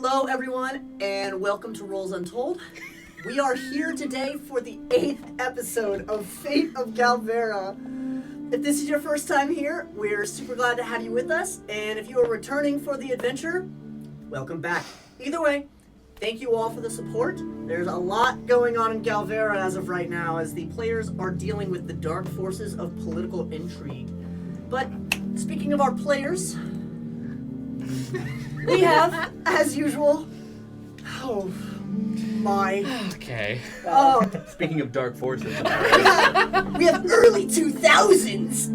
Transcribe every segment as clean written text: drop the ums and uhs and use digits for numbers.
Hello, everyone, and welcome to Rolls Untold. We are here today for the 8th episode of Fate of Galvera. If this is your first time here, we're super glad to have you with us, and if you are returning for the adventure, welcome back. Either way, thank you all for the support. There's a lot going on in Galvera as of right now, as the players are dealing with the dark forces of political intrigue. But speaking of our players, we have, as usual, Okay. Speaking of dark forces. we have early 2000s.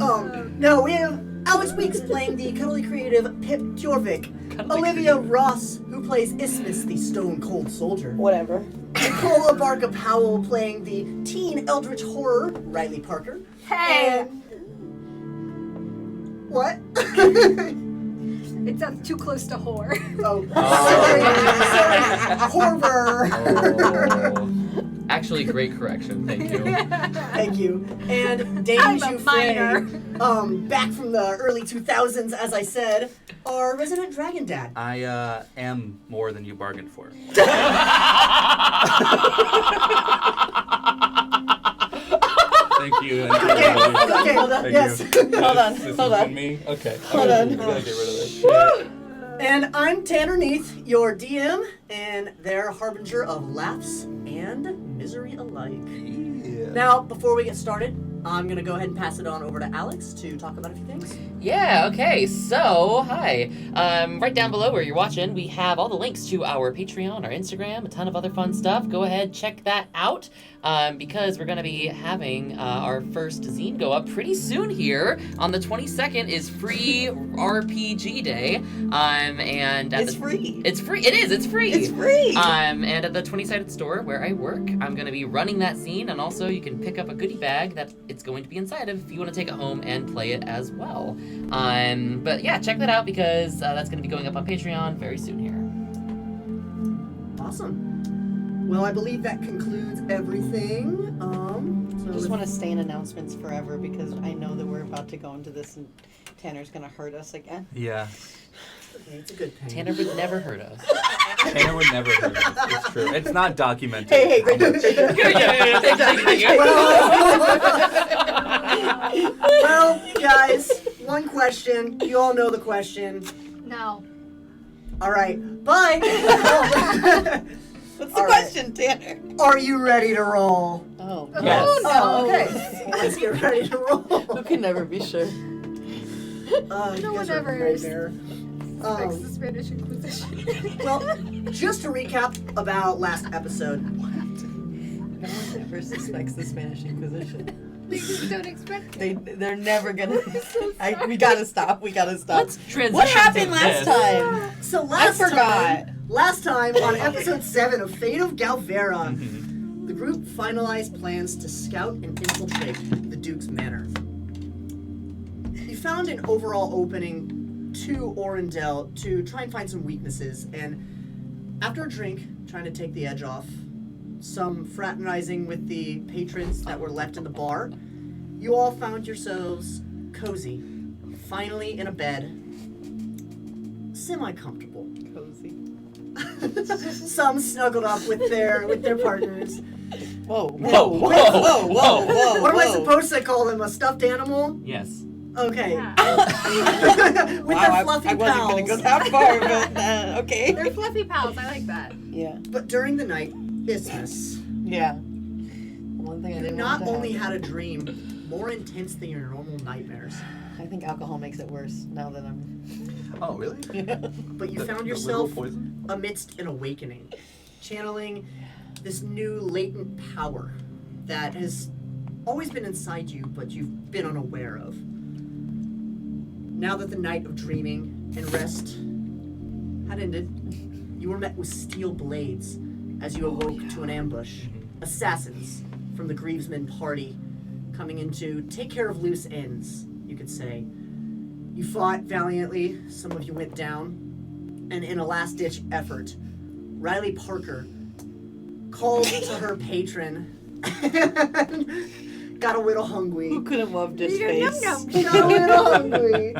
We have Alex Weeks playing the cuddly creative Pip Giuffre, Olivia Ros, who plays Isthmus, the stone cold soldier. Whatever. Nicole Abarca Powell playing the teen eldritch horror Riley Parker. Hey! What? It sounds too close to whore. Sorry. Horror. Actually, great correction. Thank you. Thank you. And Dane Giuffre, back from the early 2000s, as I said, our resident dragon dad. I am more than you bargained for. Thank you. Okay, hold on. Yes. Hold on. Me? Okay. Hold on. We gotta get rid of this shit. And I'm Tanner Neath, your DM, and their harbinger of laughs and misery alike. Yeah. Now, before we get started, I'm going to go ahead and pass it on over to Alex to talk about a few things. Yeah, okay, so, hi. Right down below where you're watching, we have all the links to our Patreon, our Instagram, a ton of other fun stuff. Go ahead, check that out, because we're going to be having our first zine go up pretty soon here. On the 22nd is free RPG Day, and... It's free. It's free. It is, it's free. It's free. And at the 20-sided store where I work, I'm going to be running that zine, and also you can pick up a goodie bag that it's going to be inside of if you want to take it home and play it as well. But yeah, check that out because that's going to be going up on Patreon very soon here. Awesome. Well, I believe that concludes everything. I just want to stay in announcements forever because I know that we're about to go into this and Tanner's going to hurt us again. Yeah. It's a good pain. Tanner would never hurt us. Tanner would never hurt us. It's true. It's not documented. Hey, great job. Well, guys, one question. You all know the question. No. All right. Bye. What's the question, Tanner? Are you ready to roll? Oh. Yes. Oh, okay. Let's get ready to roll. Who can never be sure? No one ever Fix the Spanish Inquisition. Well, just to recap about last episode. No one ever suspects the Spanish Inquisition. They just don't expect it. They're never gonna. We gotta stop. Let's transition What happened to last this. time? So I forgot. Last time on episode 7 of Fate of Galvera, the group finalized plans to scout and infiltrate the Duke's manor. You found an overall opening to Orendel to try and find some weaknesses, and after a drink, trying to take the edge off, some fraternizing with the patrons that were left in the bar, you all found yourselves cozy, finally in a bed, semi-comfortable. Cozy. Some snuggled up with their partners. Whoa. What am I supposed to call them? A stuffed animal? Yes. Okay. Yeah. With their fluffy I wasn't pals. gonna go that far, but okay. They're fluffy pals. I like that. Yeah. But during the night, Isthmus, Yeah. One thing I you didn't not want to only happen. had a dream more intense than your normal nightmares, I think alcohol makes it worse now that I'm. Oh, really? but you found The yourself literal poison? amidst an awakening, channeling this new latent power that has always been inside you, but you've been unaware of. Now that the night of dreaming and rest had ended, you were met with steel blades as you awoke to an ambush. Assassins from the Grievesman party coming in to take care of loose ends, you could say. You fought valiantly, some of you went down, and in a last-ditch effort, Riley Parker called to her patron and got a little hungry. Who could have loved his Eat a face? num-num. Got a little hungry.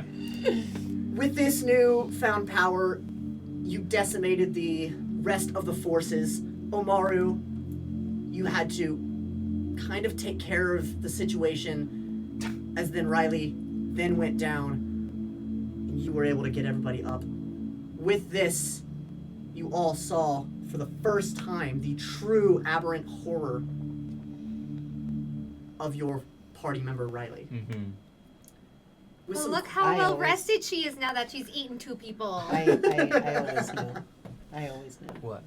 With this new found power, you decimated the rest of the forces. Omaru, you had to kind of take care of the situation as then Riley then went down and you were able to get everybody up. With this, you all saw for the first time the true aberrant horror of your party member Riley. Mm-hmm. With Well, some- look how I well always- rested she is now that she's eaten 2 people. I always knew. I always knew What?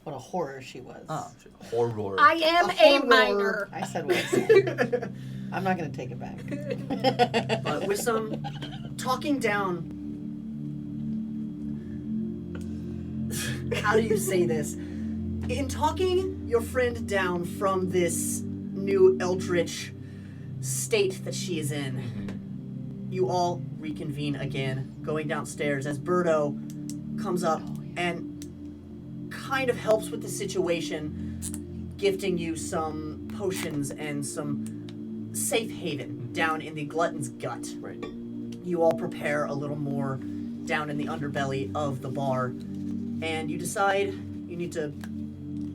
what a horror she was. Oh, horror. I am A a horror. minor. I said what I said. I'm not going to take it back. But with some talking down. How do you say this? In talking your friend down from this new eldritch state that she is in, you all reconvene again, going downstairs as Birdo comes up and kind of helps with the situation, gifting you some potions and some safe haven down in the glutton's gut. Right. You all prepare a little more down in the underbelly of the bar, and you decide you need to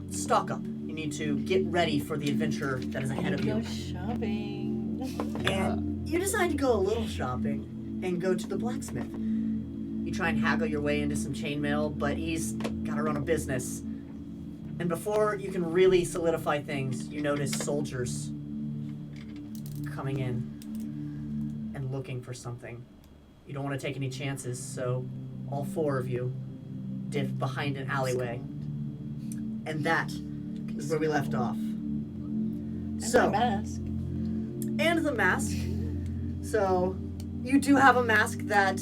stock up. You need to get ready for the adventure that is ahead of Go you. shopping. And you decide to go a little shopping and go to the blacksmith. You try and haggle your way into some chainmail, but he's got to run a business. And before you can really solidify things, you notice soldiers coming in and looking for something. You don't want to take any chances, so all 4 of you dip behind an alleyway. And that is where we left off. And So, my mask. and the mask. So, you do have a mask that,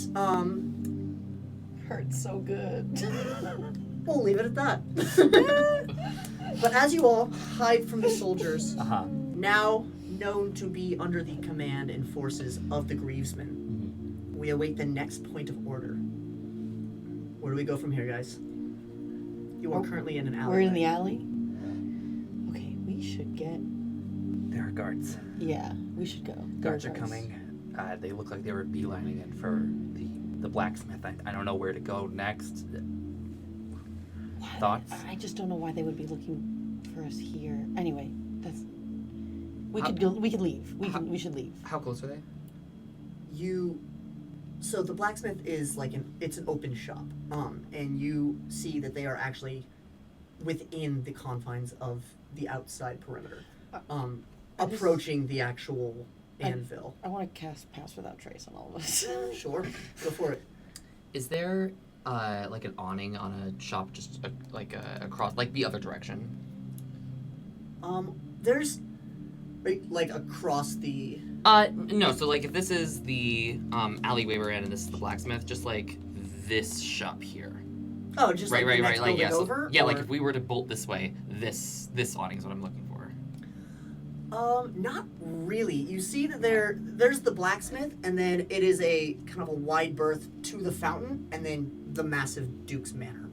Hurts so good. we'll leave it at that. But as you all hide from the soldiers, Uh-huh. now known to be under the command and forces of the Grievesmen, we await the next point of order. Where do we go from here, guys? You are currently in an alley. We're in the alley. Okay, we should get. There are guards. Yeah, we should go. Guards There are coming. They look like they were beelining it for the blacksmith. I don't know where to go next. What? Thoughts? I just don't know why they would be looking for us here. Anyway, that's. We How- could go. We could leave. how- We should leave. How close are they? So the blacksmith is like it's an open shop, and you see that they are actually within the confines of the outside perimeter, I just- approaching the actual I- anvil. I want to cast Pass Without Trace on all of us. Sure, go for it. Is there like an awning on a shop just across, like the other direction? There's like across the. No. So like if this is the alleyway we're in and this is the blacksmith, just like this shop here. Oh, just Right. like the next Like yeah. building So, over. yeah. Like or- if we were to bolt this way, this awning is what I'm looking for. Not really. You see that there's the blacksmith, and then it is a kind of a wide berth to the fountain, and then the massive Duke's Manor.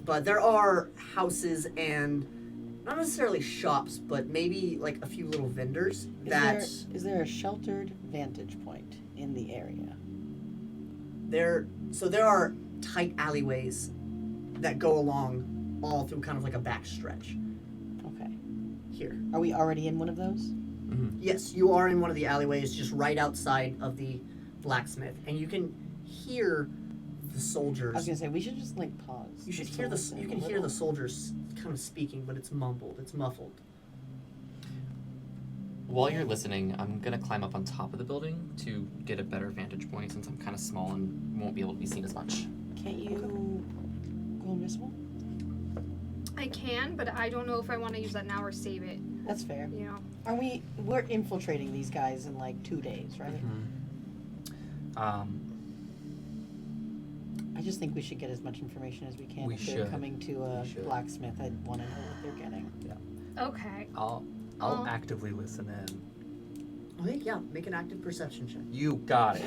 But there are houses and not necessarily shops, but maybe like a few little vendors that Is there a sheltered vantage point in the area? there are tight alleyways that go along all through kind of like a back stretch Okay. here. Are we already in one of those? Yes, you are in one of the alleyways just right outside of the blacksmith, and you can hear the soldiers. I was gonna say we should just like pause. You should just hear to the listen you a can hear little. the soldiers kind of speaking, but it's mumbled, it's muffled. While you're listening, I'm gonna climb up on top of the building to get a better vantage point since I'm kind of small and won't be able to be seen as much. Can't you go invisible? I can, but I don't know if I want to use that now or save it. That's fair. You know. We're infiltrating these guys in like 2 days, right? I just think we should get as much information as we can. We If they're should. coming to a We should. blacksmith, I want to know what they're getting. Okay. I'll Oh. actively listen in. Okay, yeah, make an active perception check. You got it.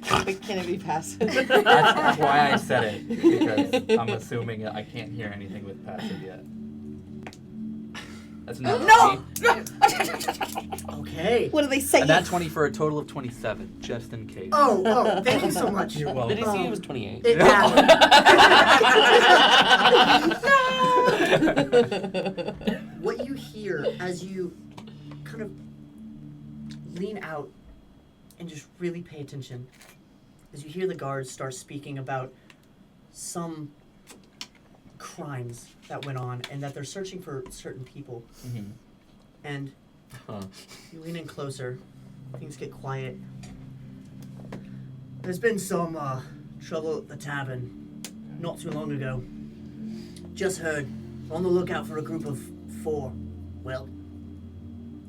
But can it be passive? That's why I said it, because I'm assuming I can't hear anything with passive yet. That's enough. No! Okay. What do they say? And that 20 for a total of 27, just in case. Oh, thank you so much. You're welcome. Did he see it was 28? It happened. What you hear as you kind of lean out and just really pay attention is you hear the guards start speaking about some crimes that went on and that they're searching for certain people. Mm-hmm. And you lean in closer, things get quiet. There's been some trouble at the tavern not too long ago. Just heard, on the lookout for a group of 4. Well,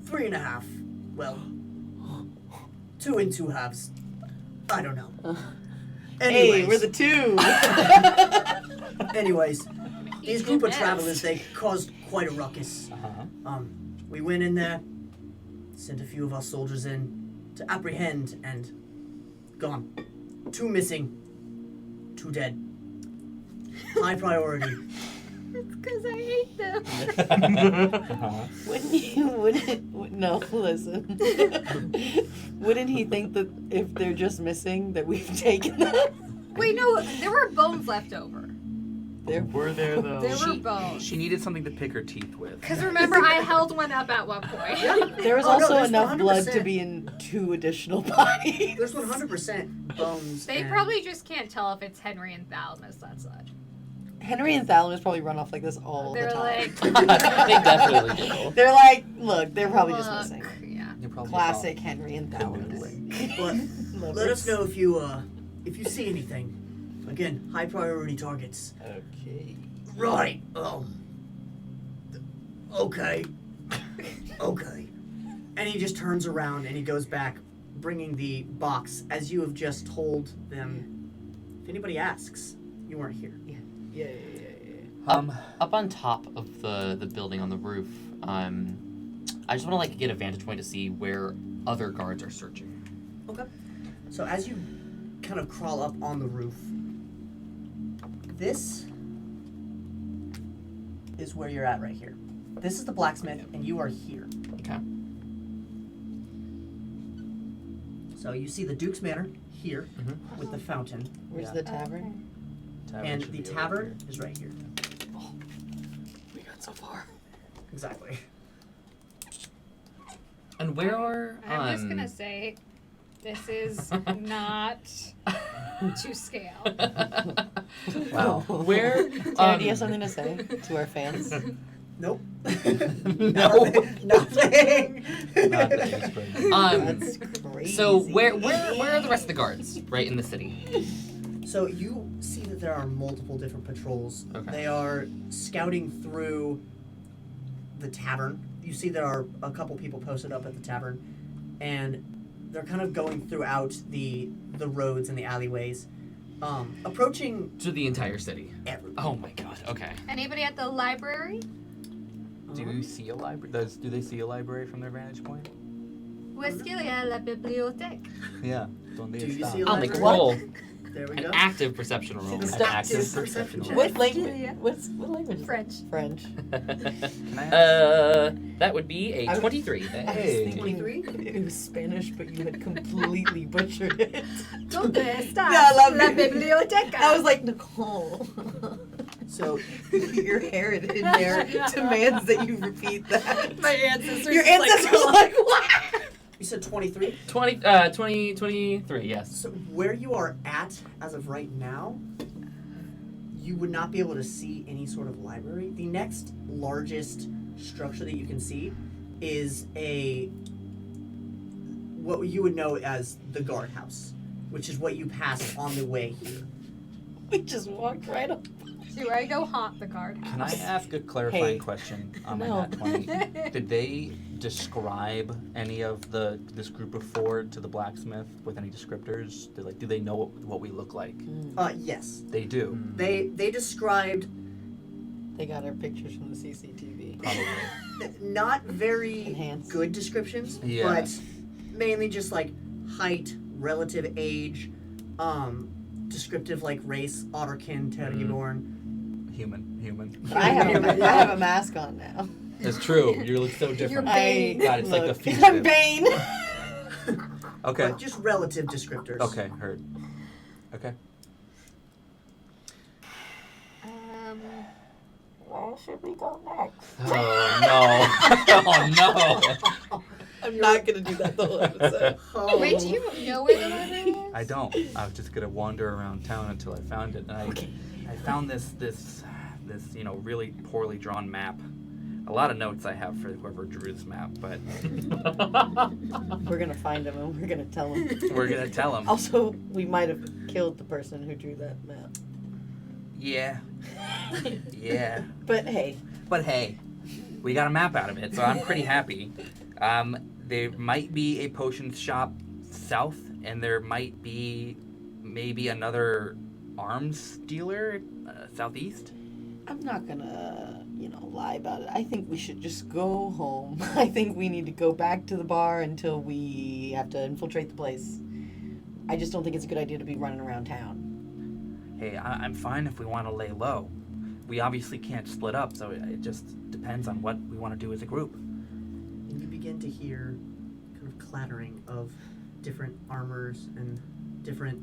3.5. Well, 2 and 2 halves. I don't know. Anyways, Hey, we're the 2. anyways, these group of travelers, they caused quite a ruckus. Uh-huh. We went in there, sent a few of our soldiers in to apprehend, and gone. 2 missing, 2 dead. High priority. It's because I hate them. No, listen. Wouldn't he think that if they're just missing, that we've taken them? Wait, no, there were bones left over. Were there though? There were bones. She needed something to pick her teeth with. Because remember, I held one up at one point. There was Oh, no, also there's enough blood to 100%. be in 2 additional bodies. There's 100% bones. They and- probably just can't tell if it's Henry and Thalamus, that's such. Henry and Thalamus probably run off like this all They're the time. like, They definitely do. They're like, look, they're probably just look, missing. yeah. You're probably Classic Henry and Thalamus. But let us know if you see anything. Again, high priority targets. Okay. Right. Okay. Okay. And he just turns around and he goes back, bringing the box, as you have just told them. If anybody asks, you weren't here. Yeah. Up on top of the building on the roof, I just want to get a vantage point to see where other guards are searching. Okay. So as you kind of crawl up on the roof, this is where you're at right here. This is the blacksmith, and you are here. Okay. So you see the Duke's Manor here Mhm. with the fountain, Where's Yeah. the tavern? and the tavern is right here. We got so far. Exactly. And where are I'm just gonna say, this is not to scale. Wow. Where? Tanner, do you have something to say to our fans? Nope. No. Nothing. That's crazy. So where are the rest of the guards? Right in the city. So you see that there are multiple different patrols. Okay. They are scouting through the tavern. You see there are a couple people posted up at the tavern, and they're kind of going throughout the roads and the alleyways, approaching To the entire city. everyone. Oh my god. Okay. Anybody at the library? Do you see a library? Do they see a library from their vantage point? Où est-ce qu'il y a la bibliothèque? Yeah. Donde Do you está? see a I'll make a library? roll. There we An go. active perception roll. An Stop. active Perception perception check. roll. What language? What language? French. French. Can I ask? That would be a I was- 23. I was Hey. thinking 23? it was Spanish, but you had completely butchered it. ¿Dónde está Yeah, la la biblioteca? I was like, Nicole. So Your heritage there demands that you repeat that. My ancestors. Your ancestors were like, what? you said 23. 23, yes. So where you are at as of right now, you would not be able to see any sort of library. The next largest structure that you can see is what you would know as the guardhouse, which is what you passed on the way here. We just walked right up. Do I go haunt the guard Can I house? ask a clarifying Hey. question on No. that 20? Did they describe any of this group of 4 to the blacksmith with any descriptors? Do they know what we look like? Yes. They do. They described They got our pictures from the CCTV. Probably. not very Enhanced. good descriptions, Yeah. but mainly just like height, relative age, descriptive like race, Otterkin, Terryborn. Human. I have a mask on now. It's true. You look so You're different. Bane. God, it's like the Look, fugitive. I'm Bane. Okay. But just relative descriptors. Okay, heard. Okay. Where should we go next? Oh no. Oh no. I'm not gonna do that the whole episode. Oh. Wait, do you know where the library is? I don't. I was just gonna wander around town until I found it, and I found this really poorly drawn map. A lot of notes I have for whoever drew this map, but We're gonna find him and we're gonna tell him. we're gonna tell him. Also, we might have killed the person who drew that map. Yeah. Yeah. But hey, But hey, we got a map out of it, so I'm pretty happy. There might be a potions shop south, and there might be maybe another arms dealer southeast. I'm not gonna, lie about it. I think we should just go home. I think we need to go back to the bar until we have to infiltrate the place. I just don't think it's a good idea to be running around town. Hey, I'm fine if we want to lay low. We obviously can't split up, so it just depends on what we want to do as a group. And you begin to hear kind of clattering of different armors and different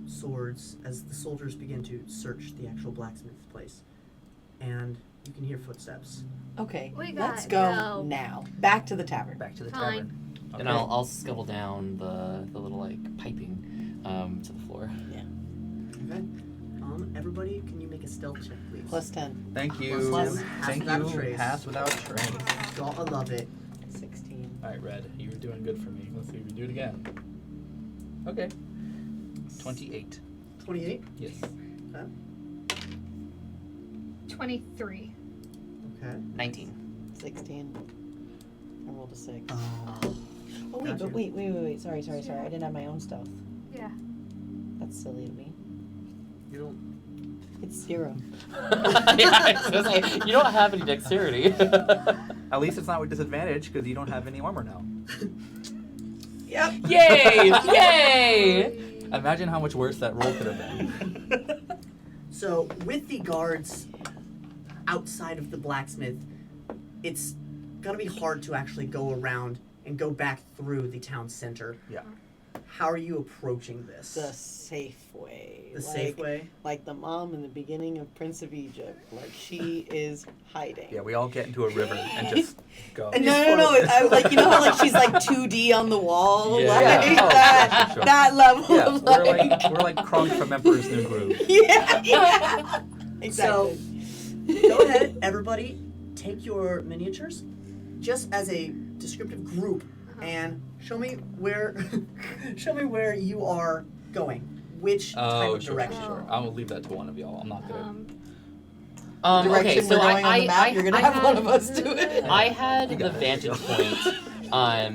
swords as the soldiers begin to search the actual blacksmith's place. And you can hear footsteps. Okay, We let's gotta go go. now. Back to the tavern. Back to the Fine. tavern. And I'll scuttle down the little like piping to the floor. Okay. Everybody, can you make a stealth check, please? Plus 10. Thank you. Plus Thank without you. trace. Pass without trace. Gotta love it. 16. All right, Red, you were doing good for me. Let's see if you do it again. Okay. 28. 28? Yes. Okay. 23. Okay. 19. 16. I rolled a 6. Oh. Oh, wait, Gotcha. but wait. Sorry. I didn't have my own stealth. Yeah. That's silly of me. You don't. It's 0. Yeah, I was gonna say, you don't have any dexterity. At least it's not with disadvantage because you don't have any armor now. Yep. Yay! Yay! Imagine how much worse that roll could have been. So, with the guards outside of the blacksmith, it's gonna be hard to actually go around and go back through the town center. Yeah. How are you approaching this? The safe way. The safe way? Like the mom in the beginning of Prince of Egypt. Like she is hiding. Yeah, we all get into a river and just go. And no. I, like, how like she's like 2D on the wall. Yeah. Like Yeah. Oh, that, sure. that level Yeah, of we're like Kronk from Emperor's New Groove. yeah. Exactly. Go ahead, everybody, take your miniatures just as a descriptive group and show me where you are going. Which type of direction? Sure. I will leave that to one of y'all. I'm not gonna. Okay, Direction so we're going on the map, you're gonna have one of us do it. I had You the got it. vantage point, Yeah,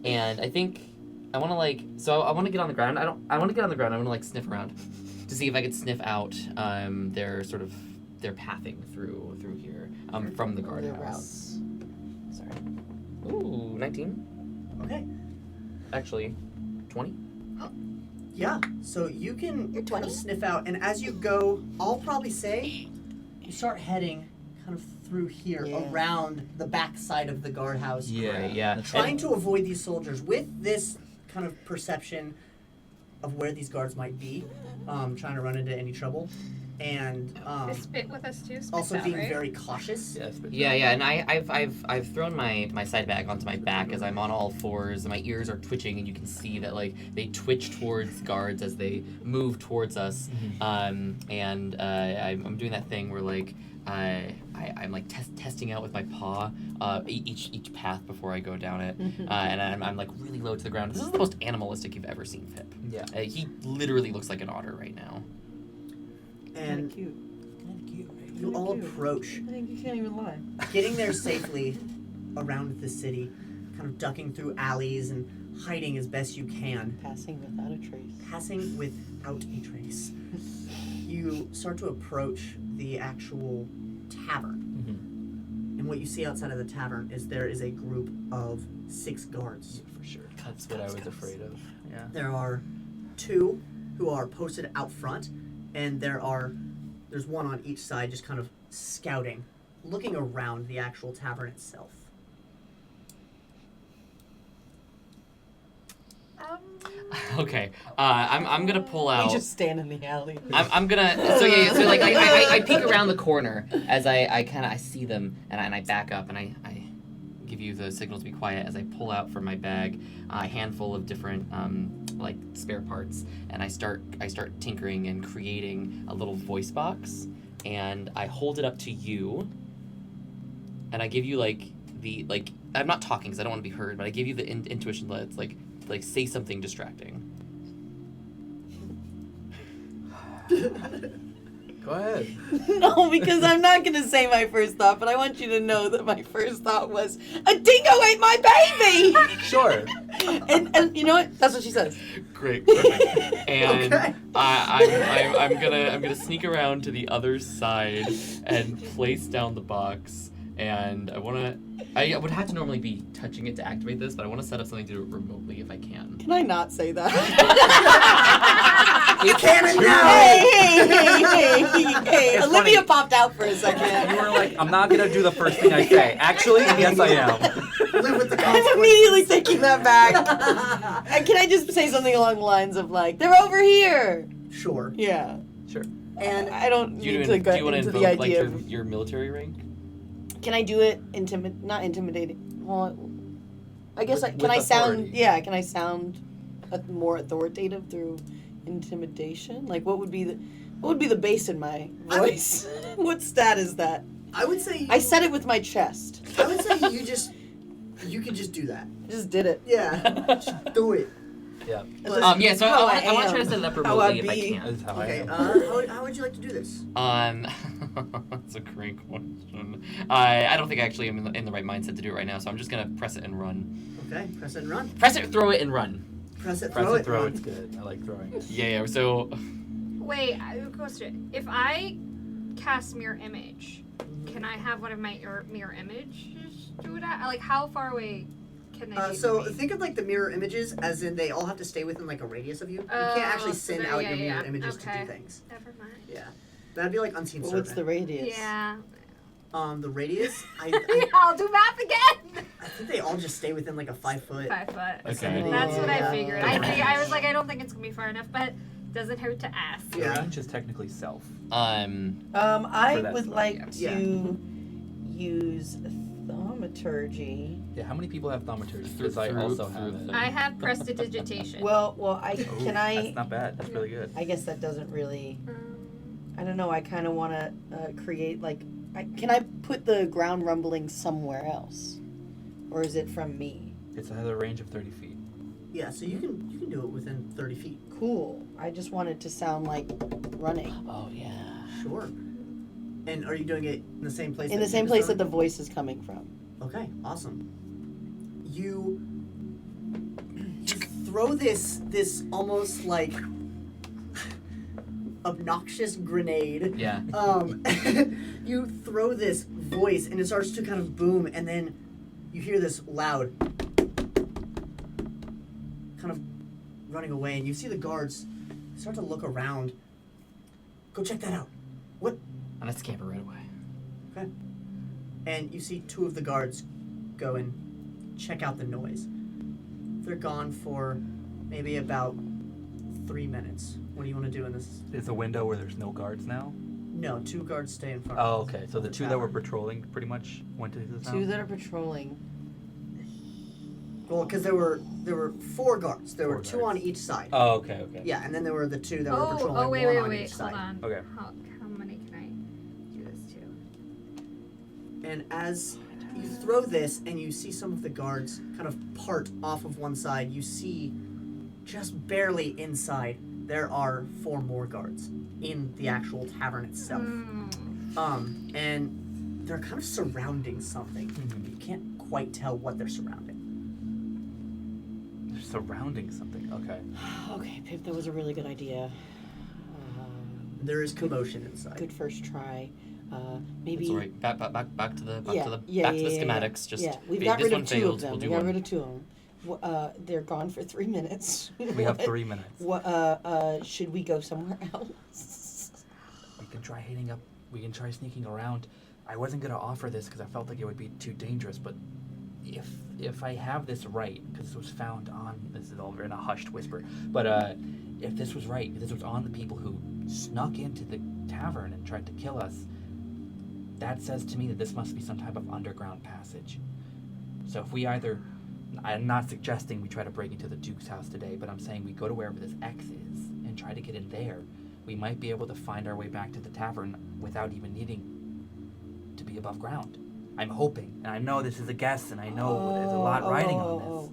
and I think I want to I want to get on the ground. I want to get on the ground. I want to sniff around to see if I could sniff out their pathing through here from the Their guardhouse. routes. Sorry. Ooh, 19. Okay. Actually, 20. Yeah. So you can You're kind of 20? sniff out, and as you go, I'll probably say you start heading kind of through here, Yeah. around the back side of the guardhouse. Right, yeah. Trying to avoid these soldiers with this kind of perception of where these guards might be, trying to run into any trouble, and They spit with us too. Spit also out, being right? very cautious. Yes, but Yeah, and I've thrown my side bag onto my back as I'm on all fours, and my ears are twitching, and you can see that they twitch towards guards as they move towards us. I'm doing that thing where I'm testing out with my paw each path before I go down it, and I'm really low to the ground. This is the most animalistic you've ever seen Pip. Yeah. He literally looks like an otter right now. And Cute. Right? you all approach, I think you can't even lie. getting there safely around the city, kind of ducking through alleys and hiding as best you can. Passing without a trace. Passing without a trace. You start to approach the actual tavern. And what you see outside of the tavern is there is a group of 6 guards. For sure. That's what I was afraid of. Yeah. There are 2 who are posted out front, and there's one on each side just kind of scouting looking around the actual tavern itself. Okay. I'm gonna pull out. We just stand in the alley. I'm gonna. So yeah. So like I peek around the corner as I see them and I back up and I give you the signal to be quiet as I pull out from my bag a handful of different like spare parts and I start tinkering and creating a little voice box and I hold it up to you and I give you I'm not talking because I don't want to be heard, but I give you the intuition that's like say something distracting. Go ahead. No, because I'm not going to say my first thought, but I want you to know that my first thought was, a dingo ate my baby! Sure. and you know what? That's what she says. Great, perfect. And Okay. I'm gonna sneak around to the other side and place down the box. And I would have to normally be touching it to activate this, but I want to set up something to do it remotely if I can. Can I not say that? You can't now! Hey, It's Olivia funny. popped out for a You second. were like, I'm not gonna do the first thing I say. Actually, yes, I am. Live with the I'm consequences. immediately taking that back. Can I just say something along the lines of like, they're over here? Sure. Yeah. Sure. And I don't Do you need want to go to into invoke the like idea of... your military rank? Can I do it not intimidating? Well, I guess With can I sound? authority. Yeah, can I sound more authoritative through intimidation? Like, what would be the bass in my voice? What stat is that? I would say I said it with my chest. I would say you could just do that. I just did it. Yeah. Just do it. Yeah. Yeah, so How I want to am, try to set it up how I remotely if I be. can. That's how I Okay, am. how would you like to do this? That's a great question. I don't think I actually am in the right mindset to do it right now, so I'm just gonna press it and run. Okay, press it and run. Press it, throw it, and run. Press it, Press throw and it, throw, run. it's good. I like throwing it. Yeah, so Wait, I have a question. If I cast mirror image, can I have one of my mirror images do that? Like, how far away can they be So from me? think of like the mirror images as in they all have to stay within like a radius of you. You can't actually so send they're- out yeah, your mirror yeah. images to Okay. do things. Never mind. Yeah. That'd be like unseen Well, what's servant. the radius? Yeah. The radius, I I'll do math again. I think they all just stay within like a 5 foot. 5 foot. Okay. That's what I Yeah. figured. I was like, I don't think it's gonna be far enough, but doesn't hurt to ask. The Yeah. range is technically self. I For that would spell, like yeah. to use thaumaturgy. Yeah, how many people have thaumaturgy? Through- Because I through- also through have it. the- I have prestidigitation. Well, Ooh, can I? That's not bad. That's really good. I guess that doesn't really. Um, I don't know. I kind of want to create like. Can I put the ground rumbling somewhere else, or is it from me? It has a range of 30 feet. Yeah, so you can do it within 30 feet. Cool. I just want it to sound like running oh yeah. Sure. And are you doing it in the same place? in that the same Nick is place that doing? the voice is coming from. Okay, awesome. You throw this almost like obnoxious grenade. Yeah. You throw this voice and it starts to kind of boom, and then you hear this loud kind of running away, and you see the guards start to look around. Go check that out. What? And I scamper right away. Okay. And you see 2 of the guards go and check out the noise. They're gone for maybe about 3 minutes. What do you want to do in this? It's a window where there's no guards now. No, 2 guards stay in front. Oh, of okay. So the 2 that were patrolling pretty much went to the town. 2 that are patrolling. Well, because there were 4 guards. There were 4 2 guards. on each side. Oh, okay, okay. Yeah, and then there were the 2 that were oh, patrolling. wait, one wait, on wait. each Hold side. on. Okay. How many can I do this to? And as you throw this and you see some of the guards kind of part off of one side, you see just barely inside there are 4 more guards in the actual tavern itself. And they're kind of surrounding something. You can't quite tell what they're surrounding. They're surrounding something. Okay. Okay, Pip, that was a really good idea. There is commotion inside. Good first try. Maybe. It's alright. Back to the back to the Yeah. schematics. Just yeah, we've if got this rid one of 2 fails, of them. we'll We do got one. rid of 2 of them. They're gone for 3 minutes. We have 3 minutes. What? Should we go somewhere else? We can try hitting up. We can try sneaking around I wasn't gonna offer this because I felt like it would be too dangerous, but if I have this right, because this was found on, this is all in a hushed whisper, but if this was right, if this was on the people who snuck into the tavern and tried to kill us, that says to me that this must be some type of underground passage. So if we either, I'm not suggesting we try to break into the Duke's house today, but I'm saying we go to wherever this X is and try to get in there. We might be able to find our way back to the tavern without even needing to be above ground. I'm hoping, and I know this is a guess, and I know there's a lot riding on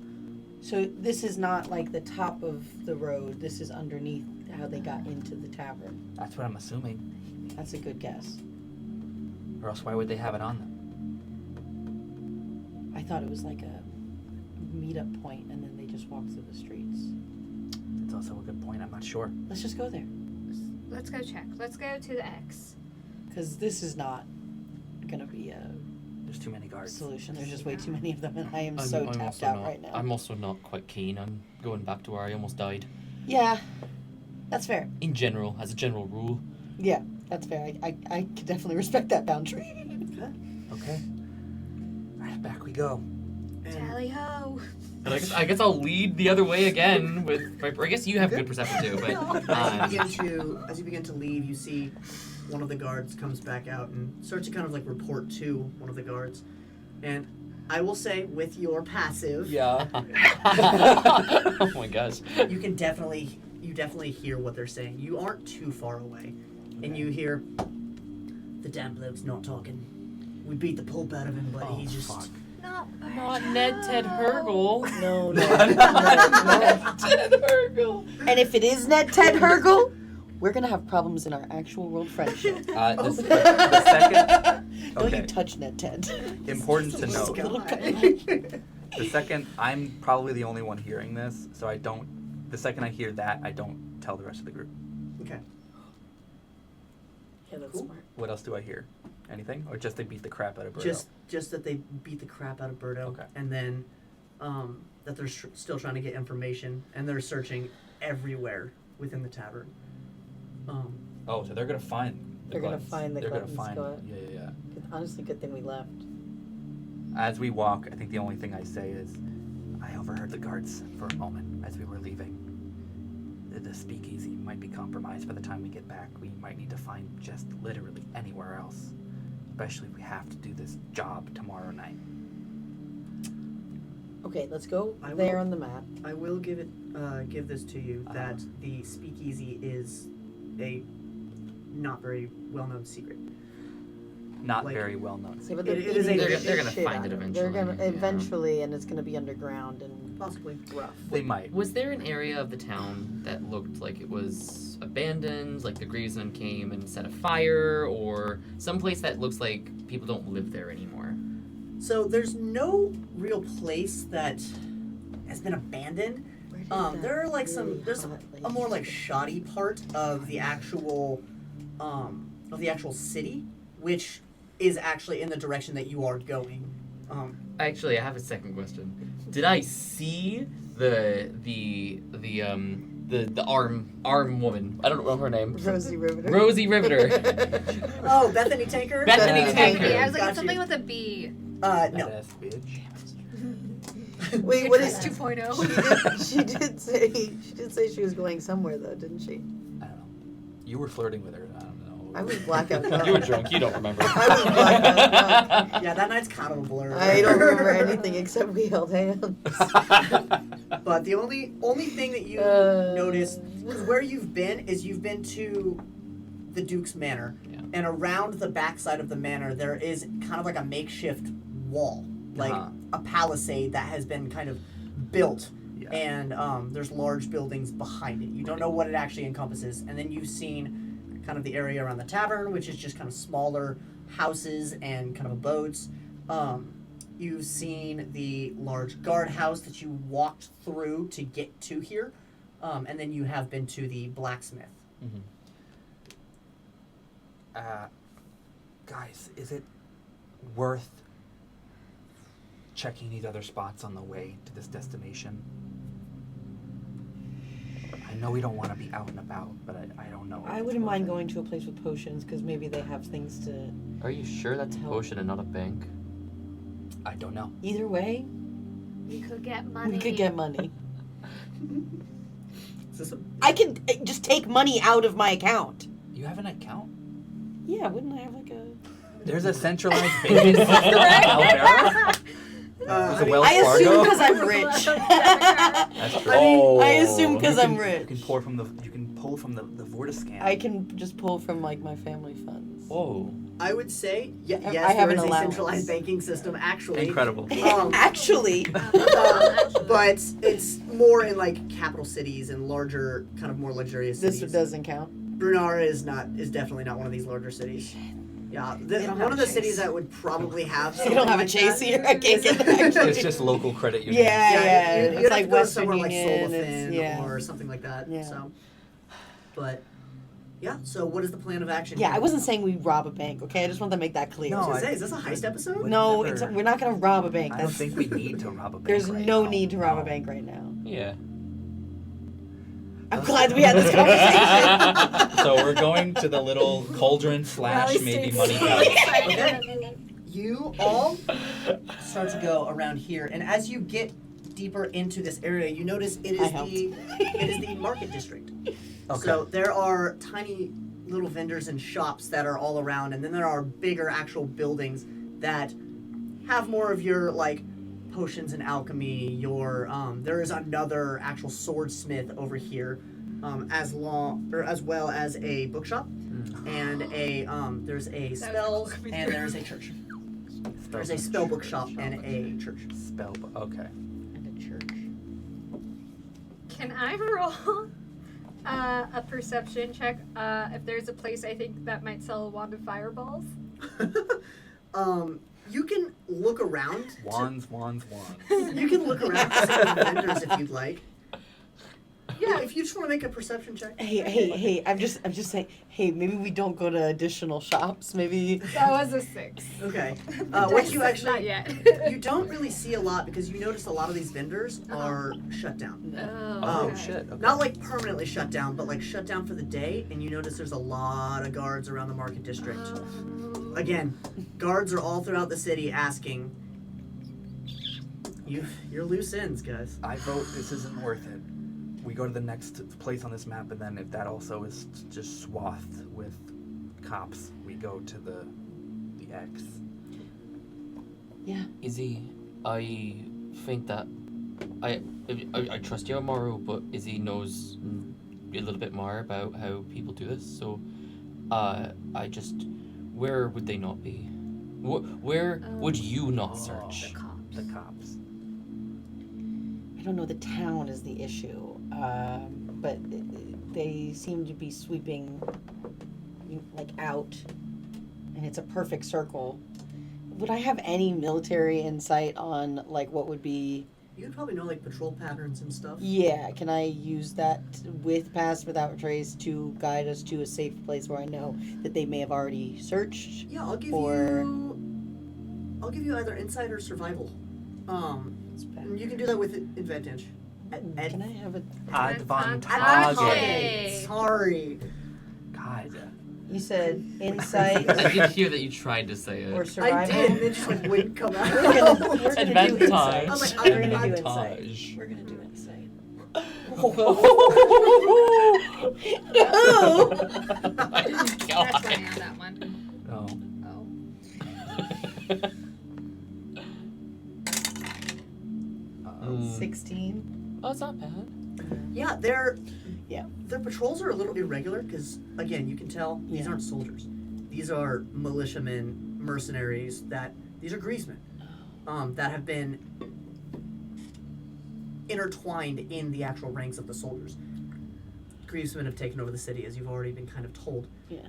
this. So this is not like the top of the road. This is underneath how they got into the tavern. That's what I'm assuming. That's a good guess. Or else why would they have it on them? I thought it was like a meetup point, and then they just walk through the streets. It's also a good point. I'm not sure. Let's just go there. Let's go check. Let's go to the X. Because this is not going to be a There's too many guards. solution. There's just way too many of them, and I am I'm tapped also out not, right now. I'm also not quite keen on going back to where I almost died. Yeah, that's fair. In general, as a general rule. Yeah, that's fair. I can definitely respect that boundary. Okay. Alright, back we go. Tally ho! And I guess I'll lead the other way again with. I guess you have good perception too, but. As you begin to leave, you see one of the guards comes back out and starts to kind of like report to one of the guards. And I will say, with your passive, Yeah. Oh my gosh. you definitely hear what they're saying. You aren't too far away, and you hear the damn bloke's not talking. We beat the pulp out of him, but he just. Fuck. Not Ned Ted Hergel. No. Ned Hergel. And if it is Ned Ted Hergel, we're going to have problems in our actual world friendship. The second. Don't Okay. you touch Ned Ted. Important to This note. guy. The second, I'm probably the only one hearing this, so I don't. The second I hear that, I don't tell the rest of the group. Okay. Yeah, that's Cool. smart. What else do I hear? Anything? Or just they beat the crap out of Birdo? Just that they beat the crap out of Birdo, Okay. and then that they're still trying to get information, and they're searching everywhere within the tavern. Oh, so they're gonna find the They're gonna gluttons. find the They're gluttons, gonna go find. ahead. Yeah. Honestly, good thing we left. As we walk, I think the only thing I say is, I overheard the guards for a moment as we were leaving. The speakeasy might be compromised by the time we get back. We might need to find just literally anywhere else, especially if we have to do this job tomorrow night. Okay, let's go I there will- on the map. I will give this to you that the speakeasy is a not very well-known secret. Not Like- very well known. Yeah, but It is a- They're gonna shit find out it of eventually. They're gonna yeah. eventually, and it's gonna be underground and Possibly. rough. They might. Was there an area of the town that looked like it was abandoned, like the Gravesmen came and set a fire, or someplace that looks like people don't live there anymore? So there's no real place that has been abandoned. There are like there's a more like shoddy part of the actual city, which is actually in the direction that you are going. Actually, I have a second question. Did I see the arm woman? I don't know her name. Rosie Riveter. Rosie Riveter. Oh, Bethany Tanker. Bethany I Tanker. was like, Got it's something you. with a B. No. Badass bitch. Wait, what is It's 2.0. She did say she was going somewhere though, didn't she? I don't know. You were flirting with her. I don't know. I was blackout drunk. You were drunk. You don't remember. I was blackout drunk. Yeah, that night's kind of a blur. I don't remember anything except we held hands. But the only thing that you notice, because where you've been is you've been to the Duke's Manor, Yeah. and around the backside of the manor there is kind of like a makeshift wall, like a palisade that has been kind of built, Yeah. and there's large buildings behind it. You don't know what it actually encompasses, and then you've seen kind of the area around the tavern, which is just kind of smaller houses and kind of abodes. You've seen the large guardhouse that you walked through to get to here, and then you have been to the blacksmith. Mhm. Guys, is it worth checking these other spots on the way to this destination? I know we don't want to be out and about, but I don't know. I wouldn't mind going to a place with potions because maybe they have things to. Are you sure that's a potion and not a bank? I don't know. Either way, We could get money. we could get money. Is this a I can just take money out of my account. You have an account? Yeah, wouldn't I have like a? There's a centralized banking system in Galvera? There's a Wells I assume Fargo? because I'm rich. That's true. I assume because You I'm can- rich. You can pull from the Vortiscan. I can just pull from like my family funds. Whoa. I would say yes. I There have is an a allowance. centralized banking system actually. Incredible. Actually, But it's more in like capital cities and larger, kind of more luxurious this cities. doesn't count. Brunara is definitely not one of these larger cities. Yeah, They don't one have of a the chase. cities that would probably have. You don't something have a like chase that here. I can't is- get that. It's just local credit union. Yeah. you'd It's have like to go to Western somewhere like Union. Solofin Yeah. or something like that. Yeah. So, but yeah. So, what is the plan of action? Yeah, here? I wasn't saying we rob a bank. Okay, I just want to make that clear. I was No, gonna say, is this a heist episode? Would No, never- we're not gonna rob a bank. I don't That's, think we need to rob a bank. there's right no now. need to rob a No. bank right now. Yeah. I'm glad we had this conversation. So we're going to the little cauldron / maybe money pouch. You all start to go around here, and as you get deeper into this area, you notice it I is helped. it is the market district. Okay. So there are tiny little vendors and shops that are all around, and then there are bigger actual buildings that have more of your like potions and alchemy. Your there is another actual swordsmith over here, as well as a bookshop, and a there's a spells and there's a church. There's a spell book shop and a church. Spellbook. Okay. And a church. Can I roll a perception check if there's a place I think that might sell a wand of fireballs? You can look around. Wands. You can look around for some vendors if you'd like. Yeah, if you just want to make a perception check. Hey! I'm just saying. Hey, maybe we don't go to additional shops. Maybe. That was a 6. Okay. What you Not actually yet. you don't really see a lot because you notice a lot of these vendors are shut down. Oh, Oh shit. Okay. Not like permanently shut down, but like shut down for the day. And you notice there's a lot of guards around the market district. Again, guards are all throughout the city asking. You're loose ends, guys. I vote this isn't worth it. We go to the next place on this map, and then if that also is just swathed with cops, we go to the X. Yeah. Izzy, I think that I trust you, Omaru, but Izzy knows a little bit more about how people do this. So, where would they not be? Where would you not search? The cops. I don't know. The town is the issue, but they seem to be sweeping, like out, and it's a perfect circle. Would I have any military insight on like what would be? You'd probably know like patrol patterns and stuff. Yeah, can I use that with Pass Without Trace to guide us to a safe place where I know that they may have already searched? Yeah, I'll give Or- you either insight or survival. You can do that with advantage. Can I have a? Advantage. Sorry. God. You said insight I did hear that you tried to say or it. survival. I did, and it just like wouldn't come out. We're gonna do Advantage. I was like, We're gonna do insight. Advantage. We're gonna do insight. I didn't scratch my on that one. No. Oh. 16. Oh, it's not bad. Yeah, their patrols are a little irregular because again, you can tell these Yeah. aren't soldiers. These are militiamen, mercenaries. These are greasemen that have been intertwined in the actual ranks of the soldiers. Greasemen have taken over the city, as you've already been kind of told. Yeah.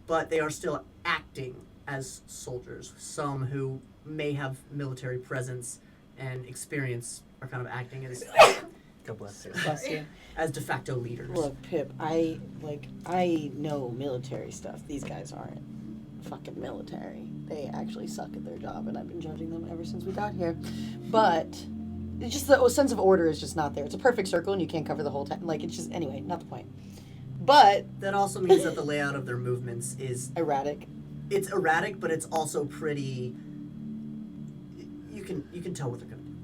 But they are still acting as soldiers. Some who may have military presence and experience are kind of acting as God bless you. Bless you. as de facto leaders. Look, Pip, I know military stuff. These guys aren't fucking military. They actually suck at their job, and I've been judging them ever since we got here. But it's just the sense of order is just not there. It's a perfect circle, and you can't cover the whole time. Like, it's just, anyway, not the point. But That also means that the layout of their movements is erratic. it's erratic, but it's also pretty. You can tell what they're gonna do.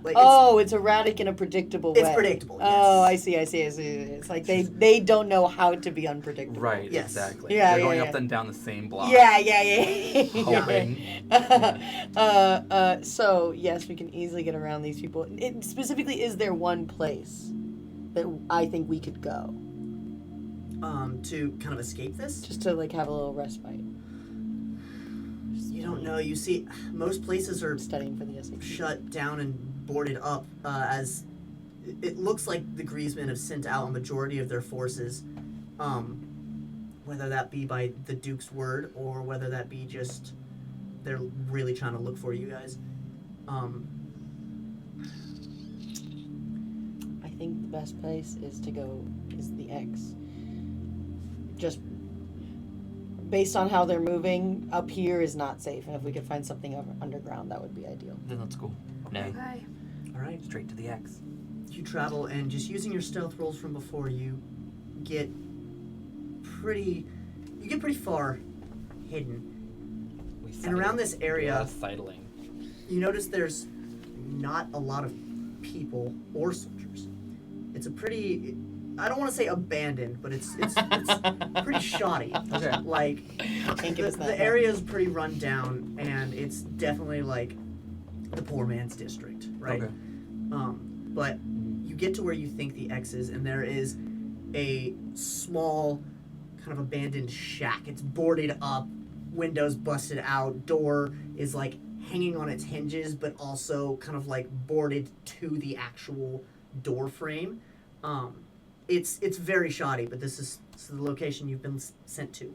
Like It's erratic in a predictable way. it's predictable. Yes. Oh, I see. It's like they don't know how to be unpredictable. Right, Yes. exactly. Yeah, They're yeah, going yeah. up and down the same block. Yeah. Hoping. So yes, we can easily get around these people. It specifically, is there one place that I think we could go To kind of escape this. just to like have a little respite? You don't know. You see, most places are Studying for the SAT. shut down and boarded up as it looks like the Griezmen have sent out a majority of their forces, whether that be by the Duke's word or whether that be just they're really trying to look for you guys. I think the best place is to go is the X. Just based on how they're moving, up here is not safe, and if we could find something underground, that would be ideal. Then let's go. No. Okay. All right, Straight to the X. you travel and just using your stealth rolls from before, you get pretty far hidden. And around this area, sidling. you notice there's not a lot of people or soldiers. It's a pretty, I don't want to say abandoned, but it's pretty shoddy. Okay. Like, Can't give us that. the area is pretty run down, and it's definitely like the poor man's district, right? Okay. But you get to where you think the X is, and there is a small kind of abandoned shack. It's boarded up, windows busted out, door is like hanging on its hinges, but also kind of like boarded to the actual door frame. It's very shoddy, but this is the location you've been sent to.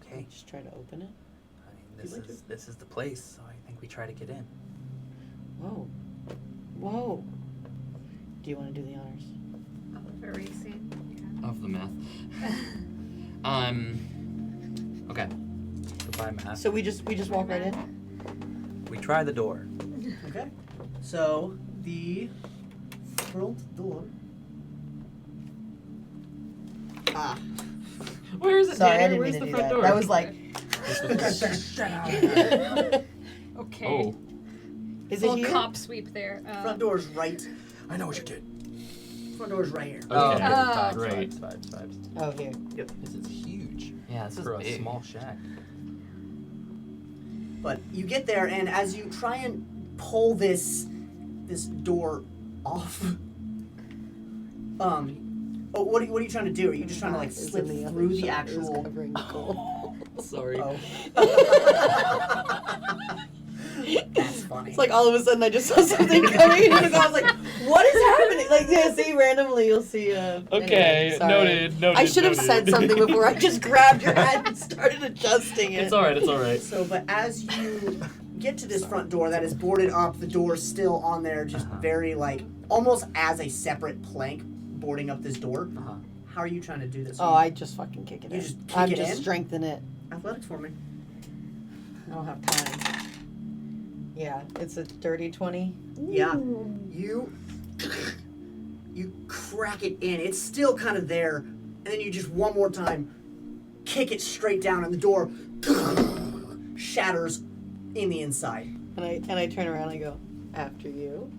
Okay. Just try to open it. I mean, this is the place, so I think we try to get in. Whoa. Do you want to do the honors? Very scene. Of the math. Okay. Goodbye, Matt. So we just walk right in. We try the door. Okay. So the front door. Where is it, Sorry, I Tanner? didn't Where's mean to the do front that. door? That was like, Okay. Oh. is it Full here? cop sweep there. Front door's right. I know what you did. Front door's right here. Okay. Oh. Great. Vibes. Oh, here. This is huge Yeah, this is for a big. small shack. But you get there, and as you try and pull this door off, what are you trying to do? Are you just trying to like It's in slip the other through the shot. It was actual? covering Nicole. Sorry. Oh. That's funny. It's like all of a sudden I just saw something coming, and I was like, "What is happening?" Like, yeah, see, randomly you'll see. Okay, anyway, sorry. noted. I should have said something before I just grabbed your hand and started adjusting it. It's alright, it's alright. So, but as you get to this front door that is boarded up, the door's still on there, just very like almost as a separate plank boarding up this door. How are you trying to do this? Oh, I just fucking kick it You in. just kick I'm it just in? strengthen it. Athletics for me. I don't have time. Yeah, it's a dirty 20. Yeah. You crack it in. It's still kind of there, and then you just one more time kick it straight down, and the door shatters in the inside. And I turn around and I go, "After you."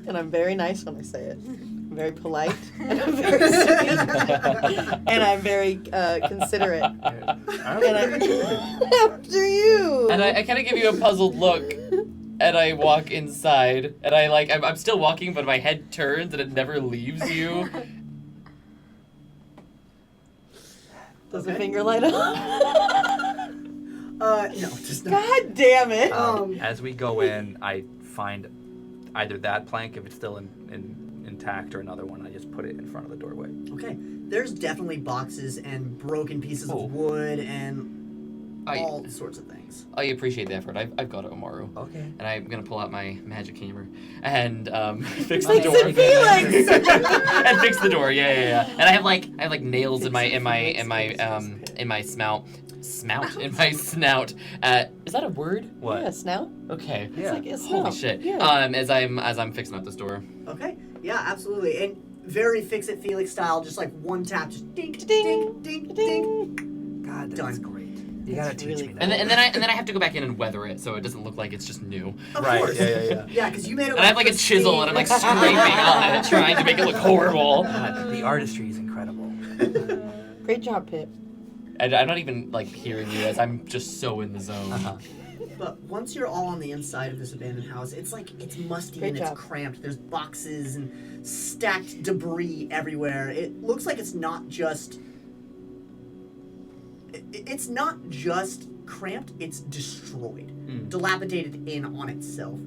And I'm very nice when I say it. I'm very polite, and I'm very sweet, and I'm very considerate. And after you. And I kind of give you a puzzled look, and I walk inside, and I'm still walking, but my head turns, and it never leaves you. Does a finger light up? No, just not. God damn it. As we go in, I find either that plank, if it's still intact, or another one. I just put it in front of the doorway. Okay. There's definitely boxes and broken pieces Oh. of wood and all sorts of things. I appreciate the effort. I've got it, Omaru. Okay. And I'm gonna pull out my magic hammer and fix the Makes door. it feel like And fix the door. Yeah. And I have like nails in my snout. In my snout. Is that a word? What? Yeah, snout. Okay. It's like a Holy snout. shit. Yeah. As I'm fixing up this door. Okay. Yeah, absolutely. And very Fix-It Felix style, just like one tap, just ding, ding, ding, ding. God, that's Done. great. You gotta That's teach really me cool. that. And then I have to go back in and weather it so it doesn't look like it's just new. Of Right, course. yeah. Yeah, because you made it. And I have like a chisel and I'm like scraping on it, trying to make it look horrible. God, the artistry is incredible. Great job, Pip. And I'm not even like hearing you as I'm just so in the zone. Uh-huh. But once you're all on the inside of this abandoned house, it's like it's musty Great and job. it's cramped. There's boxes and stacked debris everywhere. It looks like it's not just. It's not just cramped. It's destroyed, dilapidated in on itself.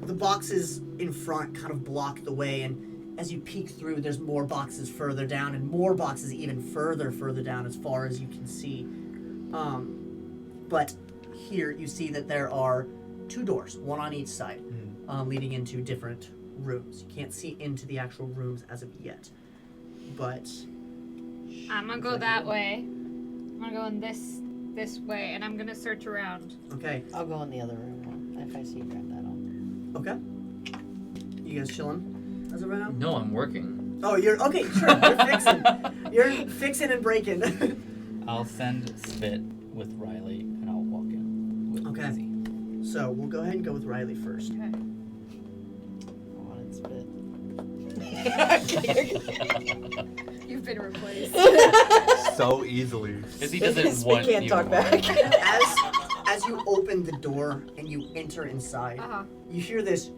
The boxes in front kind of block the way, and as you peek through, there's more boxes further down, and more boxes even further down as far as you can see. But here you see that there are 2 doors, one on each side, leading into different rooms. You can't see into the actual rooms as of yet, but I'm gonna go that way. I'm gonna go in this way, and I'm gonna search around. okay, I'll go in the other room. If I see you grab that, I'll. okay. You guys chilling as of right now? No, I'm working. Oh, you're okay. Sure, you're fixing. You're fixing and breaking. I'll send Spit with Riley, and I'll walk in with Okay. Izzy. So we'll go ahead and go with Riley first. Okay. I wanted Spit. You've been replaced. So easily. Because he doesn't Spit want can't you talk to back. As you open the door and you enter inside, you hear this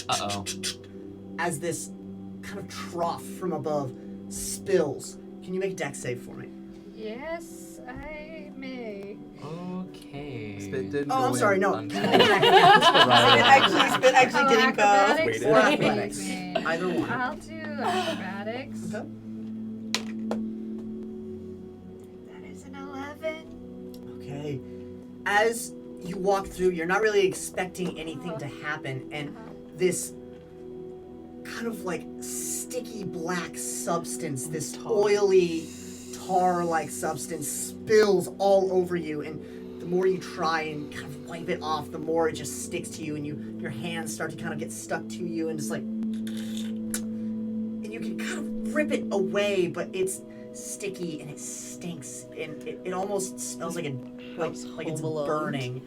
Uh-oh. as this kind of trough from above spills. Can you make a dex save for me? Yes, I may. Okay. Spit didn't Oh, go I'm sorry, in no. until- Spit actually didn't go. Acrobatics. Wait, Or I athletics. may. Either one. I'll do acrobatics. Okay. That is an 11. Okay. As you walk through, you're not really expecting anything to happen, and this kind of like sticky black substance, this oily tar-like substance spills all over you, and the more you try and kind of wipe it off, the more it just sticks to you, and your hands start to kind of get stuck to you, and just like, and you can kind of rip it away, but it's sticky and it stinks, and it almost smells like like it's Home Alone. burning.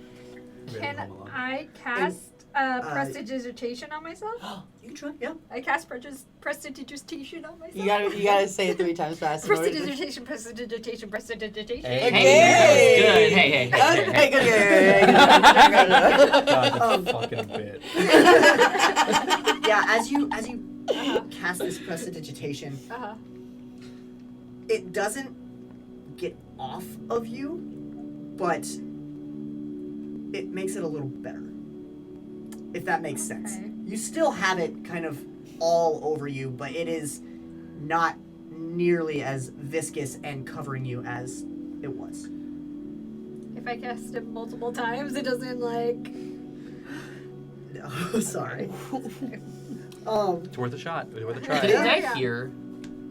Can I cast prestidigitation on myself? You can try, yeah. I cast prestidigitation on myself. You gotta say it 3 times fast. in order to- Prestidigitation, prestidigitation, prestidigitation. Hey, Okay. that was good. Hey. Okay, good, God, that's fucking bit. Yeah, as you cast this prestidigitation, it doesn't get off of you, but it makes it a little better. If that makes sense. Okay. You still have it kind of all over you, but it is not nearly as viscous and covering you as it was. If I cast it multiple times, it doesn't like. No, sorry. It's worth a shot. It's worth a try. Did Yeah. I hear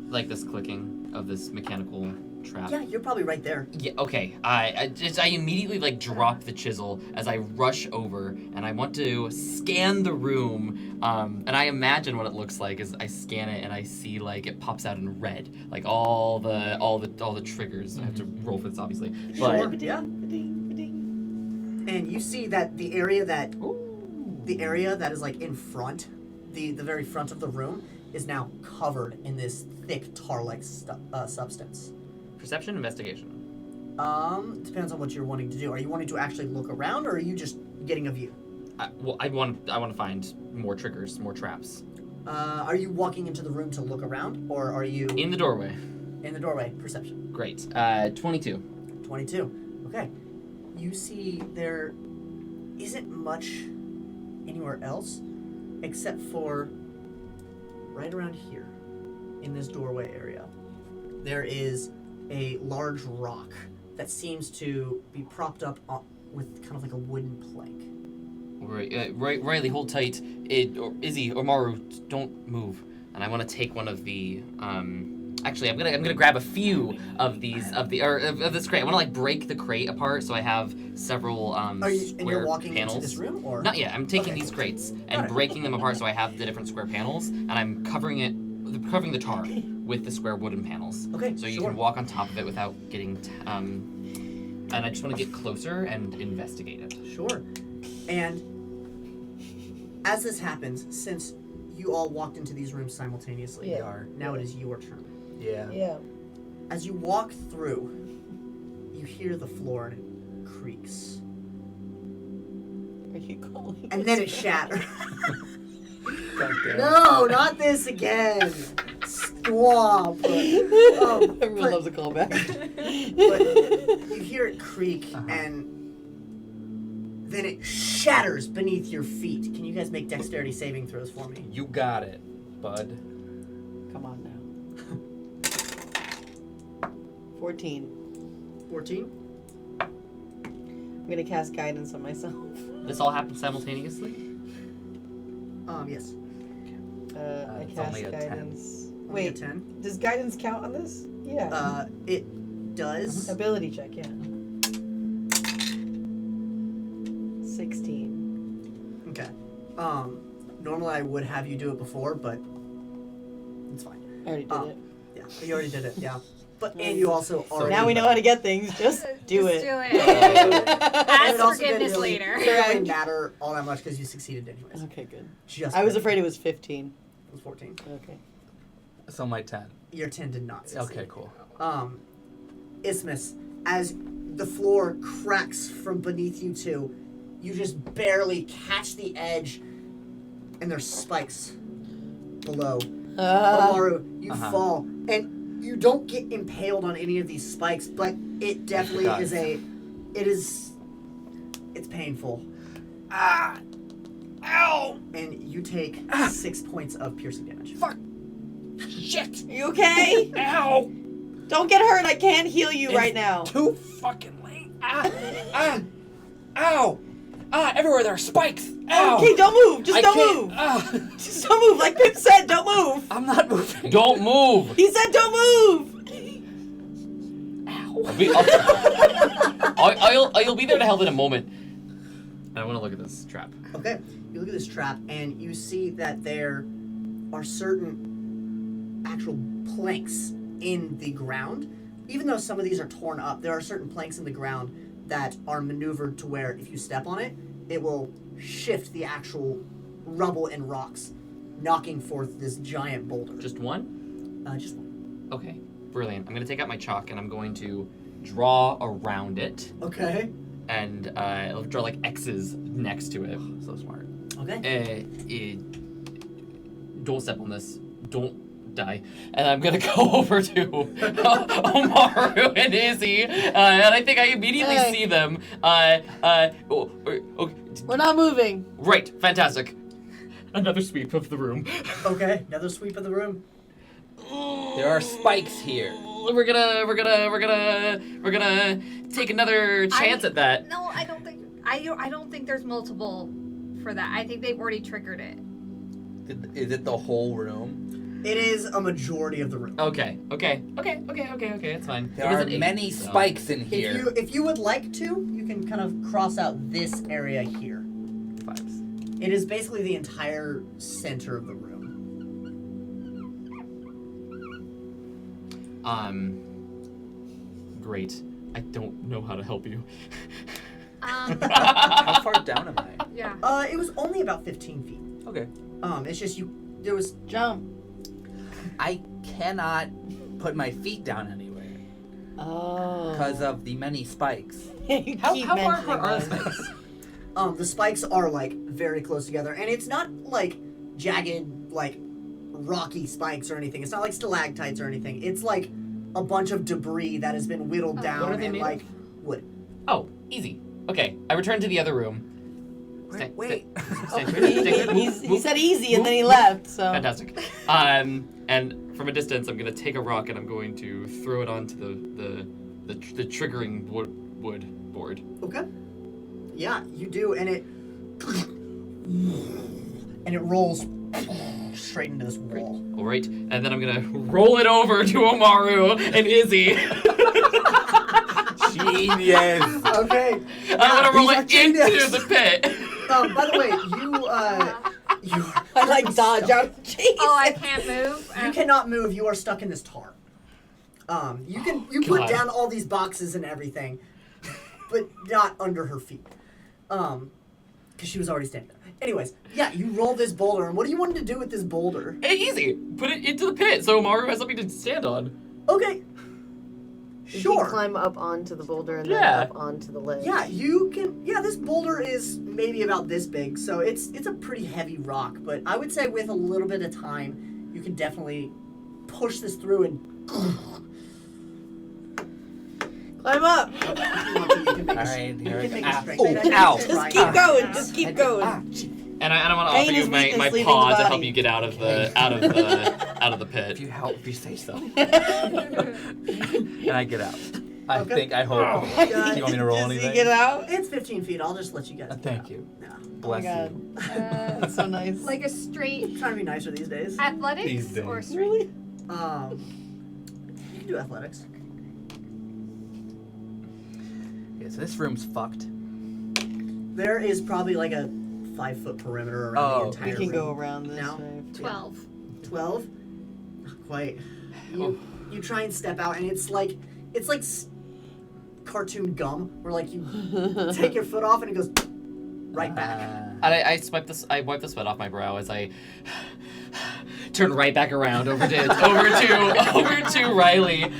like this clicking of this mechanical trap? Yeah, you're probably right there. Yeah, okay. I immediately like drop the chisel as I rush over and I want to scan the room. And I imagine what it looks like as I scan it and I see like it pops out in red, like all the triggers. I have to roll for this obviously, but Sure, yeah. And you see that the area that is like in front, the very front of the room, is now covered in this thick tar-like substance. perception, investigation. Depends on what you're wanting to do. Are you wanting to actually look around, or are you just getting a view? I want to find more triggers, more traps. Are you walking into the room to look around, or are you In the doorway. in the doorway? Perception. Great. 22. 22. Okay. You see there isn't much anywhere else except for right around here in this doorway area. There is a large rock that seems to be propped up with kind of like a wooden plank. Riley, hold tight. Izzy, Omaru, don't move. And I want to take one of the, I Actually, I'm gonna grab a few of these of this crate. I want to like break the crate apart so I have several Are you, and square you're walking panels. into this room, or Not yet. I'm taking Okay. these crates Got and it. breaking them apart so I have the different square panels, and I'm covering the tar with the square wooden panels. Okay, So you sure. can walk on top of it without getting. And I just want to get closer and investigate it. Sure. And as this happens, since you all walked into these rooms simultaneously, Yeah. We are. now it is your turn. Yeah. Yeah. As you walk through, you hear the floor and it creaks. Are you calling? And then it shatters. God damn. No, not this again. Stop. Everyone loves a callback. But you hear it creak and then it shatters beneath your feet. Can you guys make dexterity saving throws for me? You got it, bud. Come on now. 14. 14? I'm gonna cast guidance on myself. This all happens simultaneously. Yes. I It's cast only a 10. guidance. Only a Wait, 10. does guidance count on this? Yeah. It does. Ability check, yeah. 16. Okay. Normally I would have you do it before, but it's fine. I already did it. Yeah, you already did it. Yeah, but and you also already. Now we know how to get things. Just do Just it. do it. And Ask it also forgiveness didn't really, later. It didn't really matter all that much because you succeeded anyways. Okay, good. Just I was barely. afraid it was 15. It was 14. Okay. So my 10. Your 10 did not succeed. Okay, cool. Isthmus, as the floor cracks from beneath you two, you just barely catch the edge, and there's spikes below. Omaru, you fall, and you don't get impaled on any of these spikes, but it definitely God. it's painful. Ah! Ow! And you take 6 points of piercing damage. Fuck! Shit! You okay? Ow! Don't get hurt. I can't heal you It's right now. Too fucking late. Ow! Everywhere there are spikes. Ow! Okay, don't move. Just don't move. move. Just don't move. Like Pip said, don't move. I'm not moving. Don't move. He said don't move. I'll be there to help in a moment. I want to look at this trap. Okay, you look at this trap, and you see that there are certain actual planks in the ground. Even though some of these are torn up, there are certain planks in the ground that are maneuvered to where if you step on it, it will shift the actual rubble and rocks, knocking forth this giant boulder. Just one? Just one. Okay, brilliant. I'm going to take out my chalk and I'm going to draw around it. Okay. And I'll draw like X's next to it. So smart. Okay. Don't step on this. Don't die. And I'm gonna go over to Omaru and Izzy, and I think I immediately Hey. see them. Okay. We're not moving. Right, fantastic. Another sweep of the room. Okay, another sweep of the room. There are spikes here. We're gonna take another chance at that. No, I don't think. I don't think there's multiple for that. I think they've already triggered it. Is it the whole room? It is a majority of the room. Okay, it's fine. There It was are an 8, many so- spikes in here. If you would like to, you can kind of cross out this area here. Vibes. It is basically the entire center of the room. Great. I don't know how to help you. How far down am I? Yeah. It was only about 15 feet. Okay. It's just there was Jump. I cannot put my feet down anywhere Oh. because of the many spikes. You How keep far mentioning are the them. spikes? the spikes are like very close together, and it's not like jagged, like rocky spikes or anything. It's not like stalactites or anything. It's like a bunch of debris that has been whittled down What are they and made like of? wood. Oh, easy. Okay, I return to the other room. Wait. He said easy and then he left. So. Fantastic. And from a distance, I'm gonna take a rock and I'm going to throw it onto the triggering wood board. Okay. Yeah, you do, and it rolls straight into this wall. All right, and then I'm gonna roll it over to Omaru and Izzy. Genius. Okay. I'm gonna roll these are it into genius. the pit. By the way, you I like dodge out. Jeez. Oh, I can't move. You cannot move. You are stuck in this tar. You put God. down all these boxes and everything, but not under her feet. Because she was already standing there. Anyways, yeah, you roll this boulder, and what do you want to do with this boulder? Hey, easy. Put it into the pit so Omaru has something to stand on. Okay. You Sure. can climb up onto the boulder and Yeah. then up onto the ledge. Yeah, you can. Yeah, this boulder is maybe about this big, so it's a pretty heavy rock. But I would say with a little bit of time, you can definitely push this through and. Climb up. If you want to, you can make All a- right, you here can I make go. a strength Oh, check. ow. Just keep going. Just keep going. And I want to Pain offer you is my weakness leaving paw the to help body. you get out of the pit. If you help, if you say so. And I get out. I Okay. think, I hope. Oh, Do you want me to roll Does anything? he get out? It's 15 feet. I'll just let you guys. Thank you. Yeah. Bless oh my you. God. That's so nice. Like a straight I'm trying to be nicer these days. athletics These days. or straight? Really? You can do athletics. Yeah, so this room's fucked. There is probably like a 5-foot perimeter around the Oh. entire We can room. go around this No. way. 12. 12? Not quite. Oh. You try and step out, and it's like cartoon gum, where like you take your foot off and it goes right back. And I wipe the sweat off my brow as I turn right back around over to Riley.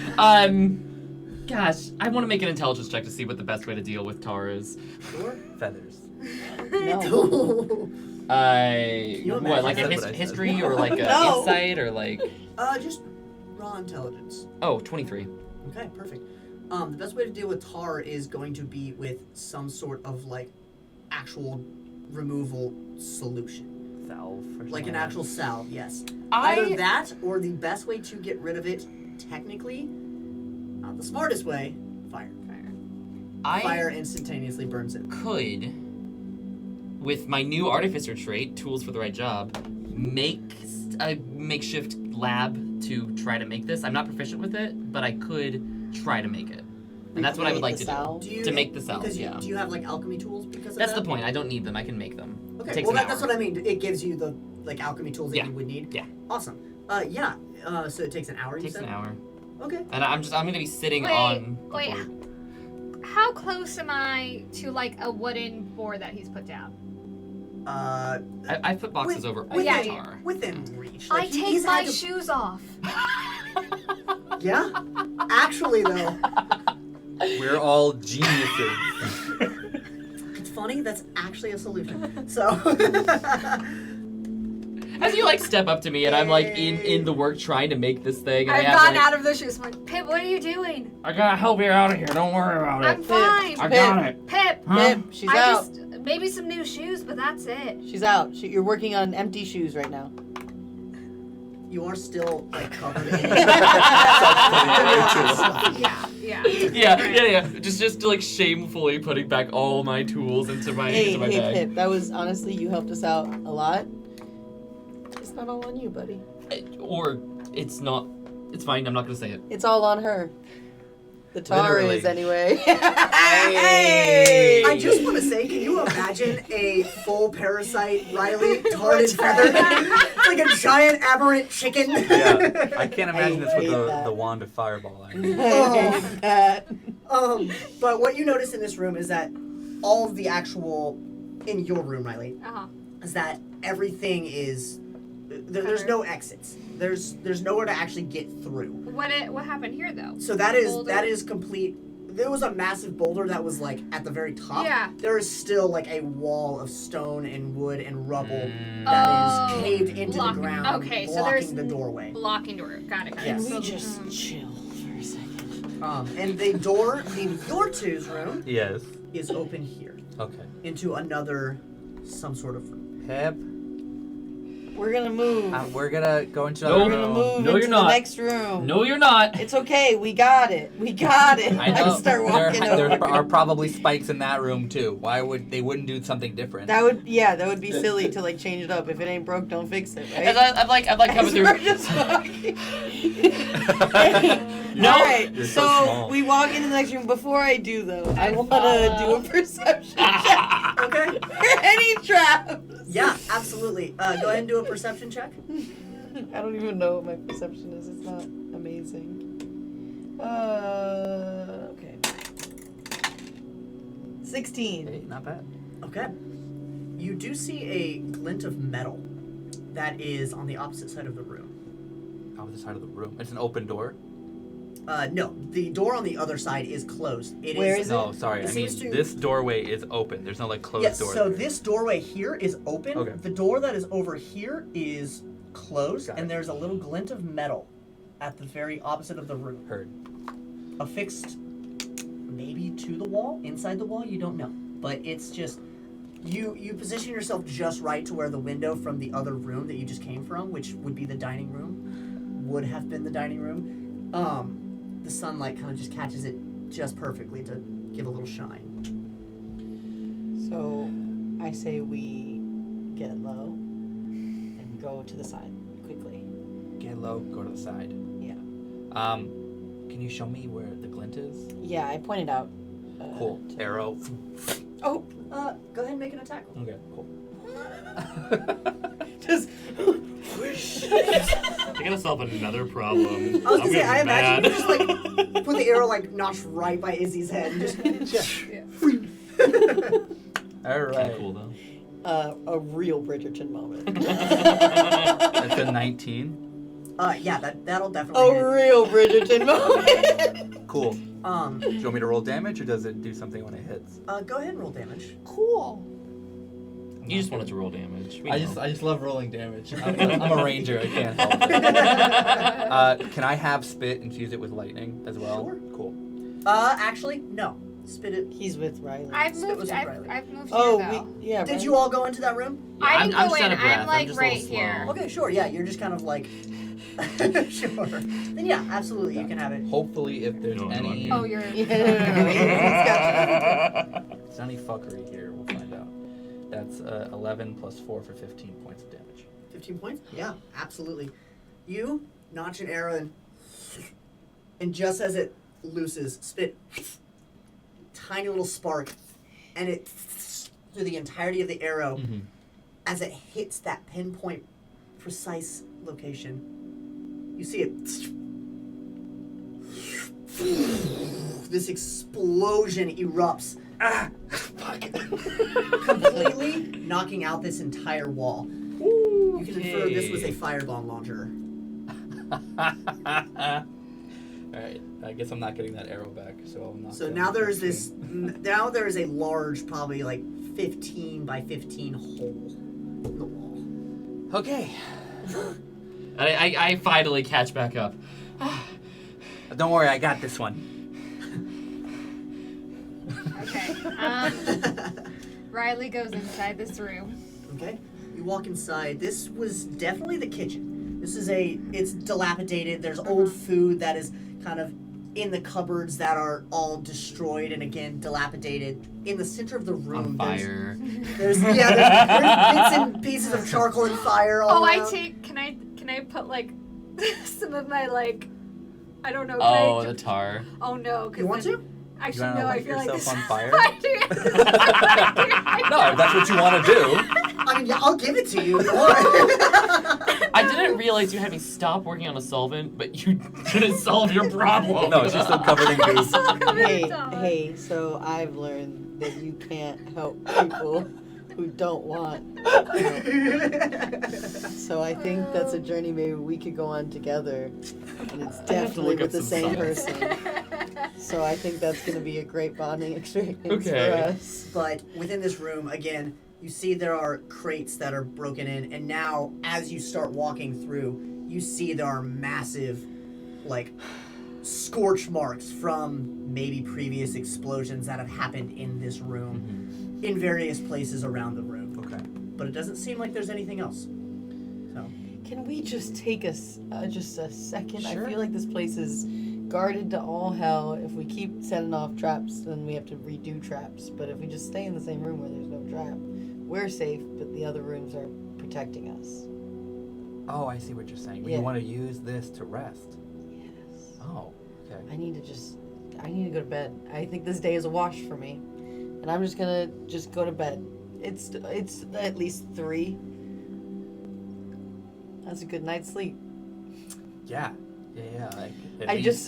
Gosh, I want to make an intelligence check to see what the best way to deal with tar is. Sure. Feathers. No. you What, like a imagine? That's what I said. history or like a No. insight or like? Just raw intelligence. Oh, 23. Okay, perfect. The best way to deal with tar is going to be with some sort of like actual removal solution. Salve. Or Like something. an actual salve, yes. I- Either that or the best way to get rid of it, technically, not the smartest way, fire. Fire instantaneously burns it. Could, with my new artificer trait, tools for the right job, make a makeshift lab to try to make this. I'm not proficient with it, but I could try to make it. And that's what I would like to Salve? Do you, To make the salve, because yeah. Do you have like alchemy tools because of That's that? the point. I don't need them. I can make them. Okay, It takes well an that's hour. what I mean. It gives you the like alchemy tools that Yeah. you would need. Yeah. Awesome. Yeah. So it takes an hour. It takes you an said? hour. Okay. And I'm gonna be sitting Wait, on a wait. board. How close am I to like a wooden board that he's put down? I put boxes over all yeah, the yeah. tar. Within reach. I Like, take he's my had to- shoes off. Yeah. Actually, though, We're all geniuses. it's funny. That's actually a solution. So. As you like step up to me and I'm like in the work trying to make this thing. And I've I have, gotten like, out of the shoes. I'm like, Pip, what are you doing? I gotta help you out of here. Don't worry about I'm fine. I got it. Pip, Pip, she's I out. just maybe some new shoes, but that's it. She's out. You're working on empty shoes right now. You are still like covered in. Yeah. Just like shamefully putting back all my tools into my Hey, bag. Pip, that was honestly, you helped us out a lot. It's not all on you, buddy. Or it's not. It's fine. I'm not gonna say it. It's all on her. The tar Literally. is anyway. Hey! I just want to say, can you imagine a full parasite Riley tarred and feathered, like a giant aberrant chicken? Yeah, I can't imagine this with hate that. the wand of fireball. I hate that. But what you notice in this room is that all of the actual in your room, Riley, Uh-huh. is that everything is there's no exits. There's nowhere to actually get through. What happened here though? So that Boulder? is complete. There was a massive boulder that was like at the very top. Yeah. There is still like a wall of stone and wood and rubble Mm. that Oh, is caved into blocking- the ground, okay, so blocking there's the doorway. Blocking door. Got it. Yes. Can So, we just chill for a second? And the door in your two's room Yes. is open here Okay. into another some sort of room. Pep. We're gonna move. We're gonna go into No, another We're gonna room. move No, into you're the not. next room. No, you're not. It's okay. We got it. We got it. I know. start walking there over. are probably spikes in that room too. Why would they wouldn't do something different? That would be silly to like change it up. If it ain't broke, don't fix it, right? As I'm like coming As through. we're just walking. No. All right. You're so So small. we walk into the next room. Before I do though, I want to do a perception check Okay. for any traps. Yeah, absolutely. Go ahead and do a perception check. I don't even know what my perception is. It's not amazing. Okay. 16. Hey, not bad. Okay. You do see a glint of metal that is on the opposite side of the room. Opposite side of the room. It's an open door. No, the door on the other side is closed. Where is No, sorry. It I mean, seems to- this doorway is open. There's no like closed Yes, door. so there. this doorway here is open. Okay. The door that is over here is closed, Got and it. there's a little glint of metal at the very opposite of the room. Heard. Affixed maybe to the wall, inside the wall, you don't know. But it's just you position yourself just right to where the window from the other room that you just came from, which would be the dining room, would have been the dining room. The sunlight kind of just catches it just perfectly to give a little shine. So I say we get low and go to the side quickly. Get low. Go to the side. Yeah. Can you show me where the glint is? Yeah, I pointed out. Cool. Arrow. Oh, go ahead and make an attack. Okay. Cool. Just You're gonna solve another problem. I was gonna say, I imagine you just like put the arrow like notched right by Izzy's head and just All right. Cool though. a real Bridgerton moment. That's a 19. yeah, that'll definitely hit. A real Bridgerton moment. Cool. Do Do you want me to roll damage, or does it do something when it hits? go ahead and roll damage. Cool. You just wanted to roll damage. We I know. just love rolling damage. I'm a ranger. I can't help it. Can I have spit infuse it with lightning as well? Sure. Cool. Actually, no. Spit it. He's with Riley. I've Spit was moved. in Riley. I've moved Oh, here though. yeah. Did Riley. you all go into that room? I I'm- didn't I'm go just out in. of breath. I'm like just a little right slow. here. Okay, sure. Yeah, you're just kind of like. Sure. Then yeah, absolutely, you can have it. Hopefully, if there's No, any Oh, you're. Yeah, no, he's got there's any fuckery here, we'll find out. That's 11 plus 4 for 15 points of damage. 15 points? Yeah, absolutely. You notch an arrow and just as it looses, spit tiny little spark, and it through the entirety of the arrow as it hits that pinpoint precise location. You see it. This explosion erupts. Completely knocking out this entire wall. You can infer this was a firebomb launcher. Alright, I guess I'm not getting that arrow back, so I'll not. So now there is this. Now there is a large, probably like 15 by 15 hole in the wall. Okay. I finally catch back up. Don't worry, I got this one. Okay. Riley goes inside this room. Okay. You walk inside. This was definitely the kitchen. This is it's dilapidated. There's old food that is kind of in the cupboards that are all destroyed and again dilapidated. In the center of the room, On fire. there's bits and pieces of charcoal and fire all Oh, I around. take. Can I put like some of my like. I don't know. Can Oh, I, the tar. Oh no. 'cause You want then- to? Actually, wanna no. I light feel like yourself this. on fire? I do. No, if that's what you want to do. I mean, yeah, I'll give it to you. I didn't realize you had me stop working on a solvent, but you didn't solve your problem. No, it's just still covered in goose. Hey, so I've learned that you can't help people who don't want help. So I think that's a journey maybe we could go on together, and it's definitely look with up the some same science. person. So I think that's going to be a great bonding experience Okay. for us. But within this room, again, you see there are crates that are broken in, and now as you start walking through, you see there are massive, like, scorch marks from maybe previous explosions that have happened in this room, in various places around the room. Okay. But it doesn't seem like there's anything else. Can we just take just a second? Sure. I feel like this place is guarded to all hell. If we keep setting off traps, then we have to redo traps. But if we just stay in the same room where there's no trap, we're safe, but the other rooms are protecting us. Oh, I see what you're saying. Yeah. You want to use this to rest. Yes. Oh, okay. I need to go to bed. I think this day is a wash for me. And I'm just gonna go to bed. It's at least 3. That's a good night's sleep. Yeah. Like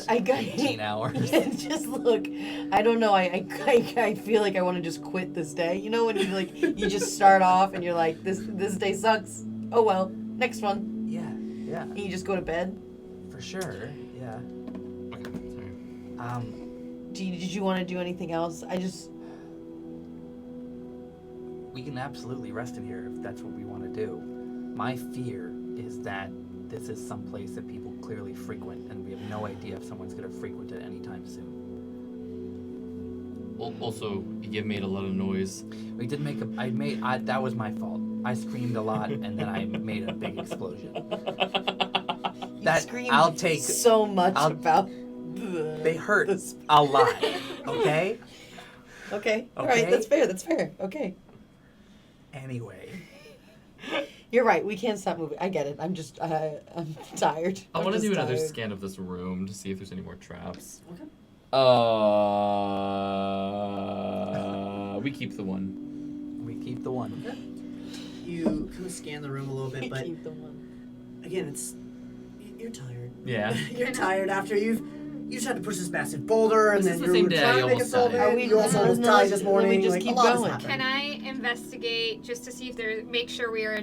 I got 18 hours. Just look, I don't know. I feel like I want to just quit this day. You know when you just start off and you're like, this day sucks. Oh well, next one. Yeah. And you just go to bed. For sure. Yeah. Okay, sorry. Did you want to do anything else? We can absolutely rest in here if that's what we want to do. My fear is that this is some place that people clearly frequent, and we have no idea if someone's going to frequent it anytime soon. Also, you made a lot of noise. We did make that was my fault. I screamed a lot, and then I made a big explosion. You screamed I'll take so much about. They hurt a lot. Okay. Okay. All right. That's fair. Okay. Anyway. You're right. We can't stop moving. I get it. I'm just, I'm tired. I want to do another tired. scan of this room to see if there's any more traps. Okay. We keep the one. We keep the one. Okay. You kind of scan the room a little bit, but Keep the one. again, you're tired. Yeah. You're tired after you just had to push this massive boulder, and This then is you the were same day I trying to make a almost solvent. died. You also almost died this morning. We just like, keep a lot has going. happened. Can I investigate just to see if make sure we are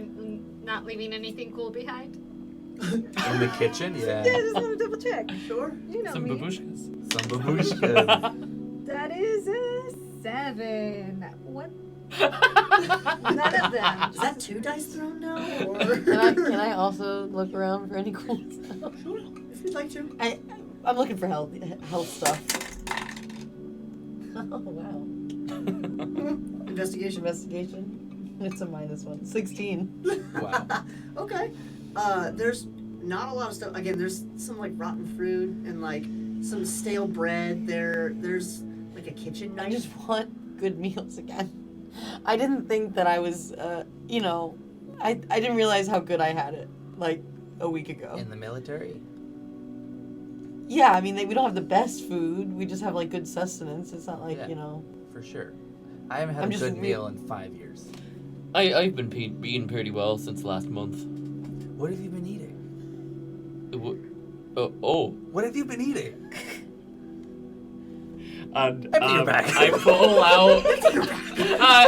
not leaving anything cool behind? In the kitchen, yeah. just want to double check. Sure. You know Some me. babushkas. Some babushkas. That is a 7. What? None of them. Is that 2 dice thrown now, or Can I also look around for any cool stuff? Sure, if you'd like to. I'm looking for health stuff. Oh wow. Investigation. It's a -1. 16. Wow. Okay. There's not a lot of stuff. Again, there's some like rotten fruit and like some stale bread. There's like a kitchen I knife. just want good meals again. I didn't think that I was, I didn't realize how good I had it, like, a week ago. In the military? Yeah, I mean, we don't have the best food. We just have, like, good sustenance. It's not like, Yeah. For sure. I haven't had I'm a just good meal in 5 years. I've been eating pretty well since last month. What have you been eating? What have you been eating? And Empty your bag. I pull out.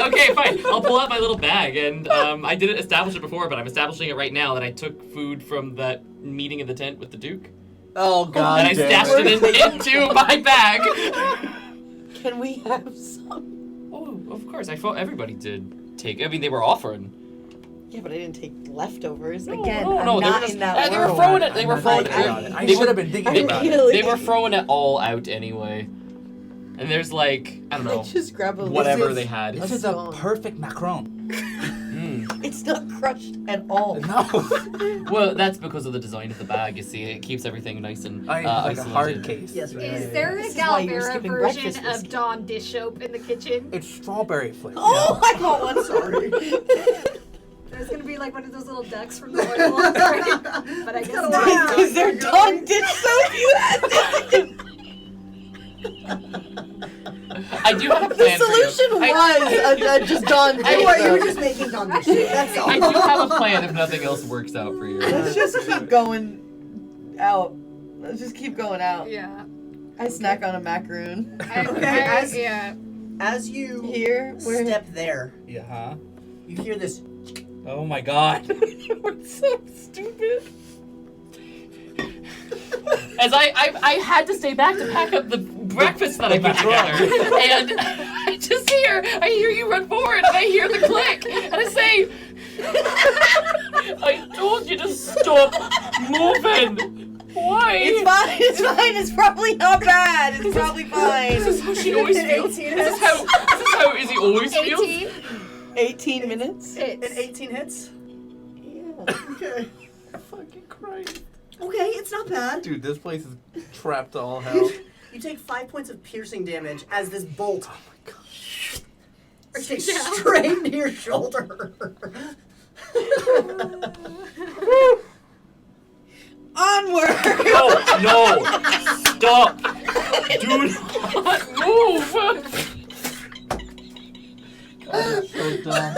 Okay, fine. I'll pull out my little bag, and I didn't establish it before, but I'm establishing it right now. That I took food from that meeting in the tent with the Duke, Oh God! and I stashed it into my bag. Can we have some? Oh, of course. I thought everybody did take. I mean, they were offering. Yeah, but I didn't take leftovers. No, Again, no, I'm no, they were not just- in that they were world. throwing it. They were I'm throwing not it. thinking about They I were- should have been thinking about it. really- They were throwing it all out anyway. And there's like, I don't know, Just grab a whatever is- they had. This Let's is a go on. perfect macaron. It's not crushed at all. No. Well, that's because of the design of the bag. You see, it keeps everything nice and Like a isolated. hard case. Yes, right. Is there a This is why you're Galvera skipping version breakfast of whiskey. Dawn dish soap in the kitchen? It's strawberry flavor. Oh, I want one. Sorry. There's gonna be like one of those little ducks from the oil, right? But I guess got a not. lot. Because they're done dish soap. You had I do have a The plan solution for you. was just done dish You were soap. just making Don dish soap. That's all. I do have a plan if nothing else works out for you. Let's just keep going out. Let's just keep going out. Yeah. I snack on a macaroon. Yeah. As you Here, where step there, Yeah. Huh? you hear this. Oh my God. we're so stupid. As I had to stay back to pack up the breakfast that I put together, and I just I hear you run forward, and I hear the click, and I say, I told you to stop moving. Why? It's fine. It's fine. It's probably not bad. It's probably fine. This is how she always feels. This is how Izzy always feels. 18. 18 minutes. And 18 hits? Yeah. Okay. Christ. Okay, it's not bad. Dude, this place is trapped to all hell. You take 5 points of piercing damage as this bolt takes Yeah. straight into your shoulder. Onward! No! Stop! Do not move! So dumb.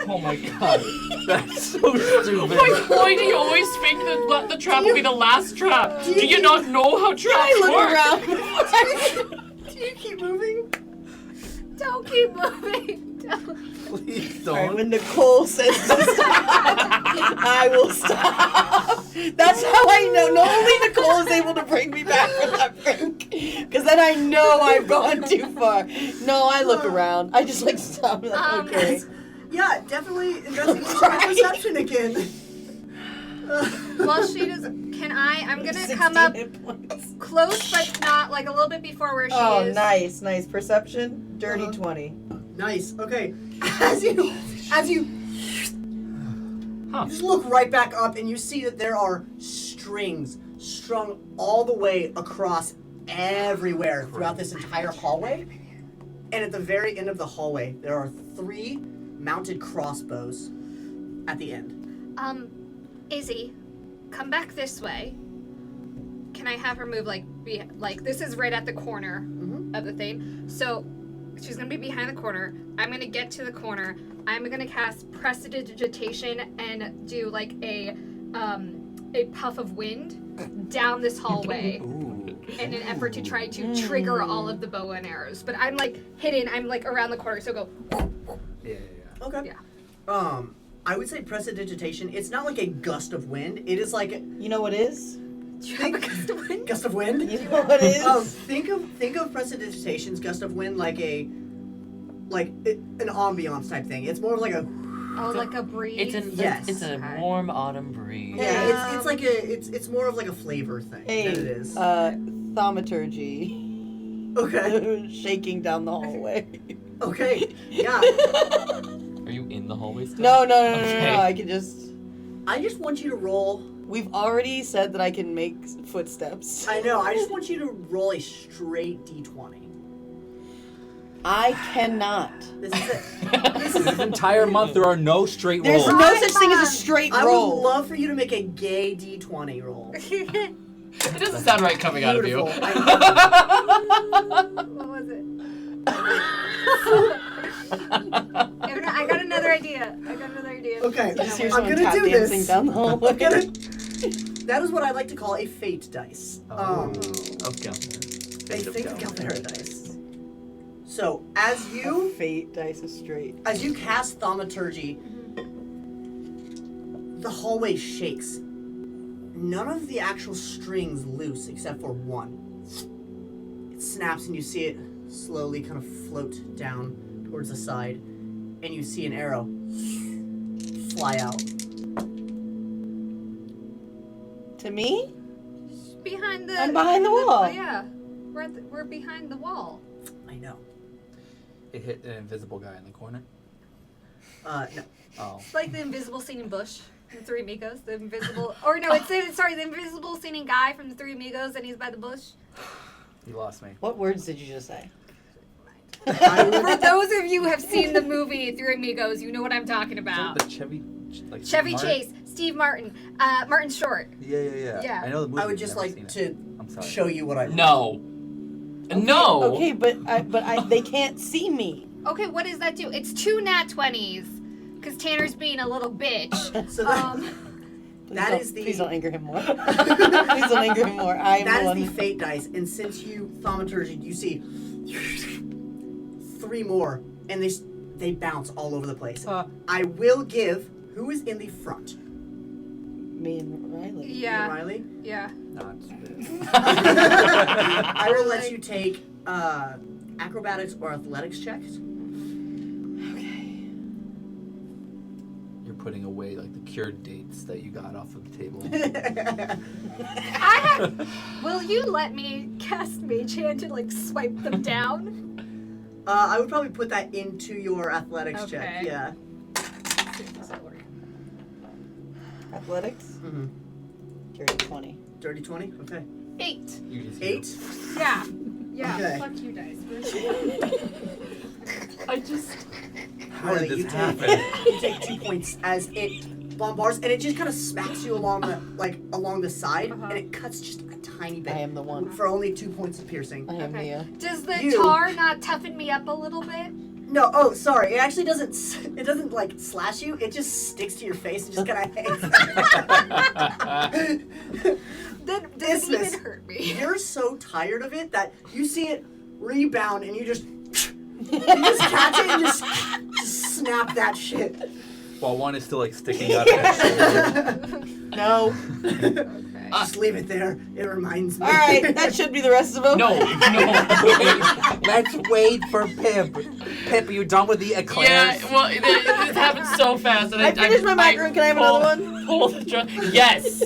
Oh my god. That's so stupid. Why do you always think that the trap will be the last trap? Do you not know how traps I look work? around. Do you keep moving? Don't keep moving. Don't. Please Alright, don't. when Nicole says to stop, I will stop. That's how I know. Not only Nicole is able to bring me back from that brink, because then I know I've gone too far. No, I look around. I just like stop. Like, okay. Yeah, definitely investigation and perception again. Well, she does. Can I'm gonna 16 come up hit points. close, but not like a little bit before where she Oh, is. nice. Perception, dirty 20. Nice. Okay. As you Huh. just look right back up and you see that there are strings strung all the way across everywhere throughout this entire hallway. And at the very end of the hallway, there are 3 mounted crossbows at the end. Izzy, come back this way. Can I have her move like this is right at the corner of the thing. So she's gonna be behind the corner. I'm gonna get to the corner. I'm gonna cast Prestidigitation and do like a puff of wind down this hallway in an effort to try to trigger all of the bow and arrows. But I'm like hidden. I'm like around the corner. So go. Yeah. Okay. Yeah. I would say Prestidigitation. It's not like a gust of wind. It is like You know what is? Do you have a gust of wind? gust of wind. You know what is? Think of Prestidigitation's gust of wind like an ambiance type thing. It's more of like a Oh, like a breeze. Yes. It's a Okay. warm autumn breeze. yeah. It's like it's more of like a flavor thing Hey, than it is. thaumaturgy. Okay. Shaking down the hallway. Okay. Yeah. Are you in the hallway still? No, Okay. I can just. I just want you to roll. We've already said that I can make footsteps. I know. I just want you to roll a straight d20. I cannot. This is it. This entire month there are no straight There's rolls. no such thing as a straight I roll. would love for you to make a gay d20 roll. It doesn't sound right coming out of you. Beautiful. What was it? I got another idea. Okay. Just hear I'm someone gonna tap do dancing this. down the hallway. I'm gonna- That is what I like to call a fate dice. Of A fate of Galvera dice. So as you Fate dice is straight. cast thaumaturgy, the hallway shakes. None of the actual strings loose except for one. It snaps and you see it slowly kind of float down towards the side, and you see an arrow fly out. To me? Behind the. I'm behind the wall. Oh, yeah, we're behind the wall. I know. It hit an invisible guy in the corner. No. Oh. It's like the invisible singing bush from the Three Amigos. The invisible, or no, the invisible singing guy from the Three Amigos, and he's by the bush. You lost me. What words did you just say? For those of you who have seen the movie Three Amigos, you know what I'm talking about. The Chevy Chevy Martin? Chase, Steve Martin, Martin Short. Yeah. Yeah. I know the movie. I would just never like seen to it. I'm sorry. show you what I No. No. Okay, but they can't see me. Okay, what does that do? It's 2 nat 20s, because Tanner's being a little bitch. So that, Please don't anger him more. Please don't anger him more. I am that the is the one. fate dice, and since you thaumaturgy, you see 3 more, and they bounce all over the place. I will give who is in the front. Me and Riley. Yeah, Riley. yeah. Not spit. I will let you take acrobatics or athletics checks. You're putting away like the cured dates that you got off of the table. Will you let me cast Mage Hand to like swipe them down? I would probably put that into your athletics check. Okay. Yeah. Athletics? Mm-hmm. Dirty 20. Dirty 20? Okay. 8. You just 8? Yeah. Yeah. Okay. Fuck you guys. I just. How did you this happen? You take 2 points as it bombards, and it just kind of smacks you along the side, and it cuts just a tiny bit. I am the one. For only 2 points of piercing. I am Okay. the. Does the You- tar not toughen me up a little bit? No, oh, sorry. It actually doesn't. It doesn't like slash you. It just sticks to your face and just kind of hangs. Then does it Isthmus, even hurt me? You're so tired of it that you see it rebound and you just catch it and just snap that shit. While one is still like sticking out of it. No. Okay. Just leave it there. It reminds me. Alright, that should be the rest of them. No. Let's wait for Pip. Pip, are you done with the eclairs? Yeah, well, it happened so fast. And I finished my macaron. Can I have another one? Pull the drum. Yes.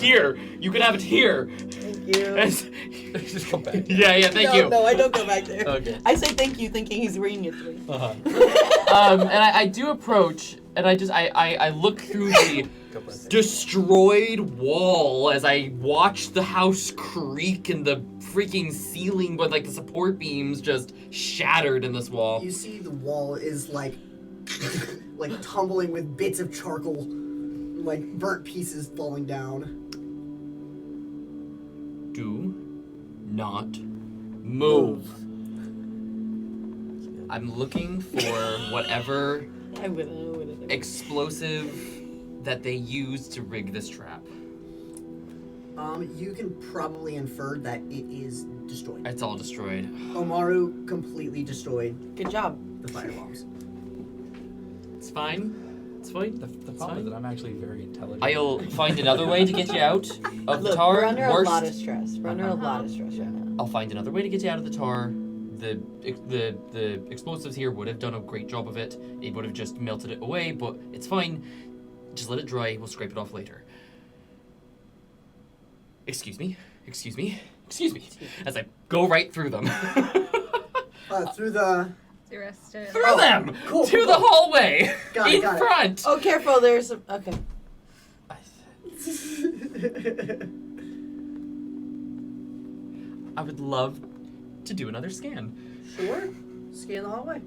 Here, you can have it here. Thank you. Just come back. Yeah, thank you. No, I don't go back there. Okay. I say thank you, thinking he's reading it to me. And I do approach, and I look through the destroyed wall as I watch the house creak and the freaking ceiling with like the support beams just shattered in this wall. You see the wall is like tumbling with bits of charcoal, like burnt pieces falling down. Do not move. I'm looking for whatever I wouldn't. explosive that they used to rig this trap. You can probably infer that it is destroyed. It's all destroyed. Omaru completely destroyed Good job. the fire bombs. It's fine. It's fine. The problem is that I'm actually very intelligent. I'll find another way to get you out of the Look, tar. we're under Worst, a lot of stress. We're under a lot of stress right now. I'll find another way to get you out of the tar. The explosives here would have done a great job of it. It would have just melted it away, but it's fine. Just let it dry. We'll scrape it off later. Excuse me. As I go right through them. Through the... The rest of Through Oh, them! cool, to cool. the hallway! Got it, in got it. front! Oh, careful. There's some. Okay. I would love to do another scan. Sure. Scan the hallway.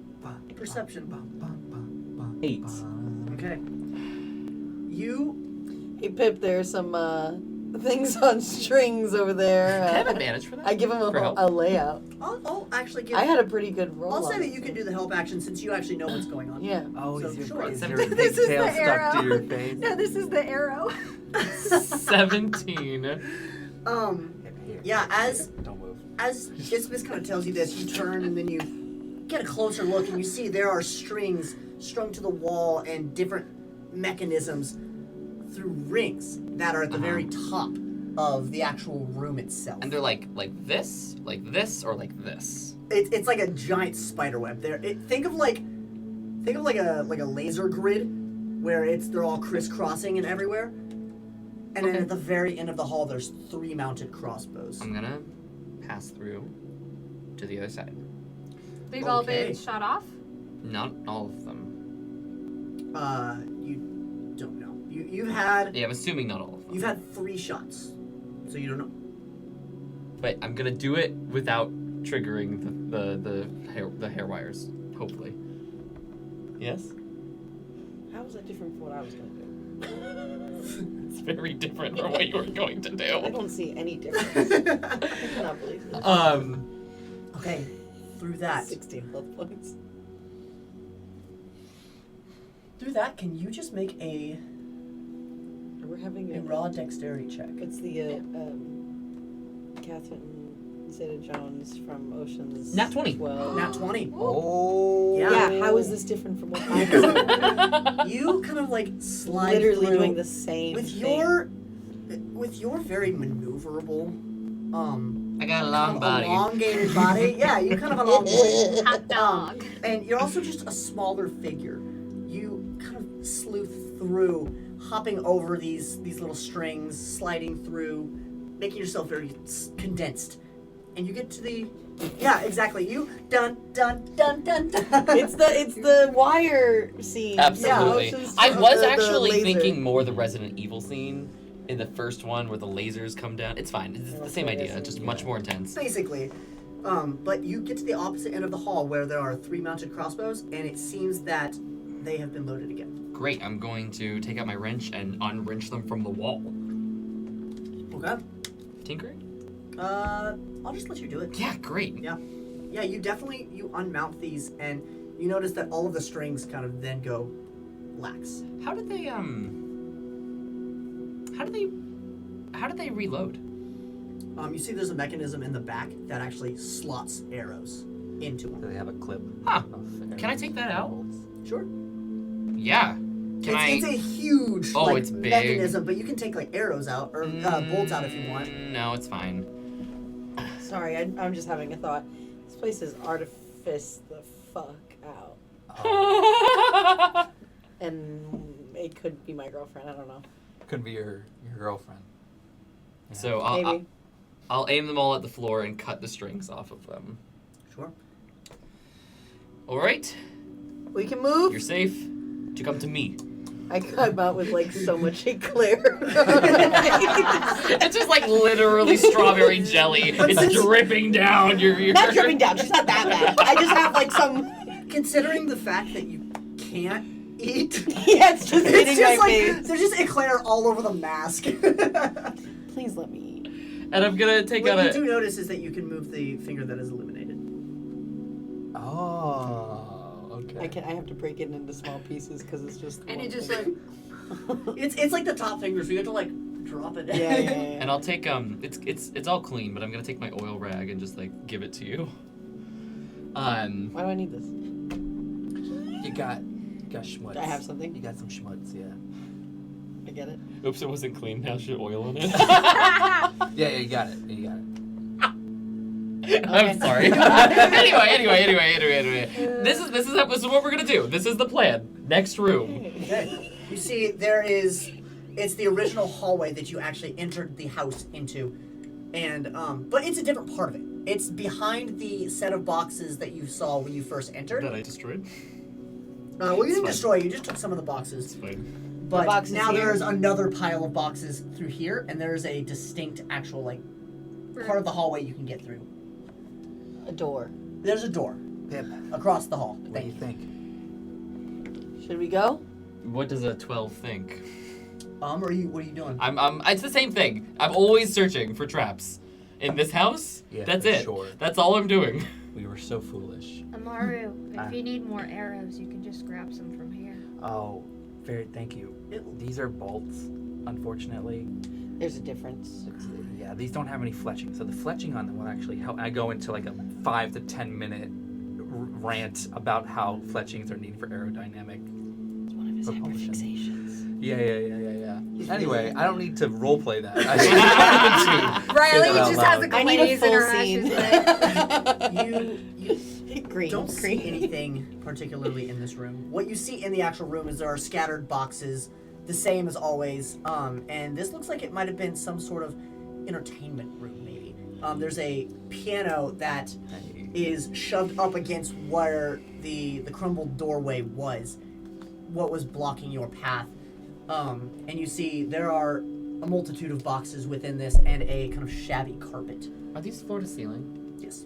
Perception. 8. Okay. You... Hey, Pip, there's some things on strings over there. Can I have advantage for that? I give him For help? a layout. I'll actually give... I had a pretty good roll. I'll say on that it. you can do the help action since you actually know what's going on. Yeah. Oh, So, is your, sure. is your This big is tail the stuck arrow. to your face? No, this is the arrow. 17. Yeah, as Don't move. Isthmus kind of tells you this, you turn and then you get a closer look and you see there are strings strung to the wall and different mechanisms through rings that are at the very top of the actual room itself. And they're like this, or like this. It's like a giant spider web. Think of like a laser grid where they're all crisscrossing and everywhere. And then Okay. at the very end of the hall, there's 3 mounted crossbows. I'm gonna pass through to the other side. They've all Okay. been shot off. Not all of them. You don't know. You've had Yeah, I'm assuming not all of them. You've had 3 shots, so you don't know. But I'm gonna do it without triggering the hair wires. Hopefully. Yes. How was that different from what I was going to do? It's very different from what you were going to I do. don't see any difference. I cannot believe this. Okay, through that. 16 health points. Through that, can you just make a We're having a raw dexterity check? It's the Catherine Zeta-Jones from Ocean's Nat 20. 12. Nat 20. Oh. Yeah. Yeah, how is this different from what I was doing? You kind of like slide Literally through doing the same with thing. your very maneuverable I got a long body. elongated body. Yeah, you kind of elongate. Hot dog. And you're also just a smaller figure. You kind of sleuth through, hopping over these little strings, sliding through, making yourself very condensed. and you get to the. Yeah, exactly. You dun dun dun dun dun. It's the wire scene. Absolutely. Yeah, I was the actually laser. thinking more the Resident Evil scene in the first one where the lasers come down. It's fine. It's the That's same what it idea, is. just much more intense. Basically. But you get to the opposite end of the hall where there are 3 mounted crossbows, and it seems that they have been loaded again. Great. I'm going to take out my wrench and unwrench them from the wall. Okay. Tinkering? I'll just let you do it. Yeah, great. Yeah, you unmount these, and you notice that all of the strings kind of then go lax. How did they reload? You see there's a mechanism in the back that actually slots arrows into Do them. they have a clip? Huh. of Can I take that out? Sure. Yeah. It's a huge Oh, it's big. mechanism, but you can take like arrows out or bolts out if you want. No, it's fine. Sorry, I'm just having a thought. This place is artifice the fuck out. And it could be my girlfriend, I don't know. Could be your girlfriend. Yeah. So Maybe. I'll aim them all at the floor and cut the strings off of them. Sure. All right. We can move? You're safe to come to me. I come out with like so much eclair. It's just like literally strawberry jelly. It's dripping down your. Not dripping down, she's not that bad. I just have like some... Considering the fact that you can't eat, Yeah, it's just hitting it's just my like face. there's just eclair all over the mask. Please let me eat. And I'm gonna take What out you a. do notice is that you can move the finger that is illuminated. Oh, okay. I have to break it into small pieces because it's just... And one it just thing. It's like the top finger, so you have to like drop it. Yeah. And I'll take it's all clean, but I'm gonna take my oil rag and just like give it to you. Why do I need this? You got schmutz. Do I have something? You got some schmutz, yeah. I get it. Oops, it wasn't clean. Now should oil in it. Yeah, you got it. You got it. I'm sorry. anyway. This is what we're gonna do. This is the plan. Next room. Okay. You see, it's the original hallway that you actually entered the house into, and but it's a different part of it. It's behind the set of boxes that you saw when you first entered. That I destroyed. Well, you didn't fine. destroy. You just took some of the boxes. It's fine. But boxes now here? there's another pile of boxes through here, and there's a distinct actual like part of the hallway you can get through. A door. There's a door Pip, across the hall. what do you think? Should we go? What does a 12 think? What are you doing? I'm. It's the same thing. I'm always searching for traps. In this house, Yeah, that's for it. sure. That's all I'm doing. We were so foolish. Amaru, Ah. if you need more arrows, you can just grab some from here. Oh, thank you. These are bolts, unfortunately. There's a difference. Yeah, these don't have any fletching, so the fletching on them will actually help. I go into like a 5 to 10 minute rant about how fletchings are needed for aerodynamic. It's one of his propulsion. hyperfixations. Yeah. Anyway, I don't need to roleplay that. I just Riley Say that just out has a loud. I need a glaze in full her eyes. scene. She's like, You Green. don't see green. anything particularly in this room. What you see in the actual room is there are scattered boxes, the same as always. And this looks like it might have been some sort of entertainment room, maybe. There's a piano that is shoved up against where the crumbled doorway was, what was blocking your path. And you see there are a multitude of boxes within this and a kind of shabby carpet. Are these floor to ceiling? Yes.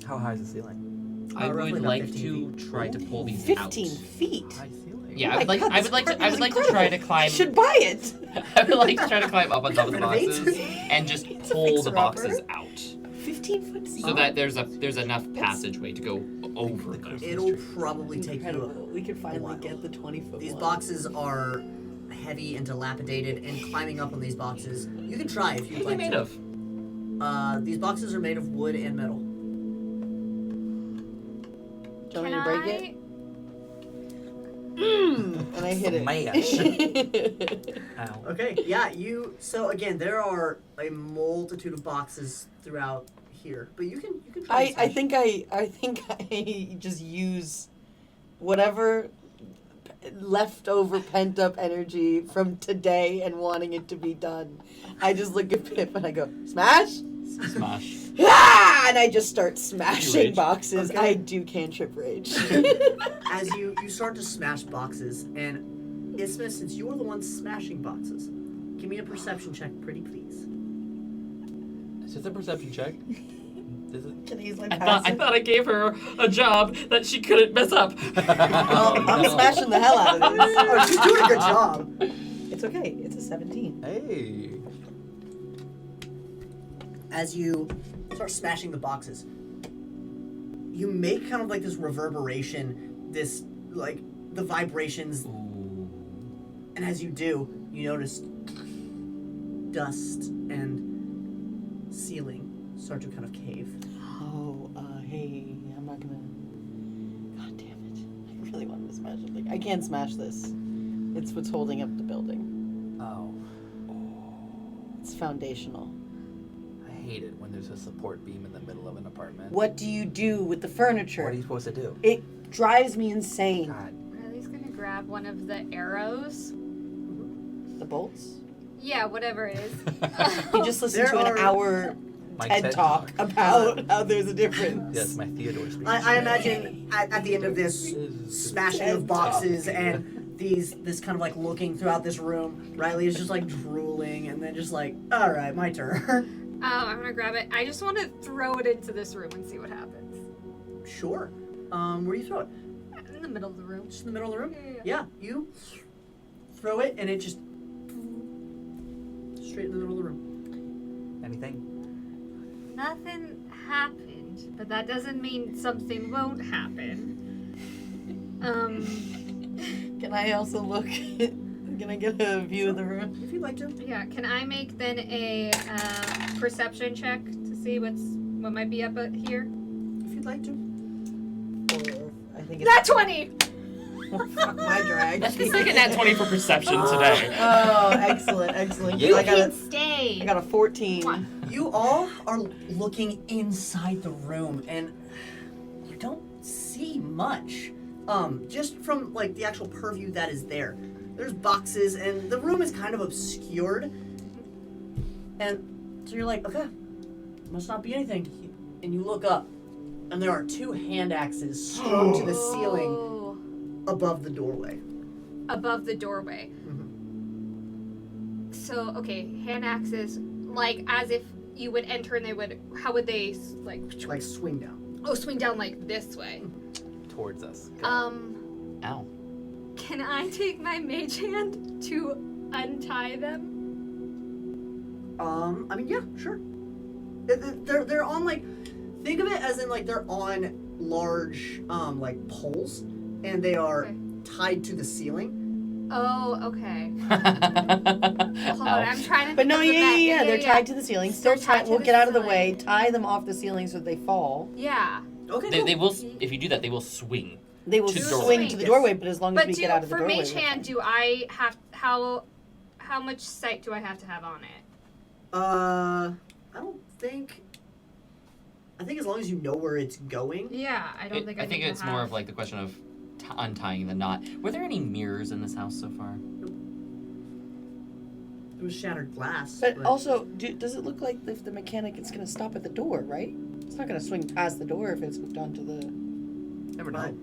How high is the ceiling? I roughly would about like 15 to feet. try to pull these 15 out. feet. High ceiling. Yeah, Oh I my would God, like this to carpet is try to incredible. climb. You should buy it. I would like to try to climb up on top of the Renovate. boxes and just It's a pull the fixer-upper. boxes out, 15 foot so that there's enough passageway to go over them. It'll probably take you Incredible. We could finally while. get the 20-foot These one. boxes are heavy and dilapidated, and climbing up on these boxes, you can try if you'd What are they like made to. of? These boxes are made of wood and metal. Do you want me can to break I? it? And I hit it. Ow. Okay, yeah, so again, there are a multitude of boxes throughout here, but you can try. I think I just use whatever leftover pent up energy from today and wanting it to be done. I just look at Pip and I go, smash, Smash. Ah! And I just start smashing Rage. boxes. Okay. I do cantrip rage. As you start to smash boxes, and Isthmus, since you are the one smashing boxes, give me a perception check, pretty please. It's just a perception check. This is... Can I use my I passive? thought I gave her a job that she couldn't mess up. Well, I'm smashing the hell out of this. Oh, she's doing a good job. It's okay. It's a 17. Hey. As you start smashing the boxes, you make kind of like this reverberation, this like the vibrations, Ooh. and as you do, you notice dust and ceiling start to kind of cave. Oh, hey, I'm not gonna. God damn it! I really wanted to smash it. Like, I can't smash this. It's what's holding up the building. Oh. It's foundational. I hate it when there's a support beam in the middle of an apartment. What do you do with the furniture? What are you supposed to do? It drives me insane. God. Riley's gonna grab one of the arrows. The bolts. Yeah, whatever it is. You just listened There to an are- hour My TED talk about how there's a difference. Yes, my Theodore speech. I imagine at the end of this smashing of boxes and this kind of like looking throughout this room, Riley is just like drooling and then just like, all right, my turn. I'm gonna grab it. I just want to throw it into this room and see what happens. Sure. Where do you throw it? In the middle of the room. Just in the middle of the room? Yeah. Yeah, you throw it and it just straight in the middle of the room. Anything? Nothing happened, but that doesn't mean something won't happen. Can I also look? Can I get a view of the room? If you'd like to. Yeah, can I make then a perception check to see what might be up here? If you'd like to. Or I think it's Nat 20! Oh, fuck my drag. It's like a nat 20 for perception today. Oh, excellent, excellent. You I got can a, stay. I got a 14. You all are looking inside the room and you don't see much. Just from like the actual purview that is there. There's boxes and the room is kind of obscured. And so you're like, okay, must not be anything. And you look up and there are two hand axes strung to the ceiling Oh, above the doorway. above the doorway. So, okay, hand axes, like as if you would enter and they would, how would they, like Swing down. oh, swing down like this way. Towards us. Ow. Can I take my mage hand to untie them? I mean, yeah, sure. They're on like, think of it as in like they're on large like poles, and they are Okay. tied to the ceiling. Oh, okay. Hold on, I'm trying to But think no, of the yeah, back. they're tied to the ceiling. Still Still tied tied. to We'll the get out of the ceiling. way. Tie them off the ceiling so they fall. Yeah. Okay, They, cool. they will, if you do that, they will swing. They will To the swing doorway. to the Yes. doorway, but as long as But we get out of the for doorway. mage we're hand, fine. do I have, how much sight do I have to have on it? I don't think. I think as long as you know where it's going. Yeah, I don't think I I think need to it's more have- of like the question of untying the knot. Were there any mirrors in this house so far? It was shattered glass. But also, does it look like if the mechanic is going to stop at the door, right? It's not going to swing past the door if it's hooked onto the. Never But know.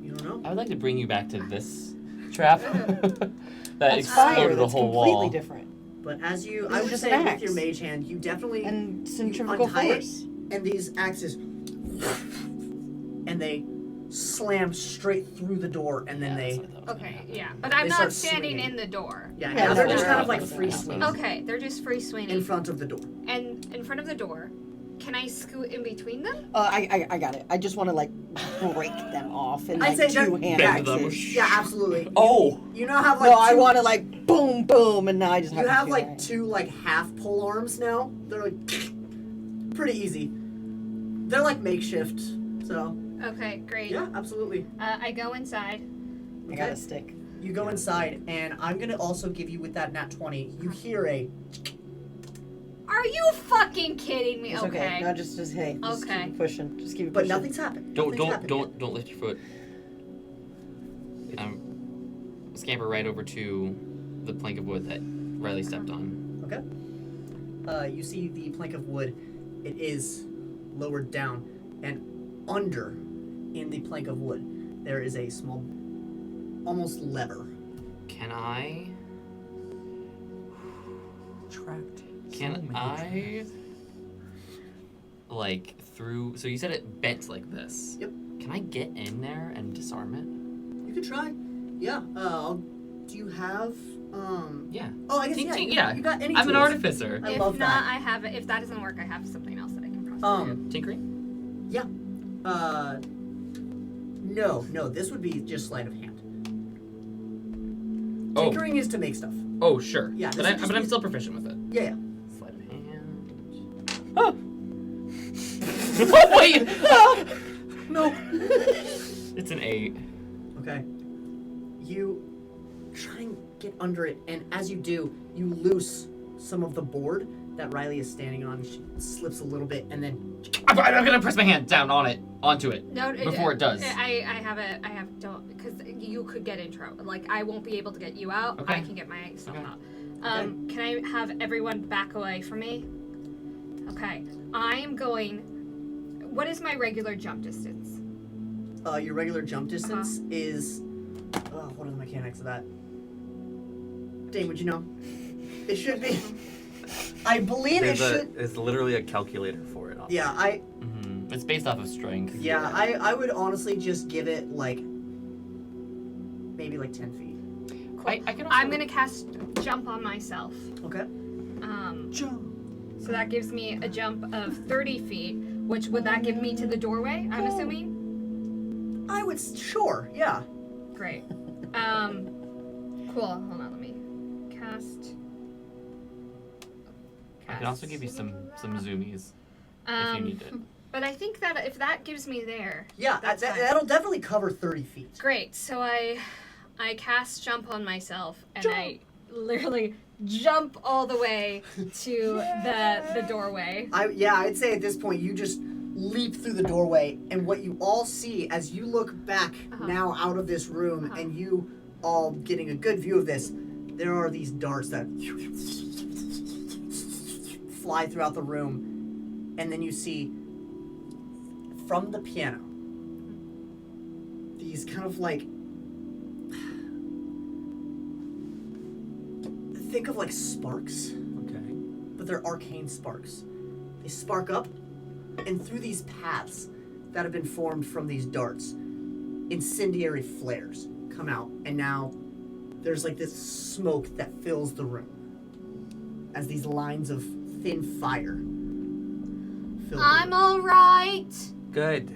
you don't know. I would like to bring you back to this trap that That's fire. exploded a That's whole completely wall. different. But as you, This I is would just say an with your axe. mage hand, you definitely And you centrifugal untie force. it, and these axes, and they slam straight through the door, and then Yeah, they, that's what I thought was gonna Okay, happen. yeah, but I'm They not start standing swinging. in the door. yeah, Yeah, now they're no, just kind of like that's free what swinging happened. Okay, they're just free swinging. in front of the door. And in front of the door, can I scoot in between them? I got it. I just want to like break them off in I'd like say two that- hand Bend them. axes. Yeah, absolutely. Oh! You now have like No, I two, want to like boom, boom, and now I just have. you to have do like that. two like half pole arms now. They're like pretty easy. They're like makeshift. So Okay, great. yeah, absolutely. I go inside. I got a stick. You go inside, and I'm gonna also give you with that nat 20. You hear a Are you fucking kidding me? It's okay. No, just hey. Just Okay. keep pushing. Just keep but pushing. nothing's happened. Don't Nothing's happened don't lift your foot. Scamper right over to the plank of wood that Riley stepped on. yet. Okay. you see the plank of wood. It is lowered down, and under, in the plank of wood, there is a small, almost lever. Can I? Trapped. Can I? Like through? So you said it bent like this. Yep. Can I get in there and disarm it? You could try. Yeah. Do you have? Yeah. Oh, I guess Yeah. You got any? I'm an tools. artificer. I if love not, that. I have it. If that doesn't work, I have something else that I can possibly do. Tinkering? Yeah. No. This would be just sleight of hand. Oh. Tinkering is to make stuff. Oh, sure. Yeah, But, this would just I'm be- still proficient with it. Yeah. Sleight of hand. Oh! Wait! No. It's an 8. Okay. You try and get under it, and as you do, you loose some of the board that Riley is standing on. She slips a little bit, and then I'm gonna press my hand down onto it. No, Before it does. Don't, because you could get intro. Like, I won't be able to get you out. Okay. I can get myself Okay. out. Can I have everyone back away from me? Okay. I am going. What is my regular jump distance? your regular jump distance is. What are the mechanics of that? Dane, would you know? It should be. I believe There's literally a calculator for it. Yeah, It's based off of strength. Yeah, I would honestly just give it like maybe like 10 feet. I can also... I'm gonna cast jump on myself. Okay. Jump. So that gives me a jump of 30 feet, which would that give me to the doorway, I'm assuming? I would sure, yeah. Great. Cool. Hold on, let me cast. I can also give you some zoomies if you Um, need it. but I think that if that gives me there, Yeah, That's fine. that'll definitely cover 30 feet. great. So I cast jump on myself, and I literally jump all the way to the doorway. I'd say at this point you just leap through the doorway, and what you all see as you look back now out of this room, and you all getting a good view of this, there are these darts that fly throughout the room, and then you see from the piano these kind of like, think of like sparks, Okay. but they're arcane sparks. They spark up, and through these paths that have been formed from these darts, incendiary flares come out, and now there's like this smoke that fills the room as these lines of thin fire fill the I'm room. all right. Good.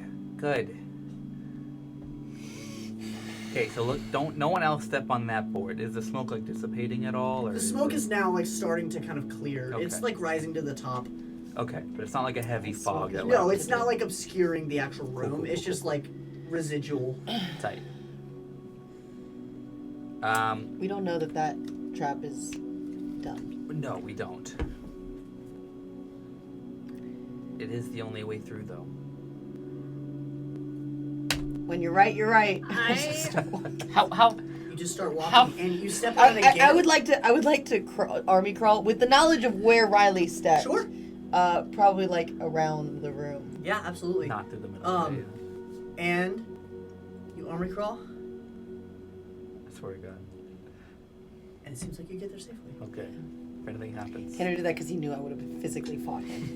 Okay, so look, no one else step on that board. Is the smoke like dissipating at all, or The smoke is now like starting to kind of clear. It's Okay. like rising to the top. okay, but it's not like a heavy fog. That No, we're it's not like obscuring the actual room. It's just like residual. tight. We don't know that trap is done. No, we don't. It is the only way through, though. When you're right, you're right. How? You just start walking, How- and you step on it again. I would like to army crawl with the knowledge of where Riley stepped. Sure. Probably like around the room. Yeah, absolutely. Not through the middle. Of it, And you army crawl, I swear to God. and it seems like you get there safely. Okay. If anything happens. Henry did that because he knew I would have physically fought him.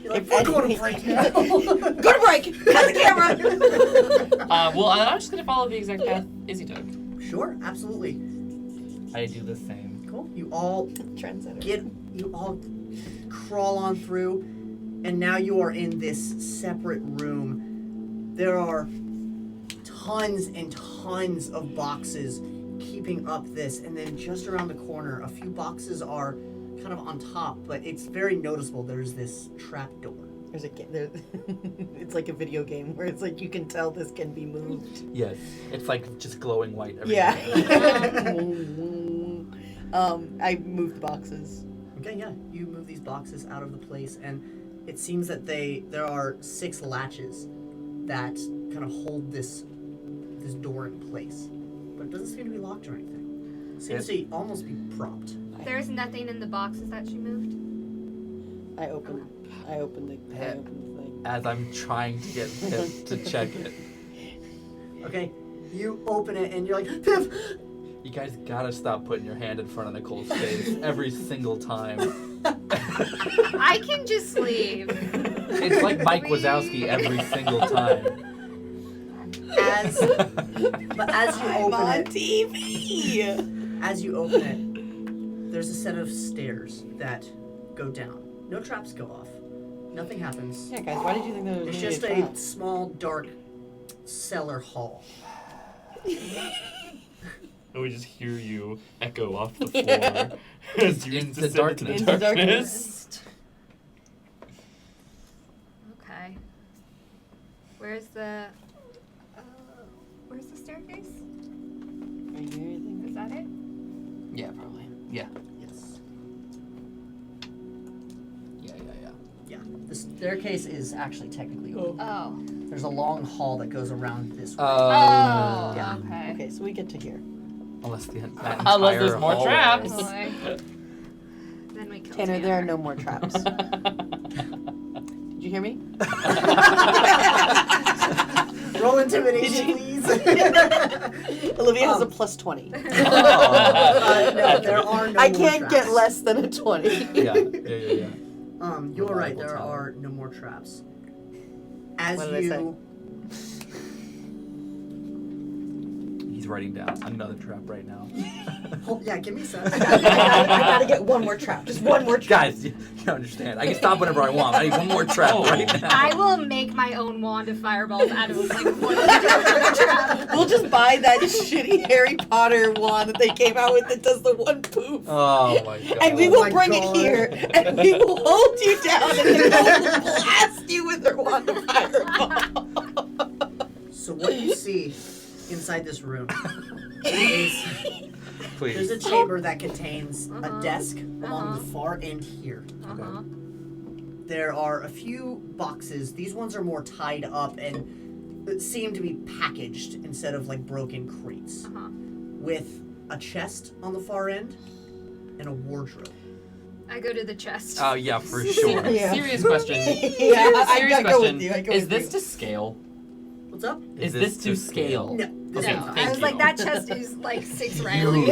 You're like, we're going to break now. Go to break! Cut the camera! Well, I'm just gonna follow the exact path Izzy took. Sure, absolutely. I do the same. Cool. You all Trendsetter. crawl on through, and now you are in this separate room. There are tons and tons of boxes keeping up this, and then just around the corner, a few boxes are kind of on top, but it's very noticeable. There's this trap door. There's a there. It's like a video game where it's like you can tell this can be moved. Yes. It's like just glowing white. Yeah. Everything. I moved boxes. Okay, yeah. You move these boxes out of the place, and it seems that there are 6 latches that kind of hold this door in place. But it doesn't seem to be locked or anything. It seems to almost be propped. There's There's nothing in the boxes that she moved. I opened the thing. As I'm trying to get Pip to check it. Okay, you open it and you're like, Pip! You guys gotta stop putting your hand in front of Nicole's face every single time. I can just leave. It's like Mike Wazowski every single time. As you I'm open on it, TV. as you open it, there's a set of stairs that go down. No traps go off. Nothing happens. Yeah, guys, why did you think that was It's gonna just be a trap? small, dark cellar hall. And we just hear you echo off the floor as you Into descend darkness. into Into darkness. Okay. Where's the staircase? Right here, I think. Is that it? Yeah, probably. Yeah. Yes. Yeah. Yeah. The staircase is actually technically open. Oh. There's a long hall that goes around this way. Oh. Yeah. Okay. Okay, so we get to here. Unless that Unless entire there's more hallway- traps. Boy. Then we kill Tanner, there are no more traps. Did you hear me? Roll intimidation, please. Olivia has a plus 20. No, there are no I more can't traps. get less than a 20. Yeah. You were right. Reliable There time. are no more traps. As What did I say? you, He's writing down another trap right now. oh, yeah, give me some. I gotta get one more trap. Just one more trap. Guys, you don't understand. I can stop whenever I want. I need one more trap right now. I will make my own wand of fireballs out of like one trap. We'll just buy that shitty Harry Potter wand that they came out with that does the one poof. Oh my god. And we Oh will my bring God. it here, and we will hold you down, and Nicole will blast you with her wand of fireball. So what you see inside this room is Please. there's a chamber that contains a Uh-huh. desk along the far end here. Uh-huh. There are a few boxes. These ones are more tied up and seem to be packaged instead of like broken crates. Uh-huh. With a chest on the far end and a wardrobe. I go to the chest. Oh yeah, for sure. Yeah. Serious question. Yeah, I Serious go question. with you. I go Is with this you. to scale? What's up? Is this to scale? No, this Okay, is not. thank I was you. like, that chest is like 6 This Rileys.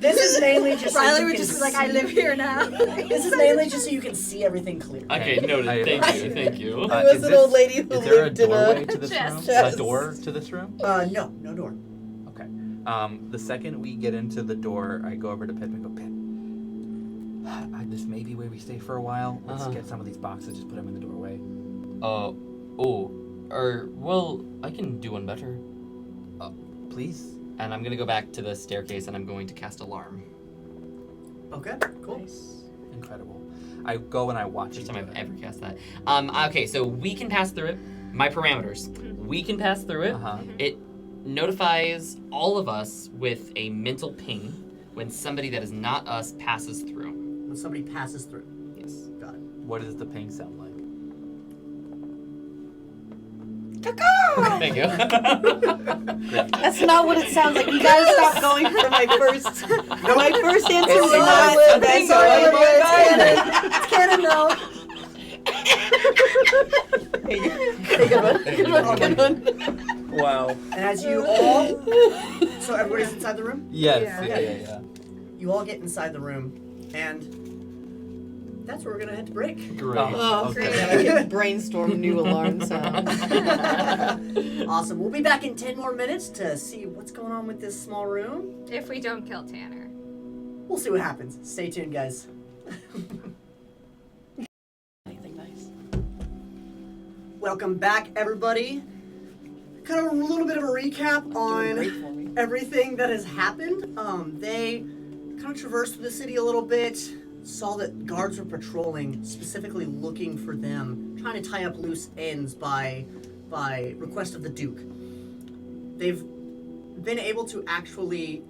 is mainly just so Riley you would can just be like, see- I live here now. This is mainly just so you can see everything clearly. Okay, noted. Thank you. Thank you. There was is an this- old lady who Is there a lived in doorway a to this room? chest. A door to this room? No door. Okay. The second we get into the door, I go over to Pip and go, Pip, this may be where we stay for a while. Let's Uh-huh. get some of these boxes, just put them in the doorway. Well, I can do one better. Please? And I'm gonna go back to the staircase and I'm going to cast Alarm. Okay, cool. Incredible. I go and I watch First you time do I've it. ever cast that. Okay, so we can pass through it. My parameters. We can pass through it. Uh-huh. It notifies all of us with a mental ping when somebody that is not us passes through. When somebody passes through. Yes. Got it. What does the ping sound like? Thank you. That's not what it sounds like. You gotta stop going for my first. My first answer It's was not not. a That's bingo, all oh my It's canon now. Good one. Wow. And as you all, so everybody's inside the room. Yes. Yeah. Yeah. You all get inside the room, and that's where we're gonna head to break. Great. Oh, Okay. man, I can brainstorm new alarm sounds. Awesome. We'll be back in 10 more minutes to see what's going on with this small room. If we don't kill Tanner. We'll see what happens. Stay tuned, guys. Anything nice? Welcome back, everybody. Kind of a little bit of a recap Doing great on for me. everything that has happened. They kind of traversed the city a little bit, saw that guards were patrolling, specifically looking for them, trying to tie up loose ends by request of the Duke. They've been able to actually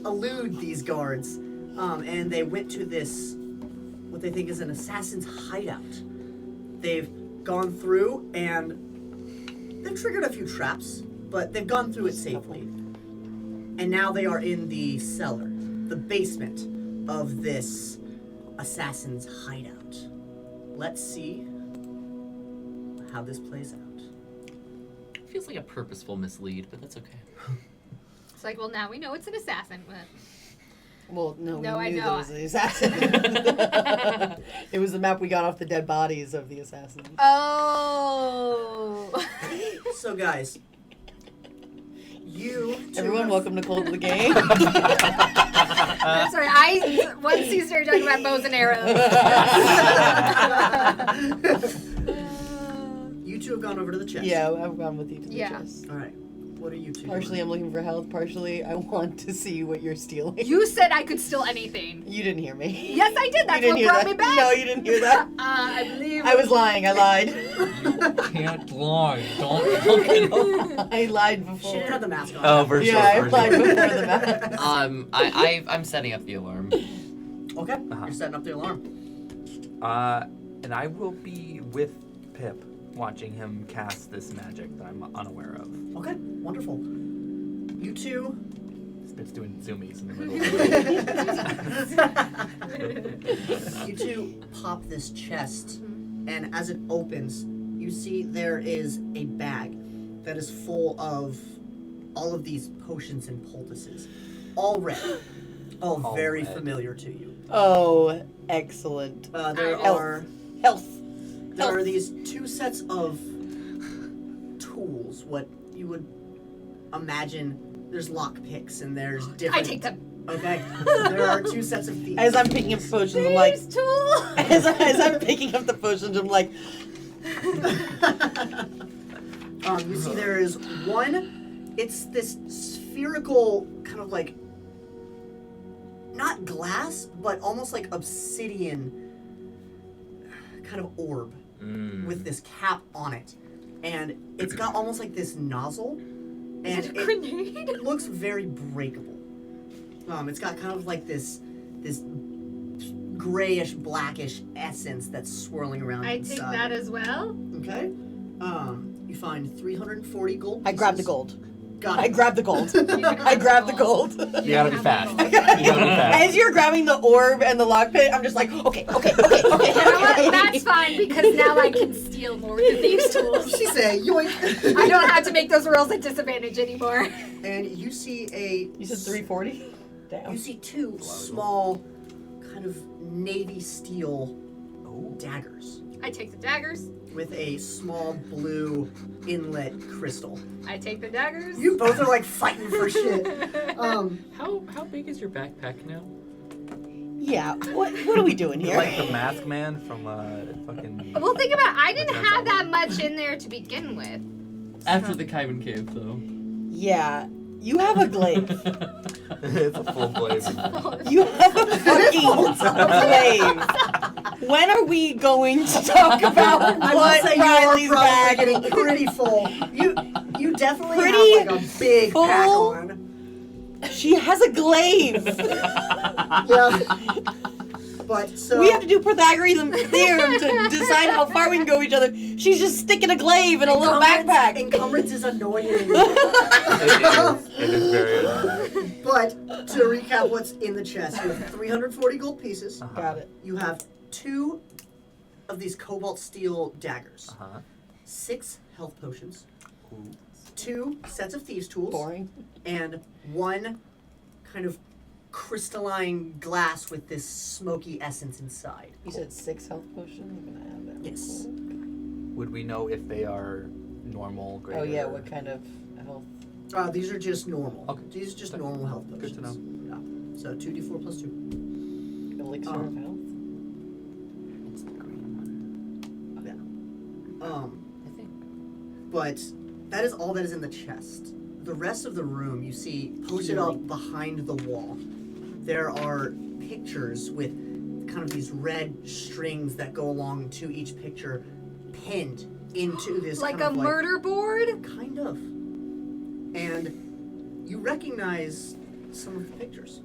elude these guards, and they went to this, what they think is an assassin's hideout. They've gone through and they've triggered a few traps, but they've gone through it safely. And now they are in the cellar, the basement of this assassin's hideout. Let's see how this plays out. Feels like a purposeful mislead, but that's okay. It's like, well, now we know it's an assassin. But Well, no, No, I we knew know. that it was the assassin. It was the map we got off the dead bodies of the assassins. oh. So, guys, you two Everyone, have- welcome Nicole to the game. That's right. Once you started talking about bows and arrows. You two have gone over to the chest. Yeah, I've gone with you to the Yeah. chest. All right. What are you two Partially, doing? I'm looking for health. Partially, I want to see what you're stealing. You said I could steal anything. You didn't hear me. Yes, I did. That's you didn't what hear brought that. me back. No, you didn't hear that. I believe. I was lying. I lied. Can't lie. Don't fucking. I lied before. She didn't have the mask on. Oh, for Yeah, sure. I for lied sure. before the map. I'm setting up the alarm. Okay. Uh-huh. You're setting up the alarm. And I will be with Pip, watching him cast this magic that I'm unaware of. Okay. Wonderful. You two. It's doing zoomies in the middle. You two pop this chest, and as it opens, you see there is a bag that is full of all of these potions and poultices, all red, all All very red. familiar to you. Oh, excellent. There Health. are Health. these two sets of tools. What you would imagine. There's lock picks and there's different. I take them. Okay. There are two sets of thieves. As I'm picking up potions, I'm like, There's tool. as I'm picking up the potions, I'm like, You see there is one, it's this spherical kind of like, not glass, but almost like obsidian kind of orb with this cap on it. And it's got almost like this nozzle. And Is it a grenade? it looks very breakable. It's got kind of like this grayish, blackish essence that's swirling around I inside. take that as well. Okay. You find 340 gold I grabbed the pieces. gold. Got I it. grabbed the gold. I grabbed the gold. You gotta be fast. You gotta be fast. As you're grabbing the orb and the lockpick, I'm just like, okay. You know what? That's fine because now I can steal more with the thieves' tools. She said, yoink. I don't have to make those rolls at disadvantage anymore. And you see You said 340? Damn. You see two small, kind of navy steel daggers I take the daggers. with a small blue inlet crystal. I take the daggers. You both are like fighting for shit. How big is your backpack now? Yeah, what are we doing You're here? like the mask man from fucking. Well, think about it. I didn't have that much in there to begin with. After the Kaiban cave, though. Yeah, you have a glaive. It's a full blaze. You have a fucking glaive. When are we going to talk about I what will say Riley's you are probably bag? getting pretty full. You definitely Pretty have like a big pack full? on. She has a glaive. Yeah. But so We have to do Pythagorean theorem to decide how far we can go with each other. She's just sticking a glaive in a little backpack. Encumbrance is annoying. It is very annoying. But to recap what's in the chest, you have 340 gold pieces. Got it. You have 2 of these cobalt steel daggers, 6 health potions, 2 sets of thieves' tools, Boring. and 1 kind of crystalline glass with this smoky essence inside. You said 6 health potions? I'm gonna add that. Yes. Cool. Would we know if they are normal, greater? Oh yeah, what kind of health? These are just normal. Okay. These are just normal health potions. Good to know. Yeah. So 2d4 plus 2. Elixir of health? It's the green one. I think. But that is all that is in the chest. The rest of the room you see posted up behind the wall. There are pictures with kind of these red strings that go along to each picture pinned into this Like kind a of murder board? kind of. And you recognize some of the pictures.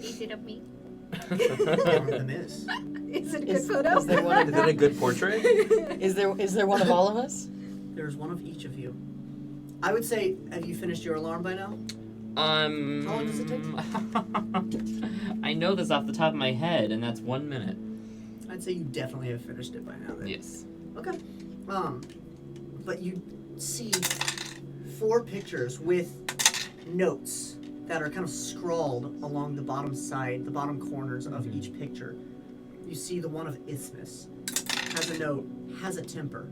Is it of me? One of them is. Is it a good Is photo? there one Is it a good portrait? Is there one of all of us? There's one of each of you. I would say, have you finished your alarm by now? How long does it take? I know this off the top of my head, and that's 1 minute. I'd say you definitely have finished it by now. Then. Yes. Okay. But you see 4 pictures with notes that are kind of scrawled along the bottom side, the bottom corners of each picture. You see the one of Isthmus. Has a note, has a temper,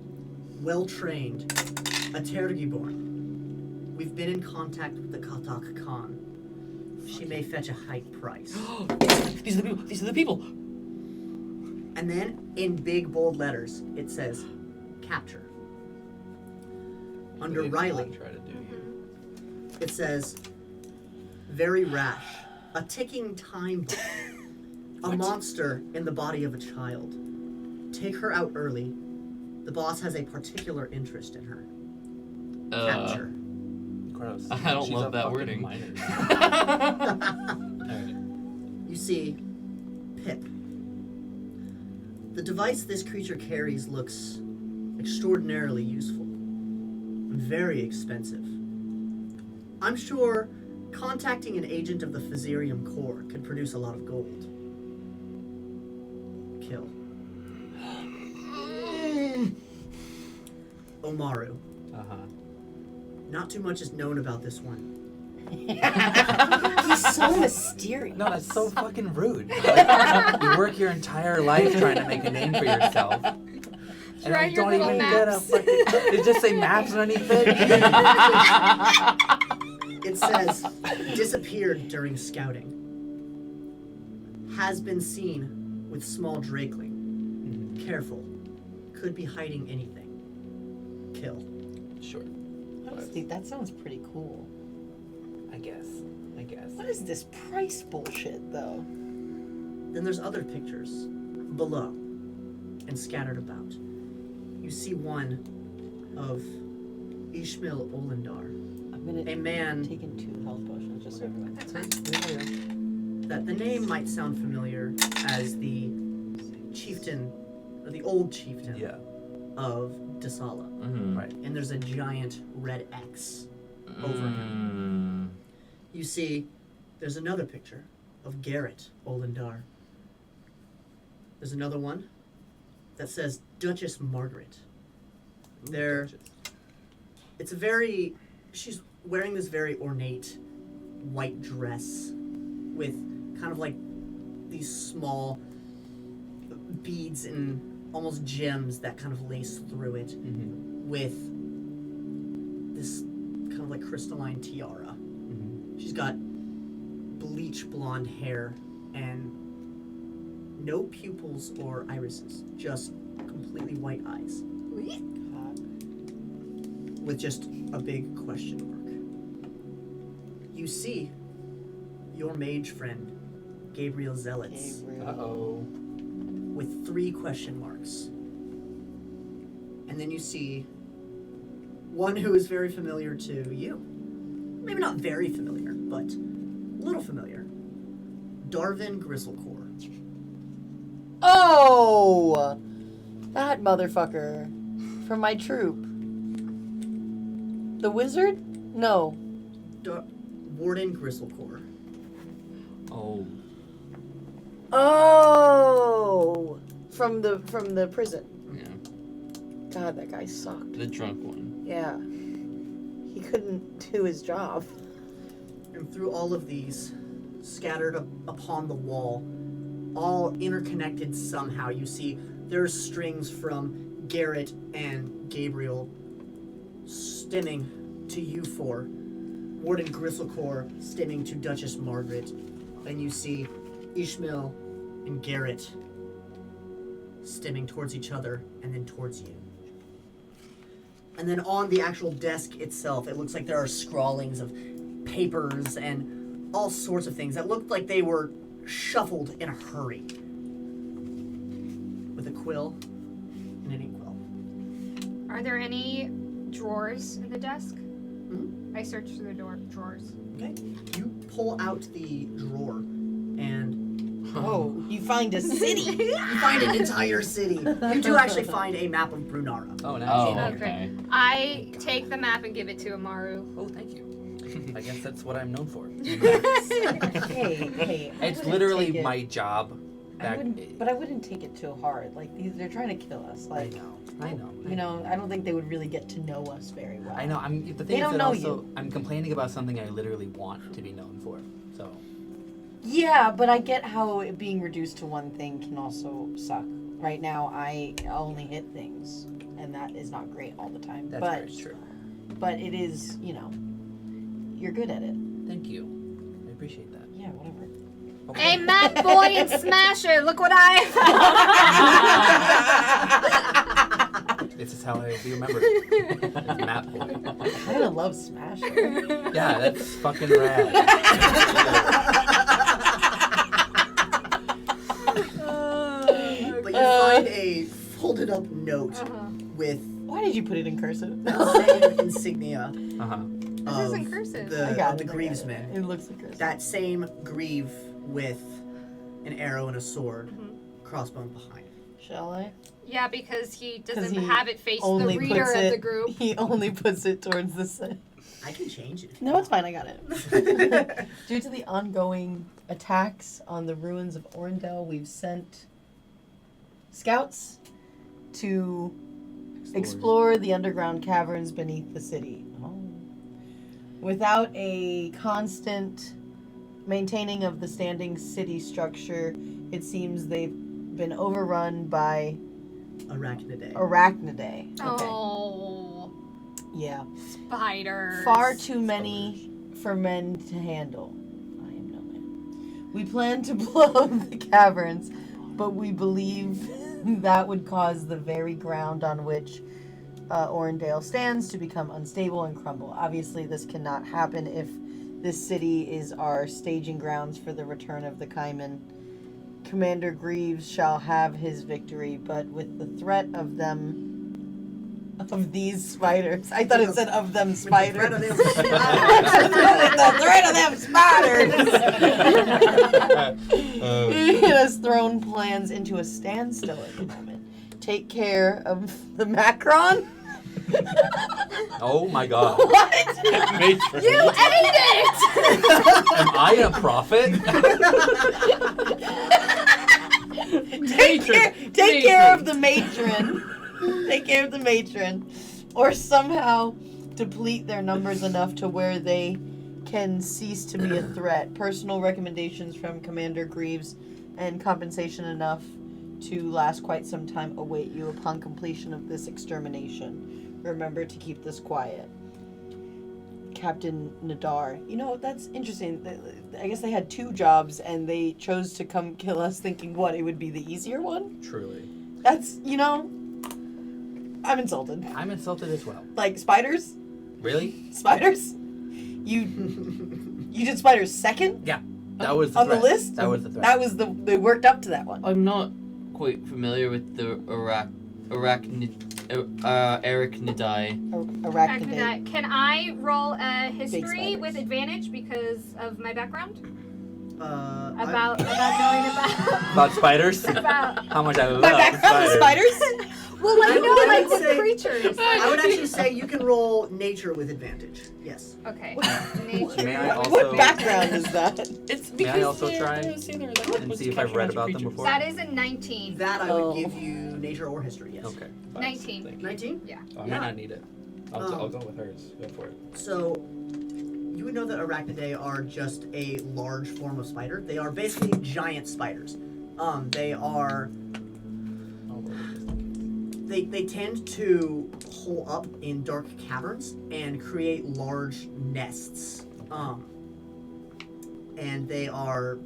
well-trained, a Tergiborn. We've been in contact with the Katak Khan. She may fetch a high price. These are the people. These are the people. And then, in big bold letters, it says, capture. Under Riley, Try to do you. it says, very rash, a ticking time bomb, a monster in the body of a child. Take her out early. The boss has a particular interest in her. Capture. Gross. I don't She's love a that fucking wording. minor. Alright. You see, Pip. The device this creature carries looks extraordinarily useful and very expensive. I'm sure contacting an agent of the Physirium Corps could produce a lot of gold. Kill. Omaru. Uh-huh. Not too much is known about this one. He's so mysterious. No, that's so fucking rude. Like, you work your entire life trying to make a name for yourself. And Try you your don't little even get a maps. fucking... Did it just say maps underneath it? It says, disappeared during scouting. Has been seen with small drakeling. Careful. Could be hiding anything. Kill. Sure. Honestly, that sounds pretty cool. I guess. What is this price bullshit, though? Then there's other pictures below and scattered about. You see one of Ishmael Olendar, I'm gonna a man taking 2 health potions just so everyone. That's fine. that the name might sound familiar as the chieftain, or the old chieftain Yeah. of Dasala. Mm-hmm. Right. And there's a giant red X over him. You see, there's another picture of Garrett Olendar. There's another one that says Duchess Margaret. It's a very, she's wearing this very ornate white dress with kind of like these small beads and almost gems that kind of lace through it with this kind of like crystalline tiara. She's got bleach blonde hair and no pupils or irises, just completely white eyes with just a big question mark. You see your mage friend, Gabriel Zealots, Uh-oh. with 3 question marks. And then you see one who is very familiar to you. Maybe not very familiar, but a little familiar. Darvin Gristlecore. Oh! That motherfucker. From my troop. The wizard? No. Warden Gristlecore. Oh. Oh! From the prison. Yeah. God, that guy sucked. The drunk one. Yeah. He couldn't do his job. And through all of these, scattered upon the wall, all interconnected somehow, you see there's strings from Garrett and Gabriel stemming to you 4, Warden Gristlecore stemming to Duchess Margaret, and you see Ishmael and Garrett stemming towards each other and then towards you. And then on the actual desk itself, it looks like there are scrawlings of papers and all sorts of things that looked like they were shuffled in a hurry. With a quill and an inkwell. Are there any drawers in the desk? Mhm. I searched through the drawers. Okay. You pull out the drawer and Oh, you find a city. you find an entire city. You do actually find a map of Brunara. Oh, nice. Oh, Oh, okay. I take the map and give it to Omaru. Oh, thank you. I guess that's what I'm known for. Hey, I It's wouldn't literally take it- my job. I wouldn't take it too hard. Like they're trying to kill us. Like I know. you know, I don't think they would really get to know us very well. I know. The thing They is don't that know also you. I'm complaining about something I literally want to be known for. So Yeah, but I get how it being reduced to one thing can also suck. Right now, I only hit things, and that is not great all the time. that's but very true. but it is, you know, you're good at it. Thank you. I appreciate that. Yeah, whatever. Hey, Mad Boy and Smasher, look what I found. This is how I be remembered. It's Map Boy. I kind of love Smasher. Yeah, that's fucking rad. But you find a folded up note with Why did you put it in cursive? the same insignia Uh-huh. This of isn't cursive. the, I got of the it, I got Greavesman. It looks like cursive. That same greave with an arrow and a sword, crossbone behind. Shall I? Yeah, because he 'Cause doesn't he have it face the only reader puts of it- the group. He only puts it towards the center. I can change it. No, it's fine. I got it. Due to the ongoing attacks on the ruins of Orndale, we've sent scouts to explore the underground caverns beneath the city. Oh. Without a constant maintaining of the standing city structure, it seems they've been overrun by Arachnidae. arachnidae. Okay. Oh, Yeah. spiders. Far too many for men to handle. I am no man. We plan to blow up the caverns, but we believe that would cause the very ground on which Orndale stands to become unstable and crumble. Obviously, this cannot happen if this city is our staging grounds for the return of the Kaiman. Commander Greaves shall have his victory, but with the threat of these spiders. I thought it said of them spiders. Threat of them With the threat of them spiders. He has thrown plans into a standstill at the moment. Take care of the Macron. Oh my god. What? You ate it! Am I a prophet? Take care of the matron. Take care of the matron. Or somehow deplete their numbers enough to where they can cease to be a threat. Personal recommendations from Commander Greaves and compensation enough to last quite some time await you upon completion of this extermination. Remember to keep this quiet. Captain Nadar. You know, that's interesting. I guess they had two jobs and they chose to come kill us thinking, what, it would be the easier one? Truly. That's, you know, I'm insulted. I'm insulted as well. Like, spiders? Really? Spiders? You did spiders second? Yeah. That was the On threat. the list? That was the threat. That was they worked up to that one. I'm not quite familiar with the arachnidae. Arachnidae. Arachnidite. Can I roll a history spiders. with advantage because of my background? About About knowing About spiders? about. How much I love My background is spiders? Well, I I know would like say- the creatures. I would actually say you can roll nature with advantage. Yes. Okay. May I also What background is that? It's May I because also they're try gonna say they're like and what's see if capture I've read magic about them creatures. before? That is a 19. That I Oh. would give you nature or history. Yes. Okay. 19. Thank you. 19. Yeah. Oh, I Yeah. might not need it. I'll go with hers. Go for it. So, you would know that arachnidae are just a large form of spider. They are basically giant spiders. They are. They tend to hole up in dark caverns and create large nests. And they are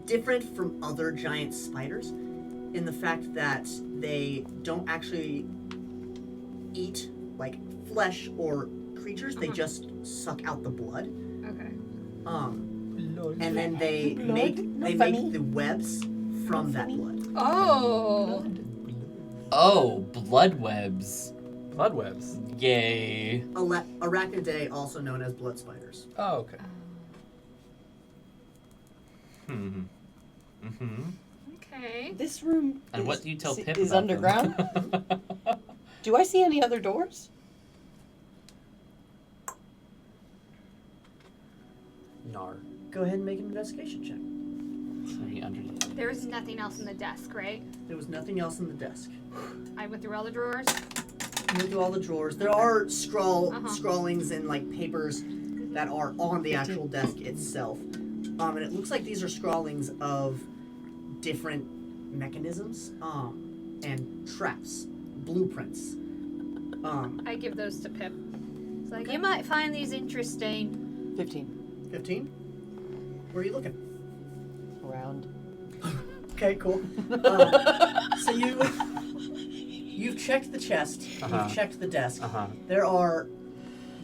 different from other giant spiders in the fact that they don't actually eat like flesh or creatures. They just suck out the blood. Okay. And then they make the webs from that blood. Oh. Oh, blood webs. Blood webs. Yay. Arachnidae, also known as blood spiders. Oh, okay. Okay. This room And is, what do you tell Pip is about underground. them? Do I see any other doors? Go ahead and make an investigation check. Maybe underneath. There was nothing else in the desk, right? There was nothing else in the desk. I went through all the drawers. You went through all the drawers. There are scrawlings and like papers that are on the actual desk itself. And it looks like these are scrawlings of different mechanisms and traps, blueprints. I give those to Pip. It's like, you might find these interesting. 15. 15? Where are you looking? Around. Okay, cool. So you've checked the chest, you've checked the desk. There are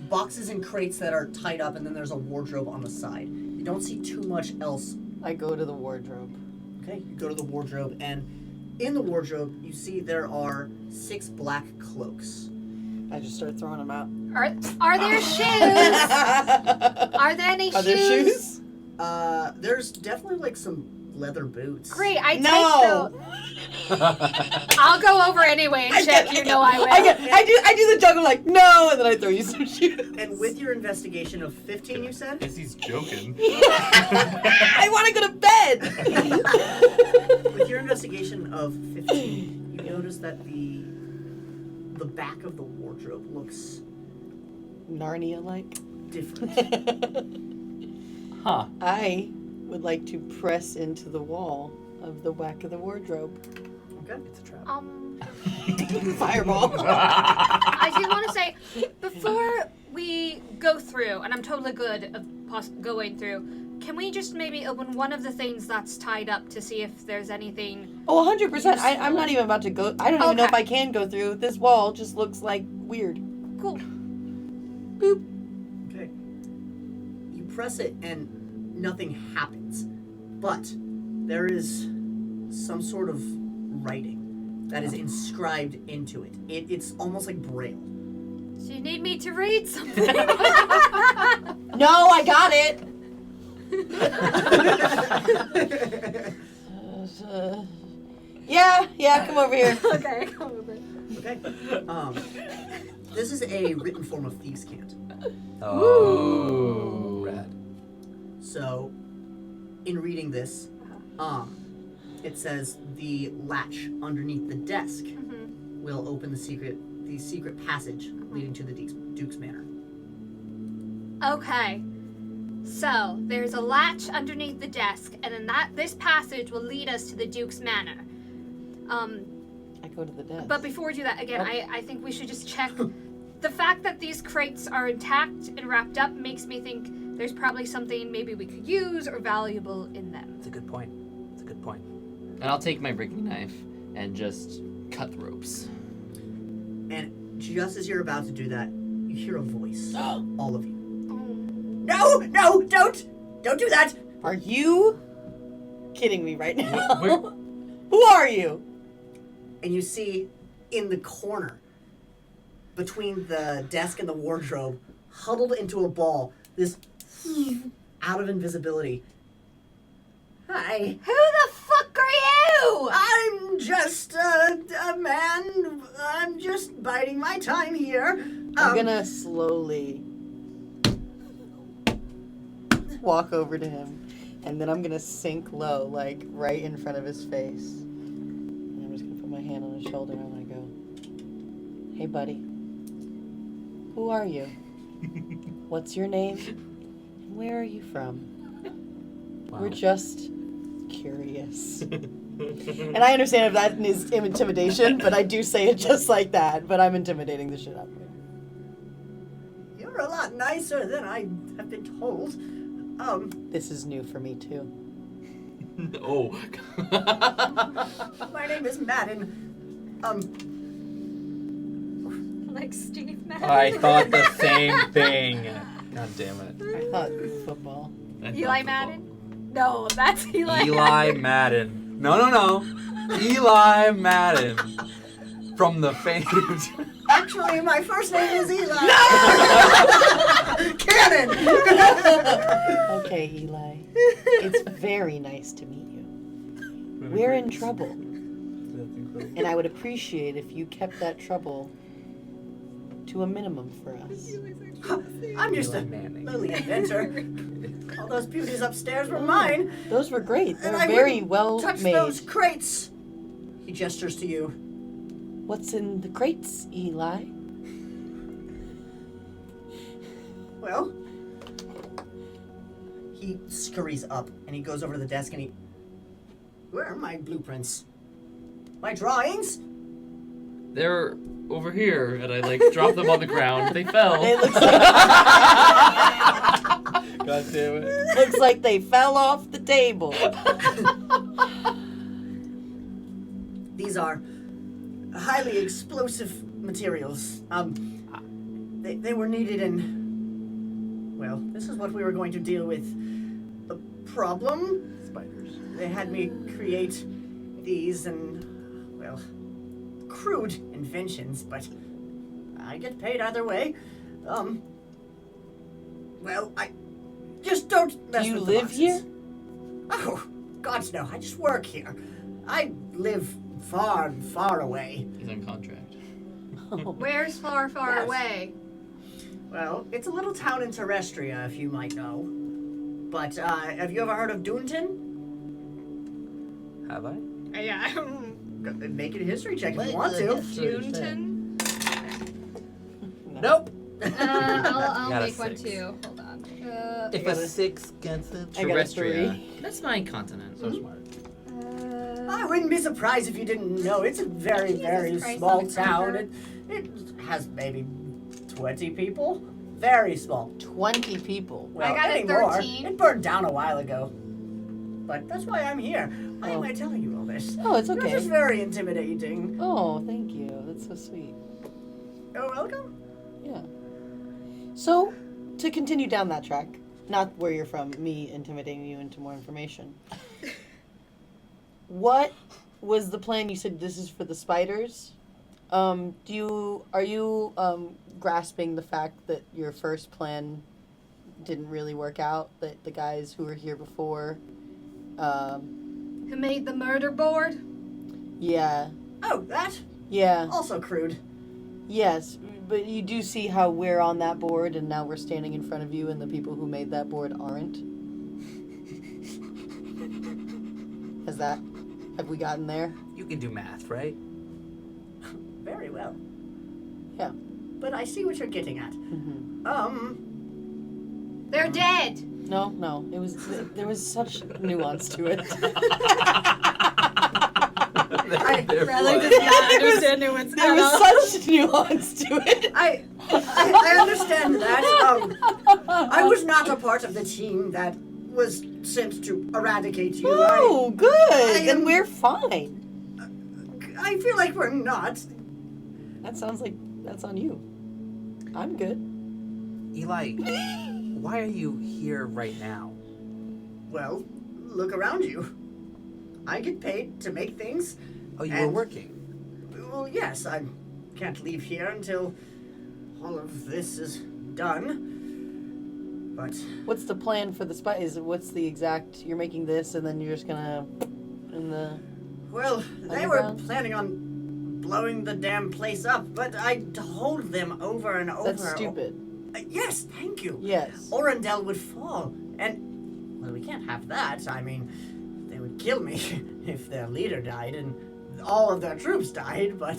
boxes and crates that are tied up, and then there's a wardrobe on the side. You don't see too much else. I go to the wardrobe. Okay, you go to the wardrobe, and in the wardrobe, you see there are 6 black cloaks. I just start throwing them out. Are there shoes? Are there any Are there shoes? There's definitely like some leather boots. Great, I take No. those. I'll go over anyway and check. You know I will. I do the juggle like no, and then I throw you some shoes. And with your investigation of 15, you said? Guess he's joking. I want to go to bed. With your investigation of 15, you notice that the back of the wardrobe looks Narnia-like. different. Huh. I would like to press into the wall of the back of the wardrobe. Okay. It's a trap. Fireball. I do want to say, before we go through, and I'm totally good of going through, can we just maybe open one of the things that's tied up to see if there's anything? Oh, 100%. I'm not even about to go. I don't even know if Okay. I can go through. This wall just looks like weird. Cool. Boop. Okay. You press it and nothing happens. But there is some sort of writing that is inscribed into it. It's almost like Braille. Do you need me to read something? No, I got it. Yeah, come over here. Okay, come over. Okay. This is a written form of Thieves' Cant. Oh. Rad. So, in reading this, it says the latch underneath the desk will open the secret passage leading to the Duke's Manor. Okay. So, there's a latch underneath the desk, and then this passage will lead us to the Duke's Manor. I go to the desk. But before we do that, again, I think we should just check. The fact that these crates are intact and wrapped up makes me think there's probably something maybe we could use or valuable in them. It's a good point. It's a good point. And I'll take my rigging knife and just cut the ropes. And just as you're about to do that, you hear a voice. All of you. Oh. No, don't do that. Are you kidding me right now? Where- Who are you? And you see in the corner between the desk and the wardrobe, huddled into a ball, this out of invisibility. Hi. Who the fuck are you? I'm just a man. I'm just biding my time here. I'm gonna slowly walk over to him, and then I'm gonna sink low, like right in front of his face. And I'm just gonna put my hand on his shoulder and I'm gonna go, "Hey, buddy. Who are you? What's your name? And where are you from? Wow. We're just curious." And I understand if that is intimidation, but I do say it just like that. But I'm intimidating the shit out of him. You're a lot nicer than I have been told. This is new for me too. Oh. My name is Madden. Like Steve Madden. I thought the same thing. God damn it. I thought football. Eli Madden? No, that's Eli. Eli Madden. No. Eli Madden. From the famed. Actually, my first name is Eli. Cannon. Okay, Eli. It's very nice to meet you. We're in trouble, and I would appreciate if you kept that trouble to a minimum for us. I'm just a Eli Manning. lowly inventor. those beauties upstairs were mine. Those were great. They And were I very wouldn't well touch made. those crates. He gestures to you. What's in the crates, Eli? Well, he scurries up and he goes over to the desk and he... Where are my blueprints? My drawings? They're over here, and I like drop them on the ground. They fell. It looks like, God damn it. looks like they fell off the table. These are highly explosive materials. They were needed in... Well, this is what we were going to deal with. The problem? Spiders. They had me create these and, well, crude inventions, but I get paid either way. Well, I just don't mess Do you with the live boxes. here? Oh, God, no. I just work here. I live far, far away. He's on contract. Where's far, far Yes. away? Well, it's a little town in Terrestria, if you might know. But, have you ever heard of Doonton? Have I? Yeah. Make it a history check if What you want the to. heck? Junton? Nope. I'll Got a make one 6. too. Hold on. If a 6 gets it. I got a Terrestria. 3. That's my continent. So smart. I wouldn't be surprised if you didn't know. It's a very, very Christ, small Alexander. town. It has maybe 20 people. Very small. 20 people. Well, I got any a more. 13. It burned down a while ago. But that's why I'm here. Why am Oh. I telling you all this? Oh, it's You're okay. just very intimidating. Oh, thank you. That's so sweet. You're welcome. Yeah. So, to continue down that track, not where you're from, me intimidating you into more information. What was the plan? You said this is for the spiders. Are you grasping the fact that your first plan didn't really work out? That the guys who were here before, Who made the murder board? yeah, Oh, that? yeah, Also crude. yes. But you do see how we're on that board, and now we're standing in front of you, and the people who made that board aren't. Have we gotten there? You can do math, right? Very well. Yeah. But I see what you're getting at. Mm-hmm. They're dead. No, there was such nuance to it. Rather does not understand nuance There at all. was such nuance to it. I understand that. I was not a part of the team that was sent to eradicate you. Oh, good. Then am- we're fine. I feel like we're not. That sounds like that's on you. I'm good. Eli, why are you here right now? Well, look around you. I get paid to make things. Oh, you were And- working. Well, yes, I can't leave here until all of this is done. But What's the plan for the spiders? What's the exact? You're making this, and then you're just gonna in the. well, they were Underground? planning on blowing the damn place up, but I told them over and over. That's stupid. Yes, thank you. Yes. Orendel would fall, and well, we can't have that. I mean, they would kill me if their leader died and all of their troops died. But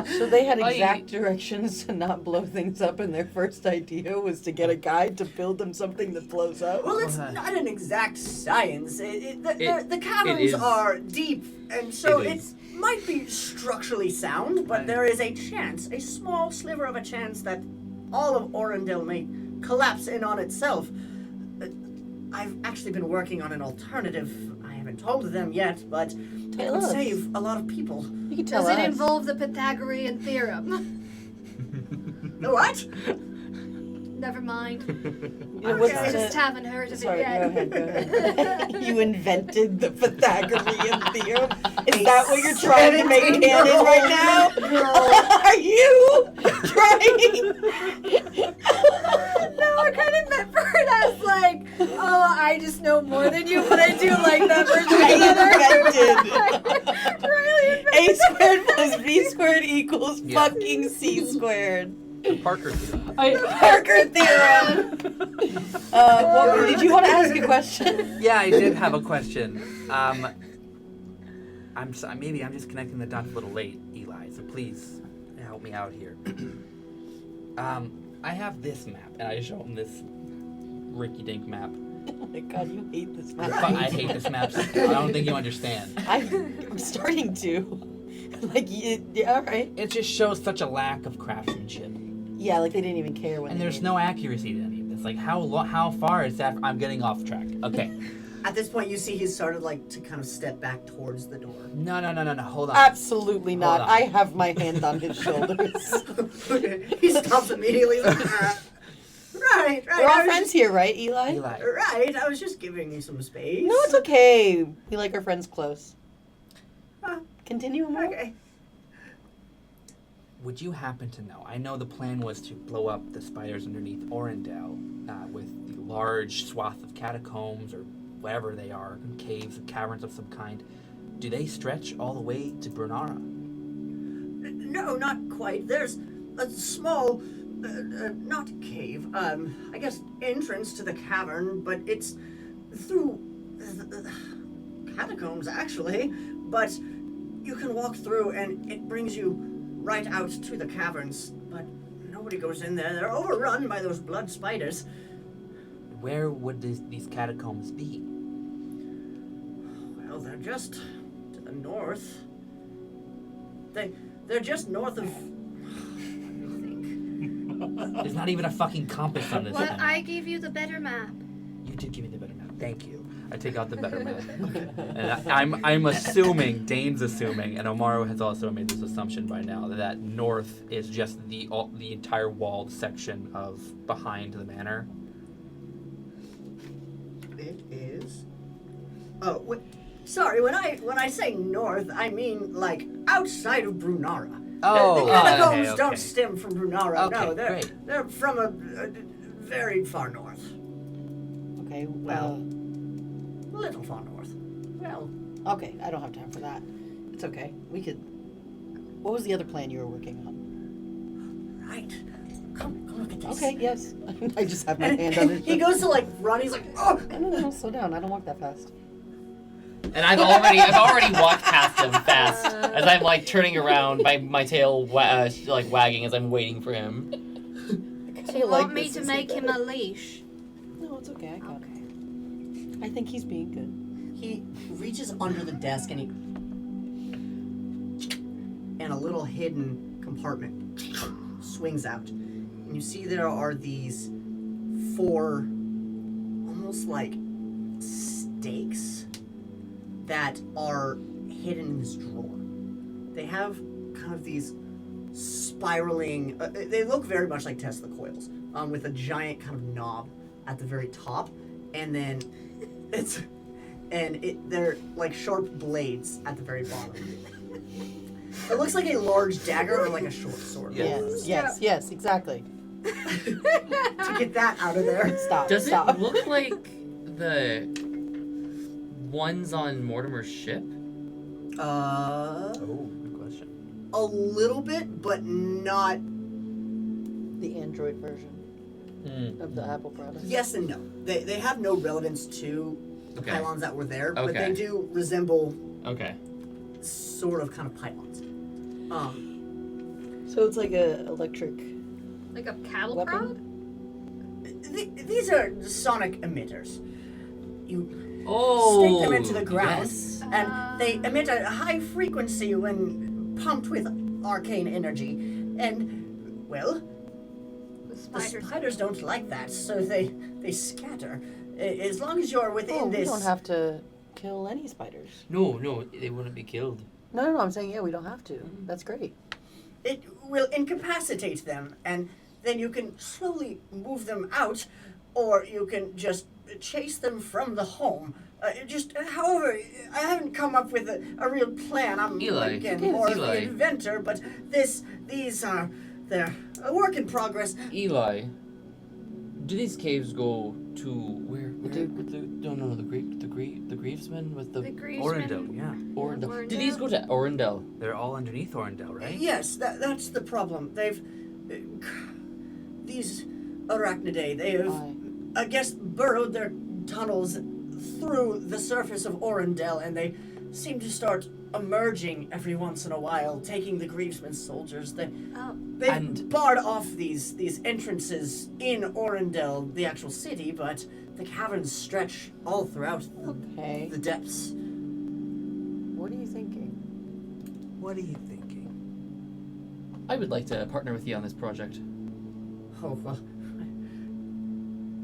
So they had I- exact directions to not blow things up, and their first idea was to get a guide to build them something that blows up. well, it's not an exact science. The It caverns is. are deep, and so It it is. might be structurally sound, but Right. there is a chance, a small sliver of a chance that all of Orendel may collapse in on itself. I've actually been working on an alternative. I haven't told them yet, but it Tell would us. save a lot of people. You can tell Does it us. involve the Pythagorean theorem? The what? Never mind. You know, what's Okay. I the- just haven't heard of Sorry, it yet. go ahead. You invented the Pythagorean theorem? Is that what you're trying to make canon right now? Are you trying? No, I kind of meant for it as like, oh, I just know more than you, but I do like that version I together. Riley A squared plus B squared equals Yeah. fucking C squared. The Parker theorem. Parker theorem. Did you want to ask a question? Yeah, I did have a question. Maybe I'm just connecting the dots a little late, Eli. So please help me out here. I have this map, and I show him this Ricky-dink map. Oh my god, you hate this map. I hate this map. I don't think you understand. I'm starting to. Yeah, alright. It just shows such a lack of craftsmanship. Yeah, like they didn't even care when. And they there's made no accuracy to any of this. Like, how far is that? I'm getting off track. Okay. At this point, you see he's started to kind of step back towards the door. No. Hold on. Absolutely not. on. I have my hand on his shoulders. He stops immediately. Right. We're all friends here, right, Eli? Right. I was just giving you some space. No, it's okay. We like our friends close. Huh. Continue, Omaru. Okay. Would you happen to know? I know the plan was to blow up the spiders underneath Orendale with the large swath of catacombs or whatever they are, caves or caverns of some kind. Do they stretch all the way to Brunara? No, not quite. There's a small, not cave, I guess entrance to the cavern, but it's through catacombs, actually. But you can walk through and it brings you right out to the caverns. But nobody goes in there. They're overrun by those blood spiders. Where would these catacombs be? Well, they're just to the north. They're just north of... There's not even a fucking compass on this Well, thing. I gave you the better map. You did give me the better map. Thank you. I take out the better map. And I'm assuming, Dane's assuming, and Omaru has also made this assumption by now, that north is just the entire walled section of behind the manor. It is. Oh, sorry. When I say north, I mean like outside of Brunara. Oh, the catacombs okay. don't stem from Brunara. Okay, No, great. they're from a very far north. Okay, Well, a little far north. Well, okay, I don't have time for that. It's okay. We could. What was the other plan you were working on? right. Come look at this. Okay, yes. I just have my And hand on his he goes to run. He's like, oh. No, slow down. I don't walk that fast. And I've already walked past him fast as I'm turning around, my tail wagging as I'm waiting for him. Do you want me to make him a leash? No, it's okay. I got it. I think he's being good. He reaches under the desk and a little hidden compartment swings out. And you see there are these 4 almost like stakes that are hidden in this drawer. They have kind of these spiraling, they look very much like Tesla coils, with a giant kind of knob at the very top, and then they're like sharp blades at the very bottom. It looks like a large dagger or like a short sword. Yes, exactly. To get that out of there. Stop. Does Stop. it look like the ones on Mortimer's ship? Oh, good question. A little bit, but not. The Android version of the Apple product? Yes and no. They have no relevance to the Okay. pylons that were there, but Okay. they do resemble Okay. sort of kind of pylons. So it's like a electric. Like a cattle Weapon? prod? These are sonic emitters. You Oh. stick them into the ground, Yes. and they emit a high frequency when pumped with arcane energy. And, well, The the spiders. spiders don't like that, so they scatter. As long as you're within We this... don't have to kill any spiders. No, they wouldn't be killed. No, I'm saying, we don't have to. That's great. It will incapacitate them, and then you can slowly move them out, or you can just chase them from the home. However, I haven't come up with a real plan. I'm, Eli, again, okay, more of Eli. the inventor, but these are, they're a work in progress. Eli, do these caves go to where? do. No, the Grievesmen with the The Grievesmen. Orendale, yeah. Orendale. Do these go to Orendale? They're all underneath Orendale, right? Yes, that's the problem. They've these arachnidae, they have, I guess, burrowed their tunnels through the surface of Orendel, and they seem to start emerging every once in a while, taking the Grievesman soldiers. They've barred off these entrances in Orendel, the actual city, but the caverns stretch all throughout the depths. What are you thinking? What are you thinking? I would like to partner with you on this project. Oh, well,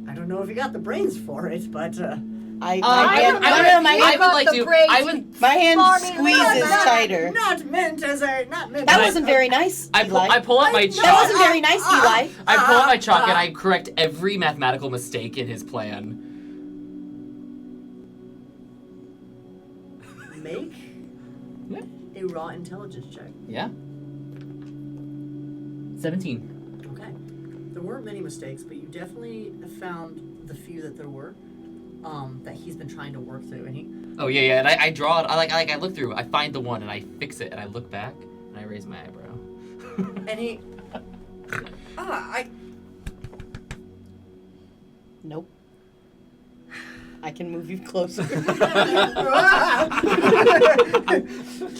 I don't know if you got the brains for it, but, My I hand squeezes tighter. Not meant as a, not meant That as wasn't very nice, I pull out my chalk. That wasn't very nice, Eli. I pull out my chalk and I correct every mathematical mistake in his plan. Make a raw intelligence check. Yeah. 17. Okay. There weren't many mistakes, but you definitely found the few that there were, that he's been trying to work through, and he... Oh yeah, and I draw it. I look through. I find the one and I fix it, and I look back and I raise my eyebrow. And he... Nope. I can move you closer. Just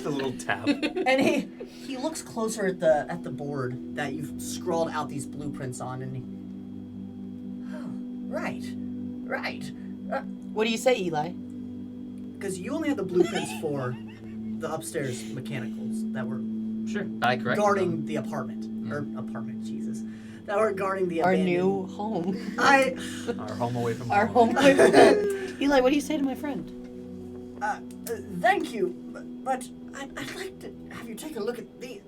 a little tap. And he looks closer at the board that you've scrawled out these blueprints on, and he... Oh, right. What do you say, Eli? Because you only had the blueprints for the upstairs mechanicals that were Sure. I correct. guarding the apartment. Or apartment, Jesus. That were guarding the Our abandoned... new home. Our home away from Our home away from home. Eli, what do you say to my friend? Thank you, but I'd like to have you take a look at the...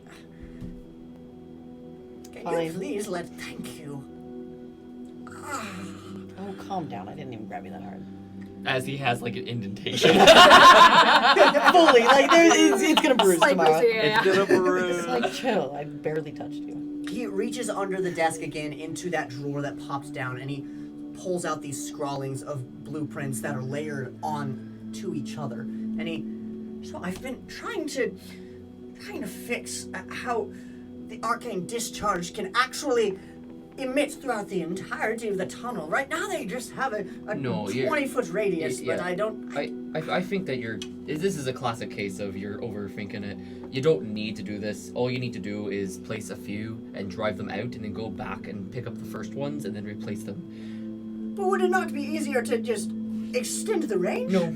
Can Fine. you please thank you? Oh, calm down. I didn't even grab you that hard. As he has like an indentation. Fully. Like, it's gonna bruise Slight tomorrow. bruise, yeah. It's gonna bruise. It's like, chill. I barely touched you. He reaches under the desk again into that drawer that popped down, and he pulls out these scrawlings of blueprints that are layered on to each other. And so I've been trying to fix how the arcane discharge can actually emit throughout the entirety of the tunnel. Right now they just have a 20-foot radius, but I don't... I think that this is a classic case of you're overthinking it. You don't need to do this. All you need to do is place a few and drive them out and then go back and pick up the first ones and then replace them. But would it not be easier to just extend the range? No.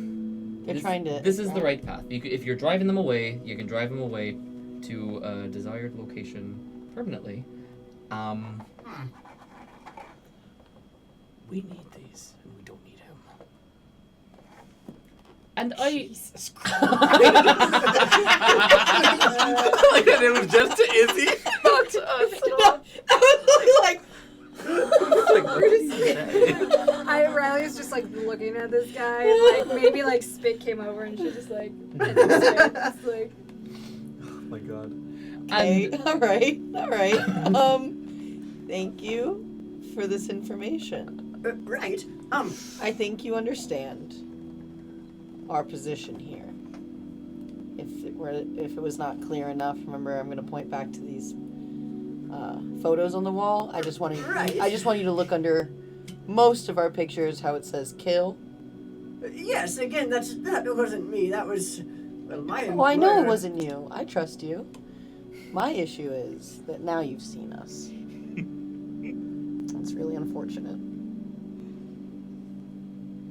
This is the right path. If you're driving them away, you can drive them away to a desired location permanently. We need these, and we don't need him. And Jesus Christ. Like that it was just to Izzy. Not to us. I was like, Riley's just like looking at this guy, and like maybe like spit came over and she just like, just like. Oh my god. okay, all right. Thank you for this information. Right. I think you understand our position here. If it was not clear enough, remember I'm going to point back to these photos on the wall. I just want you to look under most of our pictures how it says kill. Yes, again, that wasn't me. That was, well, my employer. Oh, I know it wasn't you. I trust you. My issue is that now you've seen us. It's really unfortunate.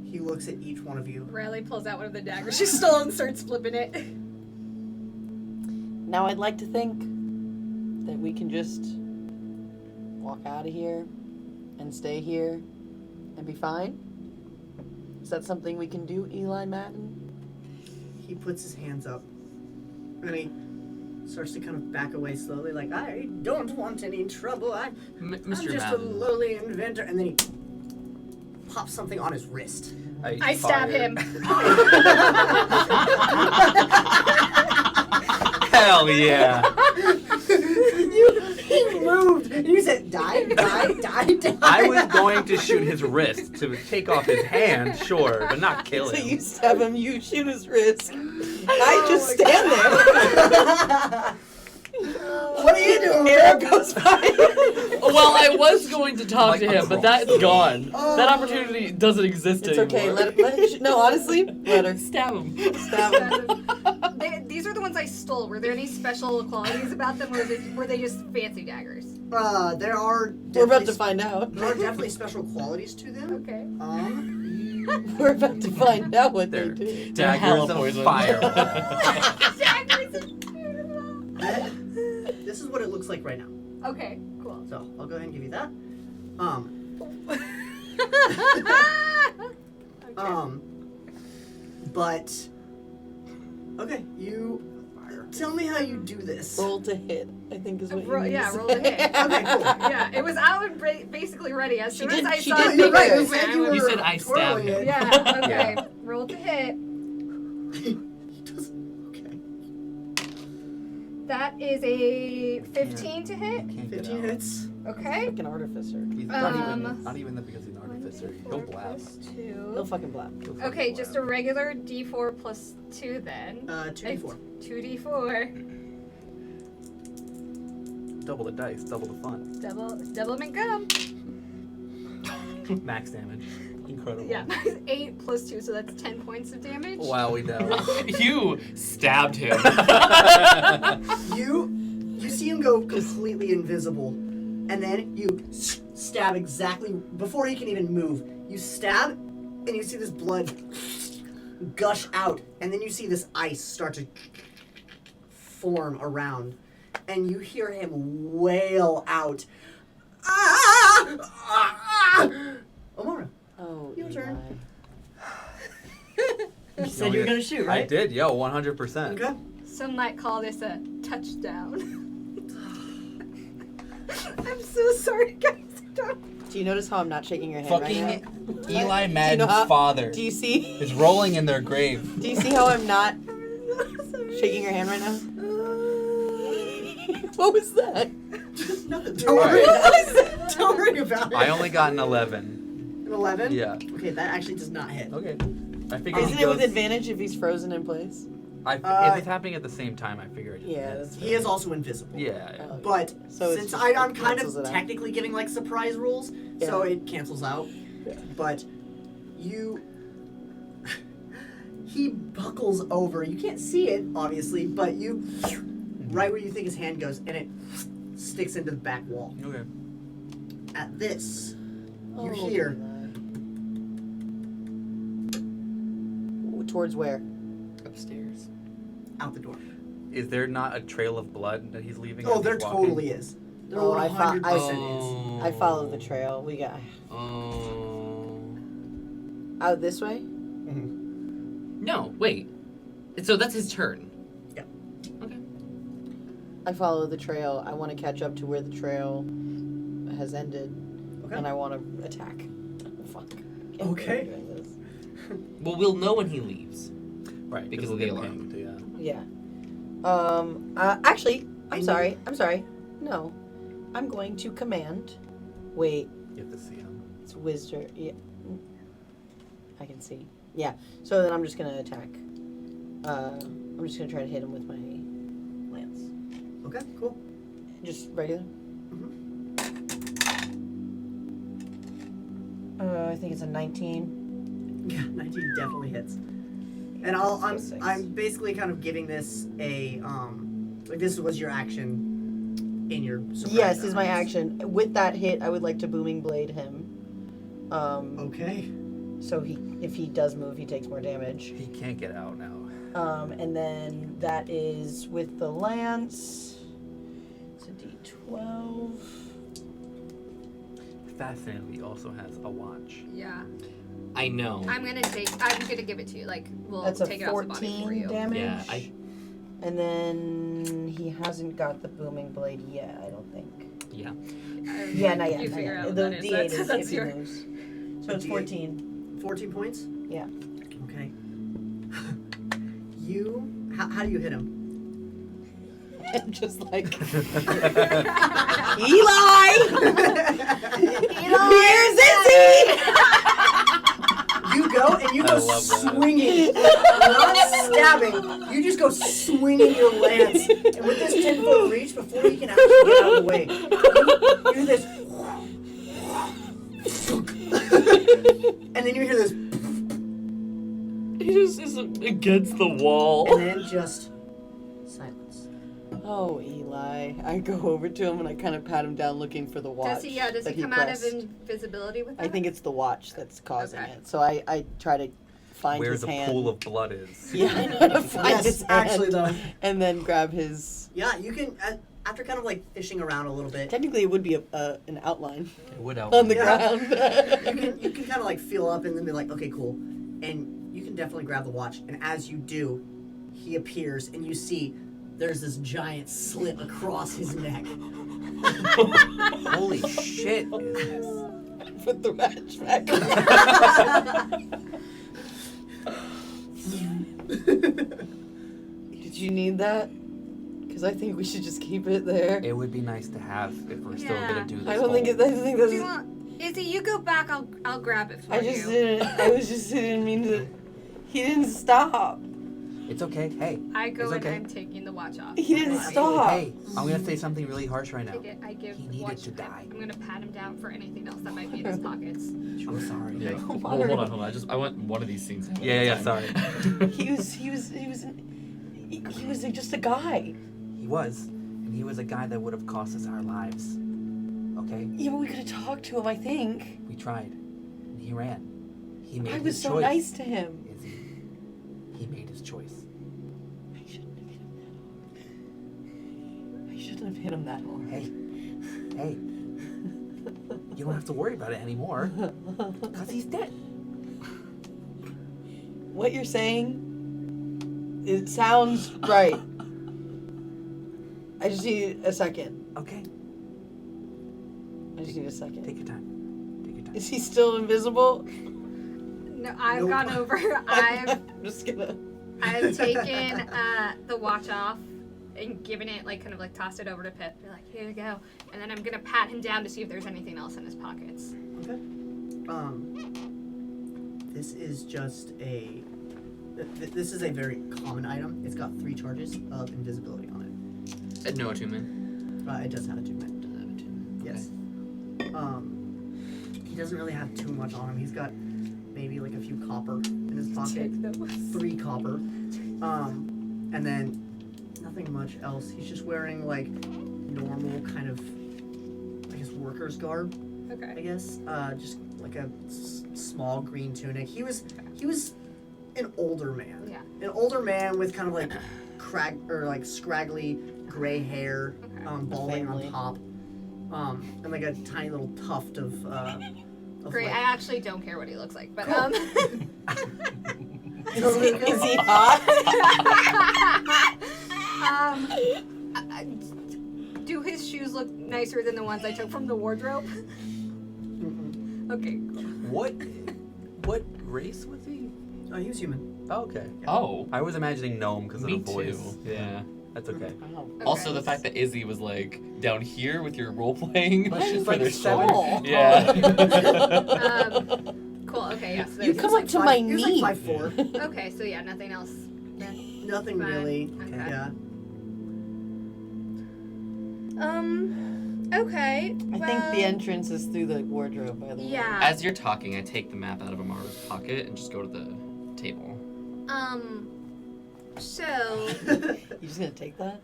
He looks at each one of you. Riley pulls out one of the daggers she stole and starts flipping it. Now I'd like to think that we can just walk out of here and stay here and be fine. Is that something we can do, Eli Madden? He puts his hands up, and he starts to kind of back away slowly, like, I don't want any trouble. I'm Mr. just Madden. a lowly inventor. And then he pops something on his wrist. I stab him. Hell yeah. He moved. And you said, die. I was going to shoot his wrist to take off his hand, sure, but not kill So him. you stab him, you shoot his wrist. I just stand there. What are you doing? Arrow goes by. Well, I was going to talk Like to a him, but cross. that's gone. Oh. That opportunity doesn't exist It's anymore. okay. Let it. No, honestly, let her Stab him. stab him. These are the ones I stole. Were there any special qualities about them, or were they just fancy daggers? There are. We're about to definitely- find out. There are definitely special qualities to them. Okay. We're about to find out what they They're do. They're hella daggers of poison. fire. Daggers are beautiful. This is what it looks like right now. Okay, cool. So I'll go ahead and give you that. But okay, you tell me how you do this. Roll to hit, I think is what you Roll- need yeah, to roll say. to hit. Okay, cool. Yeah, it was out and basically ready. As She soon did- as I she saw did it, You're right. You movement, said I you was- were You said I stabbed twirling him. it. Yeah. Okay. Roll to hit. He does. Okay. That is a 15 to hit. Can't get 15 out. hits. Okay. Fucking artificer. He's not even that because he's an artificer. He'll blab. He'll fucking blab. He'll fucking Okay, just a blab. regular D4 plus 2 then. 2d4. 2d4. Double the dice, double the fun. Double them and come. Max damage. Incredible. Yeah, 8 plus 2, so that's 10 points of damage. Wow, we know. You stabbed him. You see him go completely invisible, and then you stab exactly before he can even move. You stab, and you see this blood gush out, and then you see this ice start to form around, and you hear him wail out, "Ah! Ah! Omaru, Oh, Your turn. Eli. you said you were gonna shoot, I right? did, yo, 100%. Okay. Some might call this a touchdown. I'm so sorry, guys. Do you notice how I'm not shaking your hand right Fucking now? Eli know Madden's how- father Do you see? is rolling in their grave. Do you see how I'm not shaking your hand right now? What was that? Nothing. Don't worry. Don't worry about it. I only got an 11. An 11. Yeah. Okay, that actually does not hit. Okay. I figured Isn't he it goes, with advantage if he's frozen in place? if it's happening at the same time, I figured. Yeah, that's He is also invisible. Yeah. Oh, But So it's since just- I'm it kind cancels of it out. technically giving like surprise rules, so Yeah. it cancels out. Yeah. But you, he buckles over. You can't see it obviously, but you, right where you think his hand goes, and it sticks into the back wall. Okay. At this, Oh, you hear towards where? Upstairs. out the door. Is there not a trail of blood that he's leaving? Oh, as there he's walking? totally is. There Oh, I 100% Oh. I follow the trail. We got Oh. out this way. is. Mhm. No, wait. So that's his turn. Yeah. Okay. I follow the trail. I want to catch up to where the trail has ended, Okay. and I want to attack. Fuck. Can't believe Okay. I'm doing this. Well, we'll know when he leaves. Right. Because we'll of the get alarm. pinged, yeah. Yeah. Actually, I I'm know- sorry. No. I'm going to command. Wait, You have to see him. it's Wizard. Yeah. I can see. Yeah. So then I'm just going to attack. I'm just going to try to hit him with my lance. Okay, cool. Just regular? I think it's a 19. Yeah, 19 definitely hits. And I'm Six. basically kind of giving this a like this was your action in your surprise Yes, is my rounds. action. With that hit, I would like to booming blade him. Okay. So if he does move, he takes more damage. He can't get out now. And then that is with the lance. It's a D12. Fascinatingly, also has a watch. Yeah. I know. I'm gonna give it to you. Like, we'll That's a take it off the body for 14 you. damage. Yeah, I. And then he hasn't got the booming blade yet, I don't think. Yeah. Yeah, not yet. You not figure yet. out The what that is. D8 is That's if he your- moves. So it's D8. 14. 14 points? Yeah. Okay. How do you hit him? Just like Eli! Here's Izzy! You go and you I go love that. swinging, not stabbing, you just go swinging your lance, and with this 10-foot reach, before you can actually get out of the way, you do this, and then you hear this, He just is against the wall. and then just silence. Oh, Eli. I go over to him and I kind of pat him down looking for the watch. Does that he come out of pressed. invisibility with that? I think it's the watch that's causing Okay. it. So I try to find Where his the hand. pool of blood is. Yeah, I try to find Yes, his hand. actually, though. And then grab his... Yeah, you can, after kind of like fishing around a little bit, Technically, it would be an outline It would help. on the Yeah. ground. you can kind of like feel up and then be like, okay, cool. And you can definitely grab the watch. And as you do, he appears and you see there's this giant slit across his neck. Holy shit is this? Put the match back. Did you need that? Because I think we should just keep it there. It would be nice to have if we're still Yeah. gonna do this. I don't think whole- it. I think Do that's. you want, Izzy, you go back. I'll grab it for I you. just didn't. I was just didn't mean to. He didn't stop. It's okay. Hey. I go it's and okay. I'm taking the watch off. He didn't Hey, stop. Hey, I'm gonna say something really harsh right now. I give He the needed watch. to die. I'm gonna pat him down for anything else that might be in his pockets. I'm sorry. Yeah. Oh, Hold on. I want one of these scenes. at a Yeah, time. sorry. He was just a guy. He was, and he was a guy that would have cost us our lives. Okay, Yeah, but we could have talked to him. I think. we tried, and he ran. He made I his was so choice. nice to him. Izzy. He made his choice. I shouldn't have hit him that hard. I shouldn't have hit him that hard. Hey, you don't have to worry about it anymore, cause he's dead. What you're saying, it sounds right. I just need a second. Okay, I just need a second. take your time. Take your time. Is he still invisible? No, I've Nope. gone over. I've I'm just gonna. taken the watch off and given it kind of tossed it over to Pip. Be like, here you go. And then I'm gonna pat him down to see if there's anything else in his pockets. Okay. This is just a. This is a very common item. It's got 3 charges of invisibility on No attunement. it. It does have attunement. Yes. He doesn't really have too much on him. He's got maybe a few copper in his pocket. Take those. 3 copper. And then nothing much else. He's just wearing normal kind of, I guess, worker's garb. I Okay. guess, just like a small green tunic. He was an older man. Yeah. An older man with kind of scraggly gray hair, Okay. balding on Family. top, and a tiny little tuft of Great. I actually don't care what he looks like, but Is he hot? do his shoes look nicer than the ones I took from the wardrobe? Okay. Cool. What race was he? he was human. Oh, okay. Oh, I was imagining gnome because of me the voice. too. Yeah. That's okay. Wow. Also, the fact that Izzy was down here with your role playing But she's for their 7 shoulder. Yeah. Cool. Okay. Yeah. So You there's- come up to my He was knee. 5'4". Okay. So yeah, nothing else. Then. Nothing Fine. really. Okay. Yeah. Okay. I think the entrance is through the wardrobe, by the way. Yeah. As you're talking, I take the map out of Omaru's pocket and just go to the table. So You just gonna take that?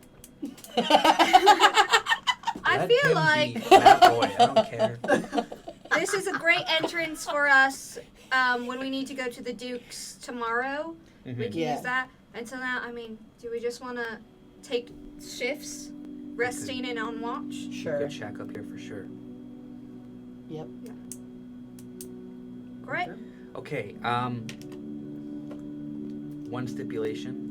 I Let feel him like be that boy. I don't care. this is a great entrance for us when we need to go to the Duke's tomorrow. We can Yeah. use that. And so now, do we just want to take shifts, resting and on watch? Sure. Good shack up here for sure. Yep. Great. Okay. One stipulation.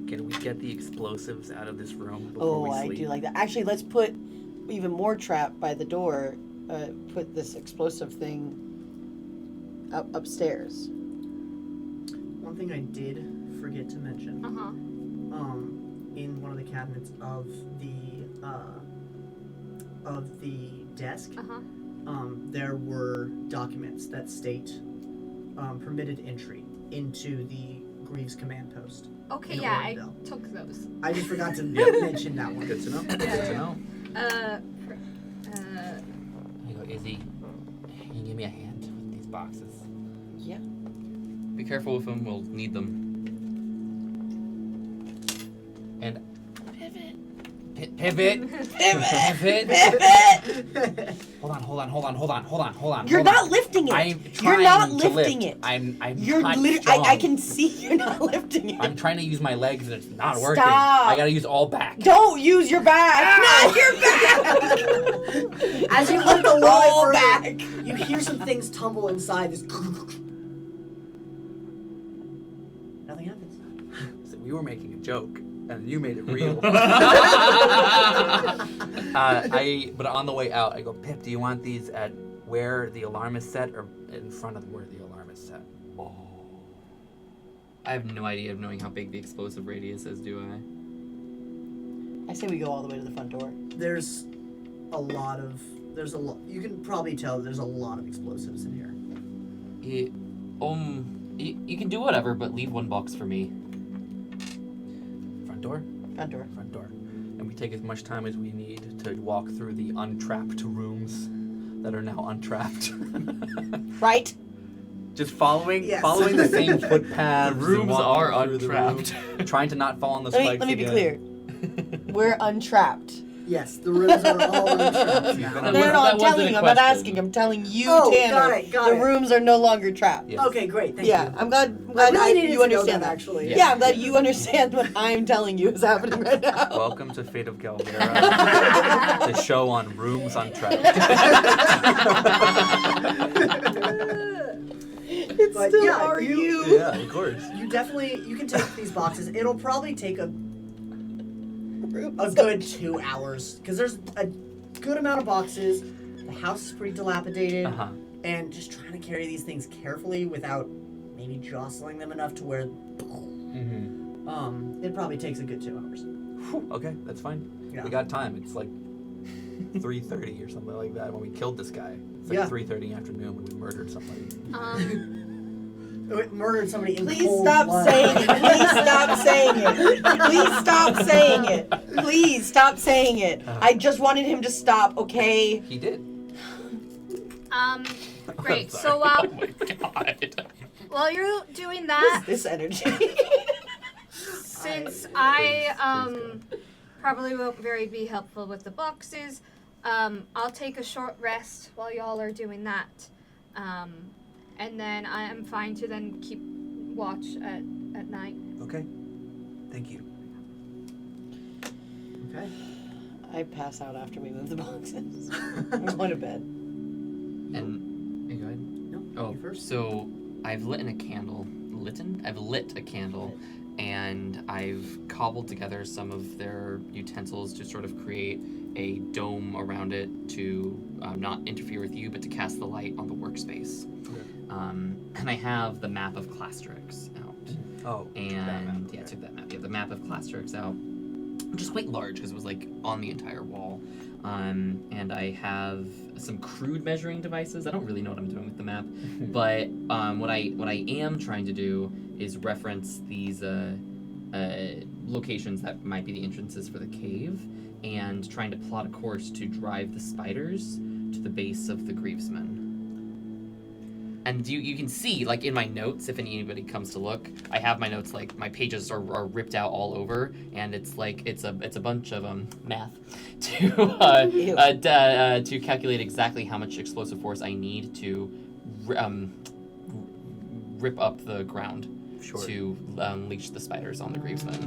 Can we get the explosives out of this room before we Oh, I sleep? do like that. Actually, let's put even more trap by the door. Put this explosive thing upstairs. One thing I did forget to mention. Uh huh. In one of the cabinets of the desk, Uh huh. there were documents that state permitted entry into the Greaves command post. Okay, in yeah, I Orangeville. took those. I just forgot to mention that one. Good to know. Good to know. Uh, Here you go, Izzy. Can you give me a hand with these boxes? Yeah. Be careful with them. We'll need them. And pivot. Hold on. You're not lifting it. I'm You're trying not to lifting lift. it. I'm You're not literally. strong. I can see you're not lifting it. I'm trying to use my legs and it's not working. Stop. I gotta use all back. Don't use your back. Not your back. As you lift a little All bit further, back. you hear some things tumble inside. This. Nothing happens. So we were making a joke, and you made it real. But on the way out, I go, Pip, do you want these at where the alarm is set or in front of where the alarm is set? I have no idea of knowing how big the explosive radius is, do I? I say we go all the way to the front door. There's a lot. You can probably tell there's a lot of explosives in here. You can do whatever, but leave one box for me. Front door? Front door. Front door. And we take as much time as we need to walk through the untrapped rooms that are now untrapped. Right. Just following Yes. the same footpaths. The rooms and walking are through the untrapped. room, trying to not fall on the spikes Let me be again. clear. We're untrapped. Yes, the rooms are all untrapped You've now. been No, on- I'm That wasn't telling a you. I'm not question. asking. I'm telling you, Oh, Tanner. got the it. rooms are no longer trapped. Yes. Okay, great. Thank Yeah, you. I'm glad. I really needed you to understand know that. actually. Yeah, I'm glad you understand what I'm telling you is happening right now. Welcome to Fate of Galvera, the show on rooms untrapped. It's But still yeah, are you- you. Yeah, of course. You can take these boxes. It'll probably take a good 2 hours because there's a good amount of boxes. The house is pretty dilapidated, Uh-huh. and just trying to carry these things carefully without maybe jostling them enough to where Mm-hmm. it probably takes a good 2 hours. Okay, that's fine. Yeah. We got time. It's like 3:30 or something like that when we killed this guy. It's like Yeah. 3:30 in the afternoon when we murdered somebody. Murdered somebody in Please cold stop blood. saying it. Please stop saying it. Please stop saying it. Please stop saying it. I just wanted him to stop, okay? He did. Great. I'm So, Oh my god. while you're doing that, This energy. since I probably won't be helpful with the boxes, I'll take a short rest while y'all are doing that, and then I am fine to then keep watch at night. Okay. Thank you. Okay. I pass out after we move the boxes. I'm going to bed. And hey, go ahead. No, Oh, you first. so I've lit a candle, and I've cobbled together some of their utensils to sort of create a dome around it to not interfere with you, but to cast the light on the workspace. Okay. And I have the map of Clastrix out. Oh. And yeah, I took that map. Yeah, the map of Clastrix out, which is quite large because it was like on the entire wall. And I have some crude measuring devices. I don't really know what I'm doing with the map, but what I am trying to do is reference these locations that might be the entrances for the cave, and trying to plot a course to drive the spiders to the base of the Grievesmen. And you can see, like, in my notes, if anybody comes to look, I have my notes, like, my pages are ripped out all over, and it's like, it's a bunch of math to calculate exactly how much explosive force I need to rip up the ground Sure. to unleash the spiders on the Grievesmen.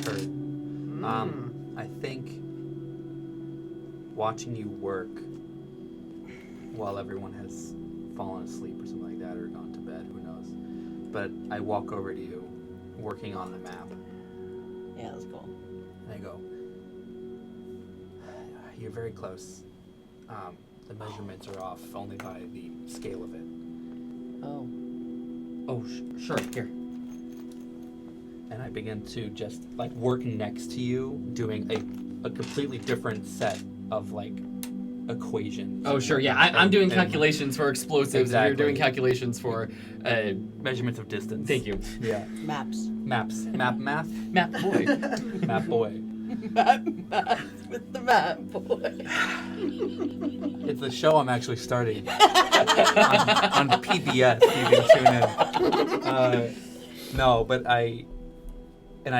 Heard. I think watching you work while everyone has fallen asleep or something like that, or gone to bed, who knows. But I walk over to you, working on the map, Yeah, that's cool. and I go, "You're very close. The measurements are off only by the scale of it." Oh. Oh, sure, here. And I begin to just like work next to you, doing a completely different set of like equations. Oh, sure, yeah, I'm doing and calculations for explosives, and you're doing Exactly. calculations for, measurements of distance. thank you. Yeah. Maps. Maps. Math. Map boy. Map boy. Math with the map boy. It's a show I'm actually starting on PBS. You can tune in. No, but I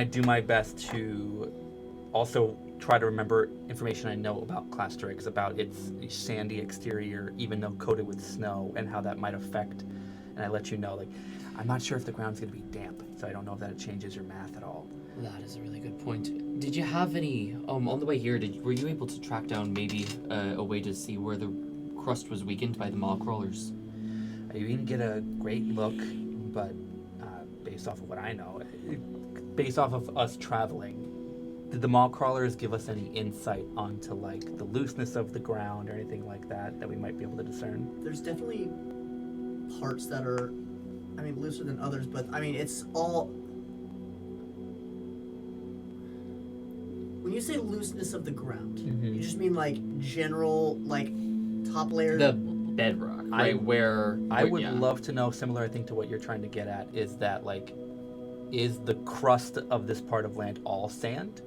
do my best to also try to remember information I know about Class Strix, about its sandy exterior, even though coated with snow, and how that might affect. And I let you know, like, I'm not sure if the ground's going to be damp, so I don't know if that changes your math at all. That is a really good point. Did you have any on the way here? Were you able to track down maybe a way to see where the crust was weakened by the maw crawlers? You didn't get a great look, but based off of what I know, based off of us traveling, did the maw crawlers give us any insight onto like the looseness of the ground or anything like that we might be able to discern? There's definitely parts that are, I mean, looser than others, but I mean, it's all. When you say looseness of the ground, you just mean like general, like top layer. The bedrock, right? I would yeah. love to know, similar I think to what you're trying to get at, is that like, is the crust of this part of land all sand?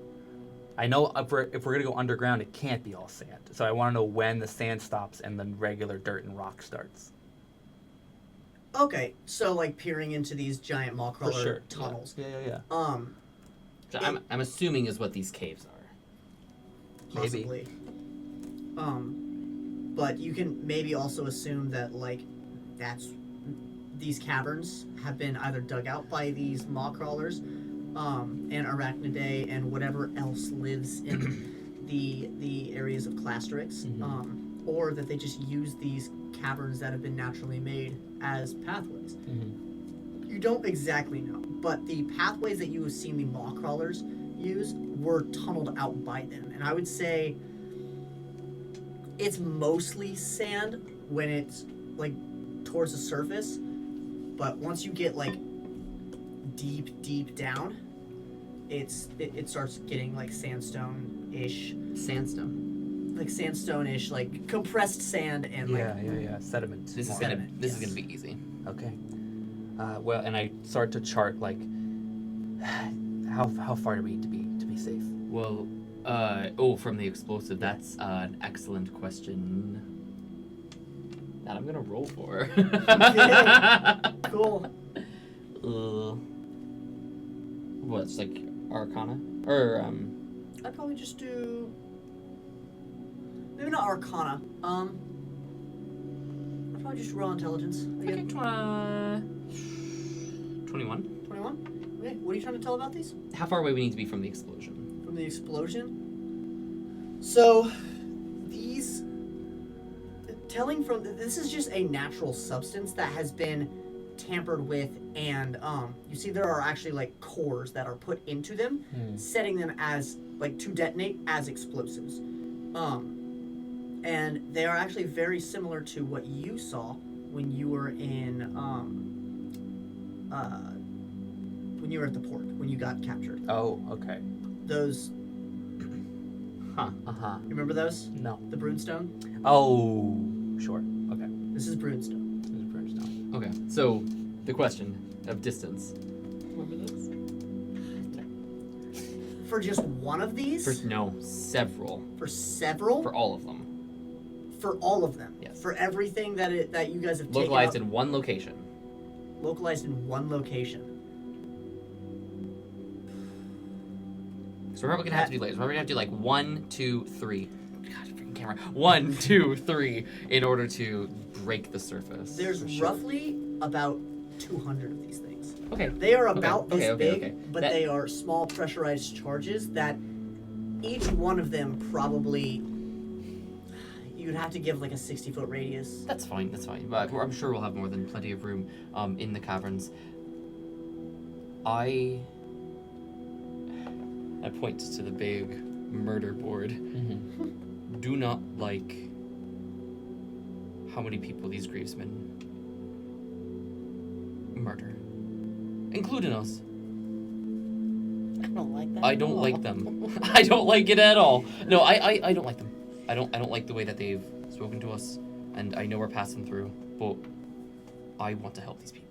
I know if we're going to go underground, it can't be all sand. So I want to know when the sand stops and the regular dirt and rock starts. Okay, so like peering into these giant maw For crawler sure. tunnels. Yeah. So I'm assuming is what these caves are. Maybe. Possibly. But you can maybe also assume that like these caverns have been either dug out by these maw crawlers, and arachnidae and whatever else lives in the areas of Clastrix, or that they just use these caverns that have been naturally made as pathways. You don't exactly know, but the pathways that you have seen the maw crawlers use were tunneled out by them, and I would say it's mostly sand when it's like towards the surface, but once you get like deep down, it starts getting like sandstone-ish, like compressed sand and like Yeah. Sediment. This is Sediment, this is yes. gonna be easy. Okay. Well, and I start to chart like how far do we need to be safe? Well, from the explosive, that's an excellent question. That I'm gonna roll for. cool. What's like Arcana or I'd probably just do maybe not Arcana. I'd probably just roll intelligence again. 21. 21. Okay, what are you trying to tell about these? How far away we need to be from the explosion? From the explosion. So these this is just a natural substance that has been tampered with, and you see there are actually like cores that are put into them, setting them as like to detonate as explosives. And they are actually very similar to what you saw when you were in when you were at the port, when you got captured. Oh, okay. Those, Huh. you remember those? No. The Brunestone? Oh, sure. Okay. This is Brunestone. This is brimstone. Okay. So the question of distance. Remember this? For just one of these? Several. For several? For all of them. For all of them? Yes. For everything that you guys have Localized taken in one location. Localized in one location. So we're probably gonna have to do layers. We're probably gonna have to do like 1, 2, 3. God, freaking camera. 1, 2, 3 in order to break the surface. There's For sure. roughly about 200 of these things. Okay. They are about this big, okay. but That- they are small pressurized charges that each one of them probably you'd have to give like a 60-foot radius. That's fine. But I'm sure we'll have more than plenty of room in the caverns. I point to the big murder board. Do not like how many people these Grievesmen murder, including us. I don't like that. I at don't all. like them. I don't like it at all. No, I don't like them. I don't like the way that they've spoken to us, and I know we're passing through, but I want to help these people.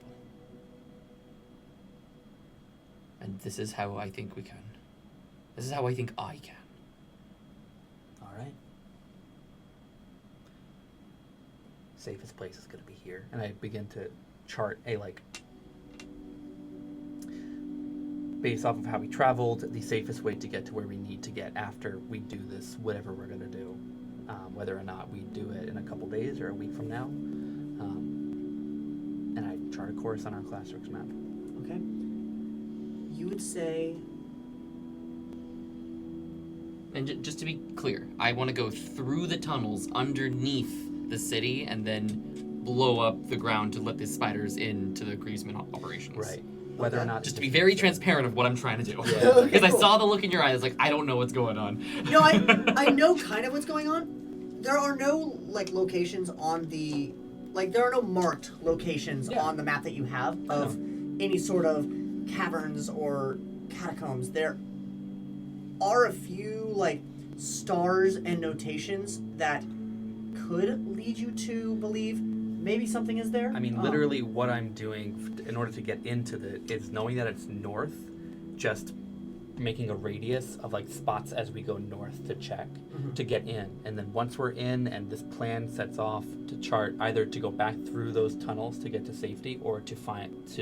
And this is how I think we can. This is how I think I can. All right. Safest place is going to be here. And I begin to chart a, like, based off of how we traveled, the safest way to get to where we need to get after we do this, whatever we're going to do. Whether or not we do it in a couple days or a week from now. And I chart a course on our classworks map. Okay. You would say... And just to be clear, I want to go through the tunnels underneath the city and then blow up the ground to let the spiders into the Griezmann operations. Right. Whether or not... Just to be very transparent of what I'm trying to do. Yeah. Okay, Because I cool. saw the look in your eyes, like, I don't know what's going on. No, I know kind of what's going on. There are no, like, locations on the... Like, there are no marked locations on the map that you have of any sort of caverns or catacombs. There are a few, like, stars and notations that could lead you to believe maybe something is there. I mean, literally what I'm doing in order to get into is knowing that it's north, just making a radius of, like, spots as we go north to check to get in. And then once we're in and this plan sets off to chart either to go back through those tunnels to get to safety or to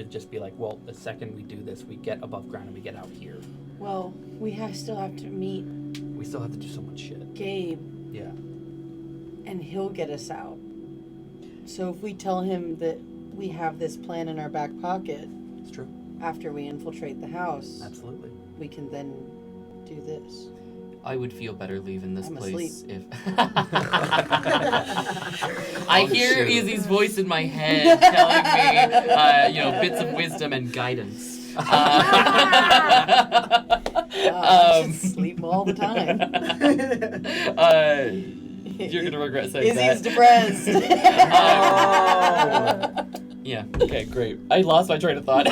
just be like, well, the second we do this, we get above ground and we get out here. Well, we still have to meet We still have to do so much shit. Gabe, Yeah. and he'll get us out. So if we tell him that we have this plan in our back pocket It's true. after we infiltrate the house, Absolutely. we can then do this. I would feel better leaving this I'm place asleep. if... I hear shoot. Izzy's voice in my head telling me, bits of wisdom and guidance. I should sleep all the time. You're gonna regret saying Izzy's that. depressed. Yeah. Okay. Great. I lost my train of thought.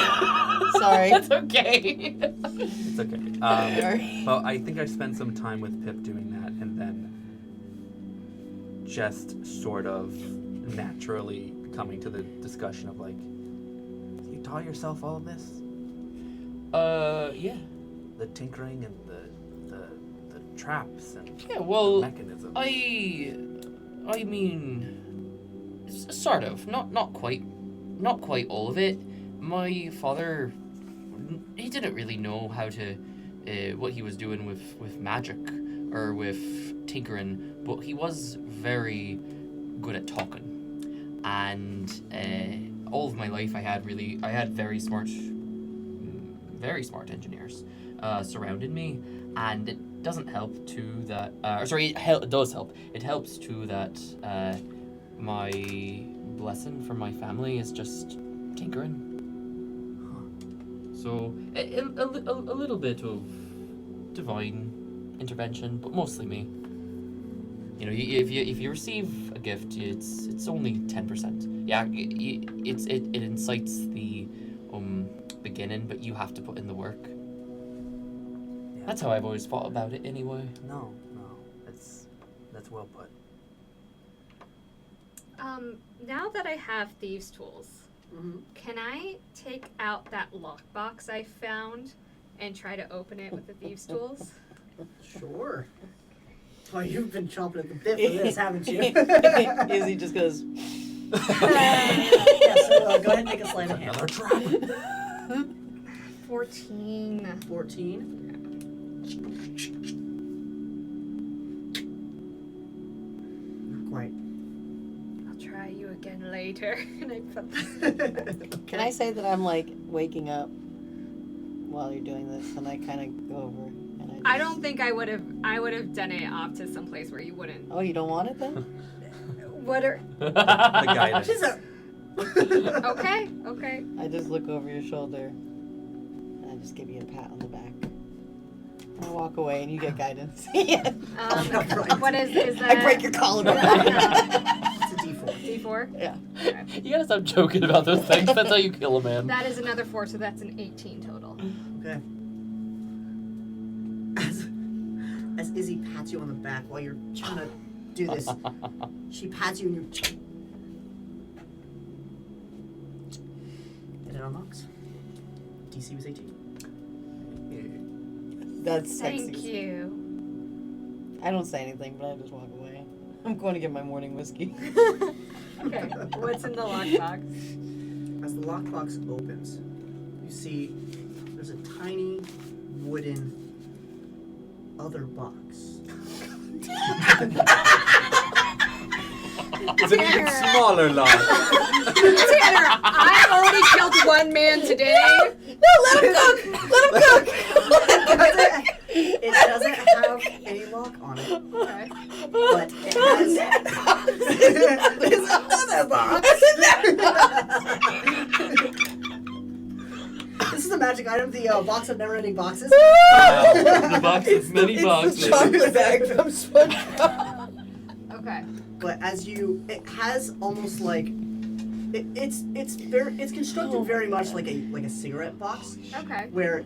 Sorry. It's okay. It's okay. Sorry. Well, I think I spent some time with Pip doing that, and then just sort of naturally coming to the discussion of, like, you taught yourself all of this? Yeah. The tinkering and the traps and Yeah. the Well, mechanisms. I mean, sort of. Not quite all of it. My father, he didn't really know how to, what he was doing with magic or with tinkering, but he was very good at talking. And all of my life, I had very smart engineers surrounded me, and it doesn't help to that. It does help. It helps to that. My blessing from my family is just tinkering. So a little bit of divine intervention, but mostly me. You know, if you receive a gift, it's only 10%. Yeah, it incites the beginning, but you have to put in the work. Yeah. That's how I've always thought about it, anyway. No, that's well put. Now that I have thieves' tools, can I take out that lockbox I found and try to open it with the thieves' tools? Sure. Well, you've been chomping at the bit for this, haven't you? Izzy just goes, Yeah, so go ahead and make a sleight of hand. Another trap. 14. 14. Not quite. I'll try you again later. And I put can I say that I'm like waking up while you're doing this, and I kind of go over and I don't think I would have done it off to some place where you wouldn't. Oh, you don't want it then? What are The guidance. She's a... Okay. I just look over your shoulder, and I just give you a pat on the back. And I walk away, and you get guidance. Yeah. What is that? I break your collarbone. It's a D4. D4? Yeah. You gotta stop joking about those things. That's how you kill a man. That is another 4, so that's an 18 total. Okay. As Izzy pats you on the back while you're trying to do this, she pats you and you... And it unlocks. DC was 18. That's sexy. Thank you. I don't say anything, but I just walk away. I'm going to get my morning whiskey. Okay, what's in the lockbox? As the lockbox opens, you see there's a tiny wooden other box. It's an even smaller lock. Tanner, I already killed one man today. No, let him cook! Let him cook! It doesn't have any lock on it, Okay. but it has. There's another box! This is the magic item, the box of never-ending boxes. The box of many It's boxes. the chocolate bag from SpongeBob. Okay. But it has almost like it's constructed very much like a cigarette box, Okay. where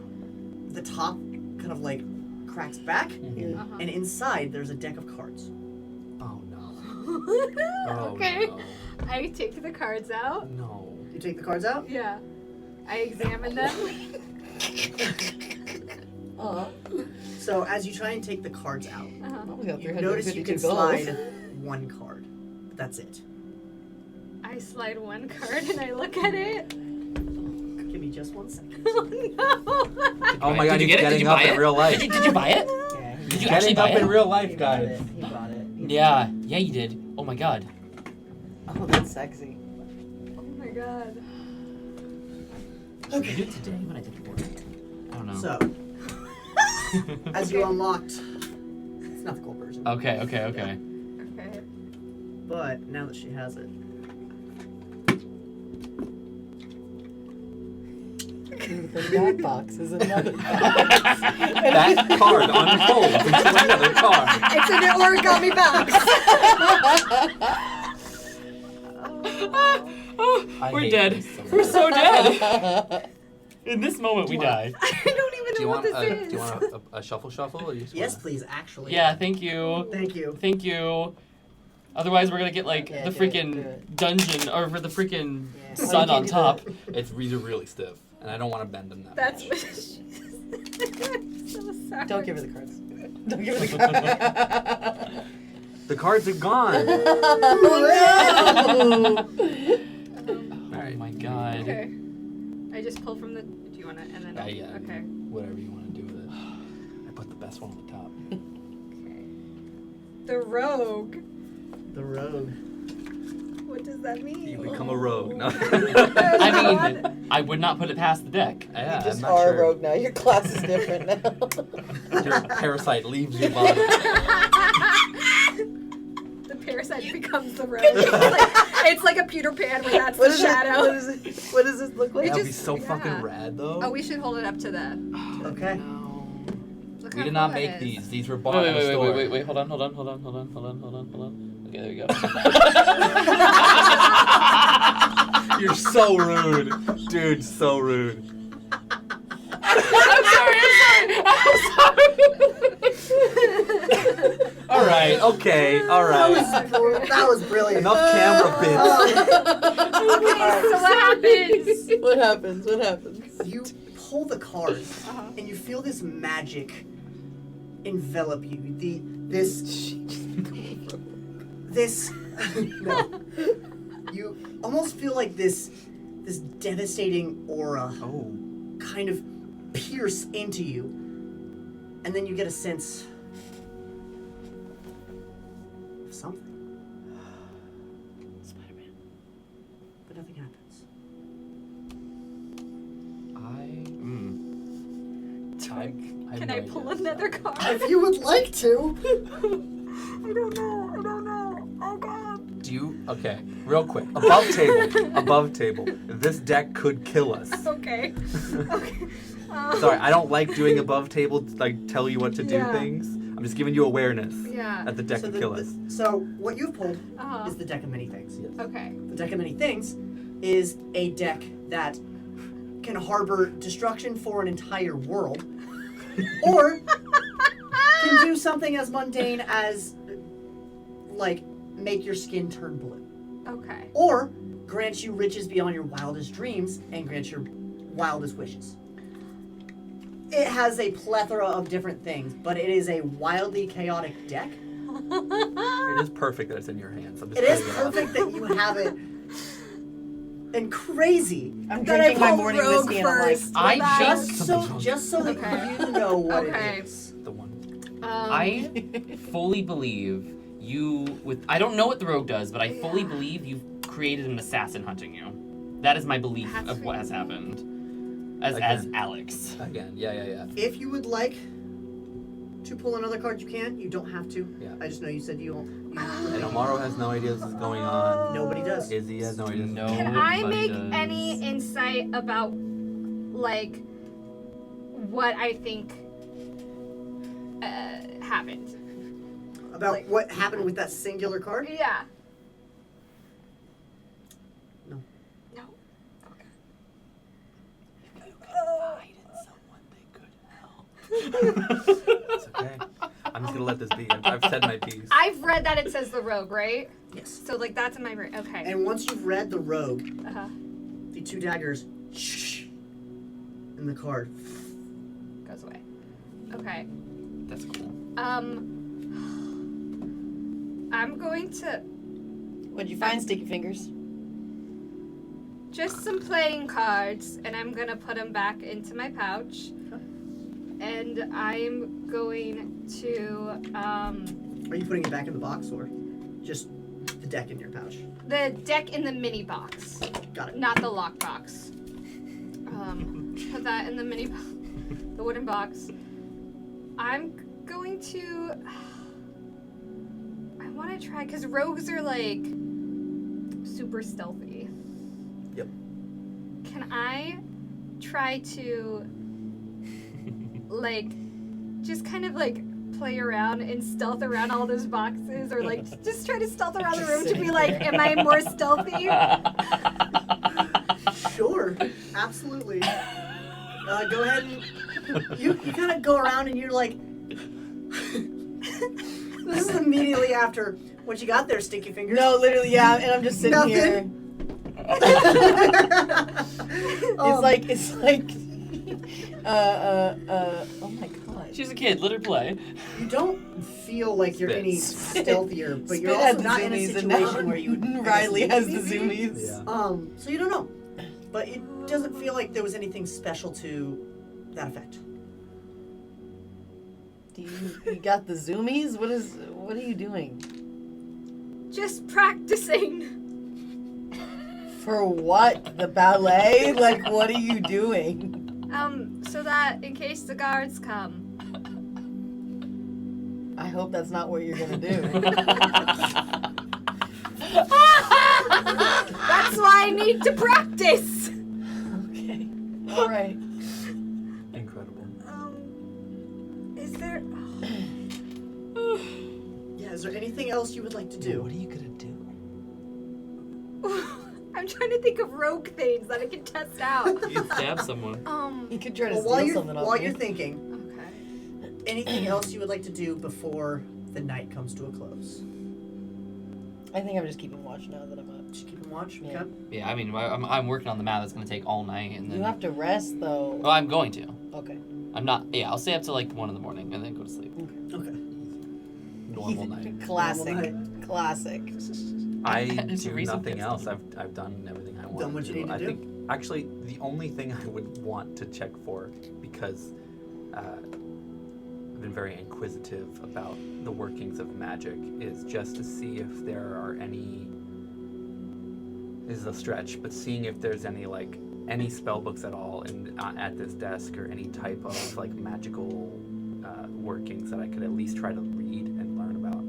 the top kind of like cracks back, Uh-huh. and inside there's a deck of cards. Oh no. Okay. Oh, I take the cards out. no. You take the cards out. Yeah. I examine them. So as you try and take the cards out, Uh-huh. We got you notice you can 352 gold. slide one card. But that's it. I slide one card and I look at it. Give me just 1 second. Oh no. Oh my god, Did you he's get it? Did getting you up buy in it? real life. Did you buy it? Yeah, Did you actually Getting buy up in it? real life, he bought guys. it. He bought it. Yeah, you did. Oh my god. Oh, that's sexy. Oh my god. Should I do it today when I did it? I don't know. So as you unlocked, it's not the gold version. Okay. Okay. But now that she has it, In that box is another box. That card unfolds into another card. It's an origami box. We're hate dead. this so much. We're so dead. In this moment, we die. I don't even Do know you what want this do is. you want a shuffle or you just yes, wanna- please. Actually, Yeah, thank you. Thank you. Thank you. Otherwise, we're gonna get like Yeah, the do it, freaking do it. dungeon or for the freaking Yeah. sun Oh, you on can't do top. These are really stiff, and I don't want to bend them that That's much. what she so sorry. Don't give her the cards. Don't give her the cards. The cards are gone. Oh my god. Okay. I just pull from the. Do you want to? And then. Yeah. Okay. Whatever you want to do with it. I put the best one on the top. Okay. The rogue. The rogue. What does that mean? You become a rogue. No. I mean, I would not put it past the deck. Yeah, You just I'm not are sure. a rogue now. Your class is different now. Your parasite leaves your body. The parasite becomes the rogue. It's like a Peter Pan where that's the shadow. What does this look like? That would be just- so yeah. fucking rad, though. Oh, we should hold it up to the. Okay. Look We how did not cool it make is. these. These were bought Wait, in the store. wait. Hold on. Okay, there we go. You're so rude, dude. So rude. I'm sorry. All right. Okay. All right. That was brilliant. Enough camera bits. So what happens? What happens? What happens? You pull the cards, Uh-huh. and you feel this magic envelop you. This no. You almost feel like this devastating aura Oh. kind of pierce into you, and then you get a sense of something. Spider-Man. But nothing happens. Can I pull another card? If you would like to. I don't know. Oh god. Do you? Okay. Real quick. Above table. Above table. This deck could kill us. Okay. Okay. Sorry, I don't like doing above table to, like, tell you what to do Yeah. things. I'm just giving you awareness Yeah. that the deck So could kill us. So what you've pulled Uh-huh. is the deck of many things. Yes. Okay. The deck of many things is a deck that can harbor destruction for an entire world, or can do something as mundane as, like, make your skin turn blue, Okay. or grant you riches beyond your wildest dreams and grant your wildest wishes. It has a plethora of different things, but it is a wildly chaotic deck. It is perfect that it's in your hands. I'm just It is putting it out perfect that you have it. And crazy I'm that I drinking my pulled morning Rogue whiskey and I'm like, first. I just so that Okay. you know what Okay. it is. The one. I fully believe you with I don't know what the rogue does, but I fully believe you've created an assassin hunting you. That is my belief That's of what has crazy. happened. As Again. Alex. Again, yeah. If you would like to pull another card, you can. You don't have to. Yeah. I just know you said you won't. And Omaru has no idea this is going on. Nobody does. Izzy has no idea. No. Can I Nobody make does. any insight about, like, what I think happened? About Like- what happened with that singular card? Yeah. No. No. It's okay. I'm just gonna let this be. I've said my piece. I've read that it says the rogue, right? Yes. So, like, that's in my brain. Okay. And once you've read the rogue, Uh-huh. the two daggers, in the card. Goes away. Okay. That's cool. I'm going to what'd you find, Sticky Fingers? just some playing cards, and I'm gonna put them back into my pouch. And I'm going to Are you putting it back in the box or just the deck in your pouch? the deck in the mini box, Got it. not the lock box. Put that in the mini, the wooden box. I'm going to. I want to try because rogues are like super stealthy. Yep. Can I try to like just kind of like play around and stealth around all those boxes or like just try to stealth around the Just room to sitting be like, there. am I more stealthy? Sure. Absolutely. Go ahead and you kind of go around and you're like. This is immediately after what you got there, Sticky Fingers. No, literally, yeah, and I'm just sitting Nothing. here. It's like, oh my god. She's a kid, let her play. You don't feel like you're any stealthier, but you're Spit also had the not in a zoomies and situation where you. Riley has the zoomies. Yeah. So you don't know, but it doesn't feel like there was anything special to that effect. You got the zoomies? What are you doing? Just practicing. For what? The ballet? Like, what are you doing? So that in case the guards come. I hope that's not what you're gonna do. That's why I need to practice. Okay. Alright. Incredible. Is there? Yeah. Is there anything else you would like to do? What are you gonna do? I'm trying to think of rogue things that I can test out. You stab someone. You could try to Well, steal something off while me. you're thinking, Okay. anything else you would like to do before the night comes to a close? I think I'm just keeping watch now that I'm up. Just keep watch. Yeah. Okay. Yeah, I mean, I'm working on the map. That's gonna take all night, and then. You have to rest though. Well, I'm going to. Okay. I'm not. Yeah, I'll stay up till like 1 in the morning and then go to sleep. Okay. Normal night. Classic. Normal Classic. I There's a do reason nothing for else. I've done everything I want. Done what you need to I do. think actually the only thing I would want to check for, because I've been very inquisitive about the workings of magic, is just to see if there are any. This is a stretch, but seeing if there's any spell books at all at this desk, or any type of like magical workings that I could at least try to read and learn about.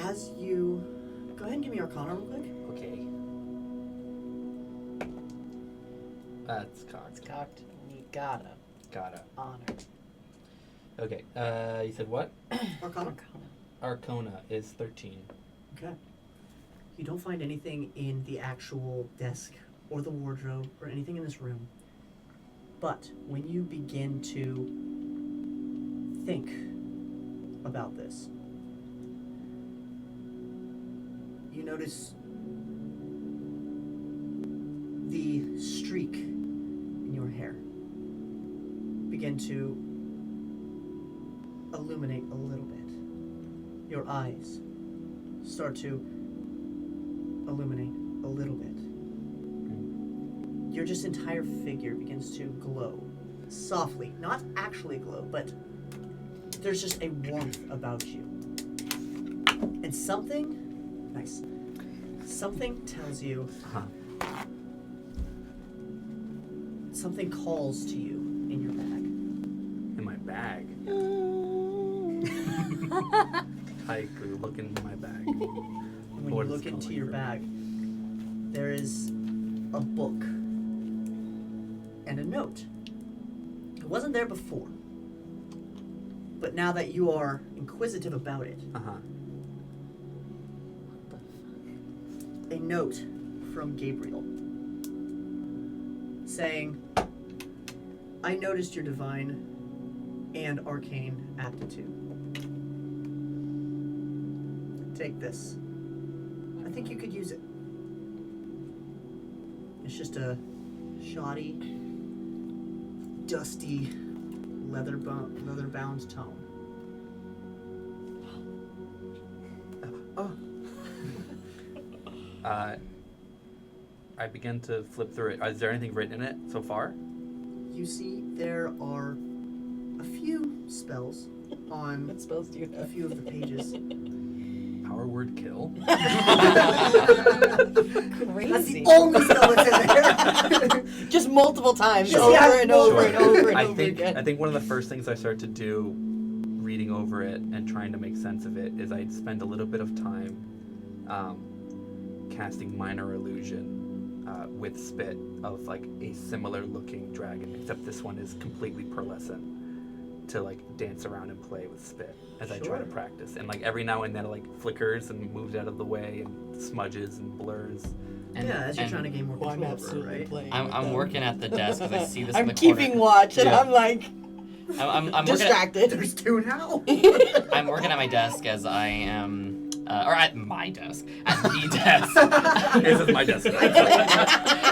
As you go ahead and give me Arcana real quick. Okay. That's cocked. It's cocked. And you gotta Gotta. honor. Okay. You said what? Arcana. Arcana is 13. Okay. You don't find anything in the actual desk or the wardrobe or anything in this room. But when you begin to think about this, you notice the streak in your hair. begin to illuminate a little bit. Your eyes start to illuminate a little bit. Your just entire figure begins to glow softly, not actually glow, but there's just a warmth about you. And something tells you, something calls to you in your bag. In my bag. I look into my bag. When What you is look into calling your for me? bag, there is a book and a note. It wasn't there before, but now that you are inquisitive about it, a note from Gabriel saying, I noticed your divine and arcane aptitude. Take this. I think you could use it. It's just a shoddy, dusty, leather-bound tome. I begin to flip through it. Is there anything written in it so far? You see, there are a few spells on What spells do you a have? few of the pages. Power word kill. Crazy. That's the only spell that's in there. Just multiple times, Just, over yeah, and over Sure. and over and I over think again. I think one of the first things I start to do, reading over it and trying to make sense of it, is I'd spend a little bit of time casting minor illusion with spit of like a similar looking dragon, except this one is completely pearlescent, to like dance around and play with spit as I try to Sure. practice. And like every now and then it like flickers and moves out of the way and smudges and blurs. And, Yeah, as you're and trying to gain more Well, I'm control over it, absolutely right? playing. I'm, with I'm them. working at the desk because I see this in I'm the keeping corner. watch, and Yeah. I'm like I'm working at, distracted. There's two now. I'm working at my desk as I am, or at my desk, at the desk. This is my desk.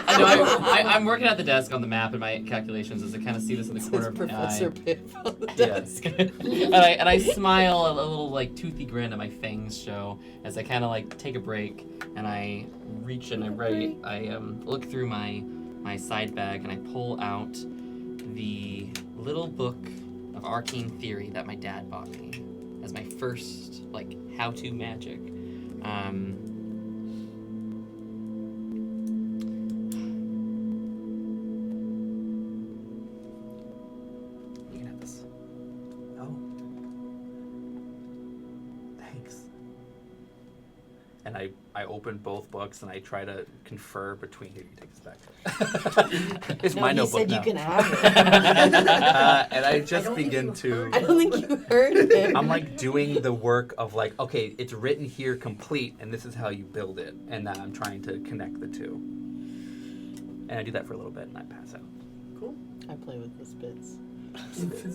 I'm working at the desk on the map and my calculations as I kind of see this in the Says corner. Professor Piff on the Yes. desk. and I smile, a little like toothy grin, and my fangs show as I kind of like take a break and I reach and I write. I look through my side bag and I pull out the little book of arcane theory that my dad bought me as my first like how-to magic. You can have this. Oh. Thanks. And I open both books and I try to confer between. Here, you take this back. It's No, my he notebook said now. you can have it. And I just don't think begin you to. heard I don't think you heard him. I'm like doing the work of like, okay, it's written here complete, and this is how you build it, and I'm trying to connect the two. And I do that for a little bit, and I pass out. Cool. I play with the spits.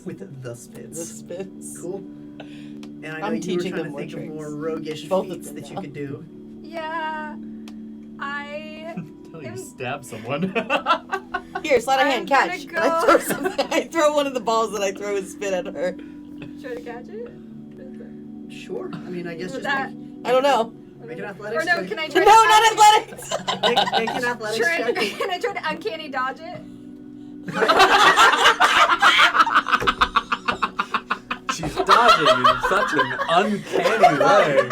With the The spits. spits. Cool. And I know I'm you teaching were them trying to more think of tricks. more roguish Both of feats them that you now. could do. Yeah. I Until you stab someone. Here, slide a I'm hand, catch. gonna And I go- throw something. I throw one of the balls that I throw and spit at her. try to catch it. Sure. I mean, I guess With just that- I don't know. make an athletics Or no, check. can I No, try not to athletics. Make an athletics try, check. Can I try to uncanny dodge it? She's dodging in such an uncanny way.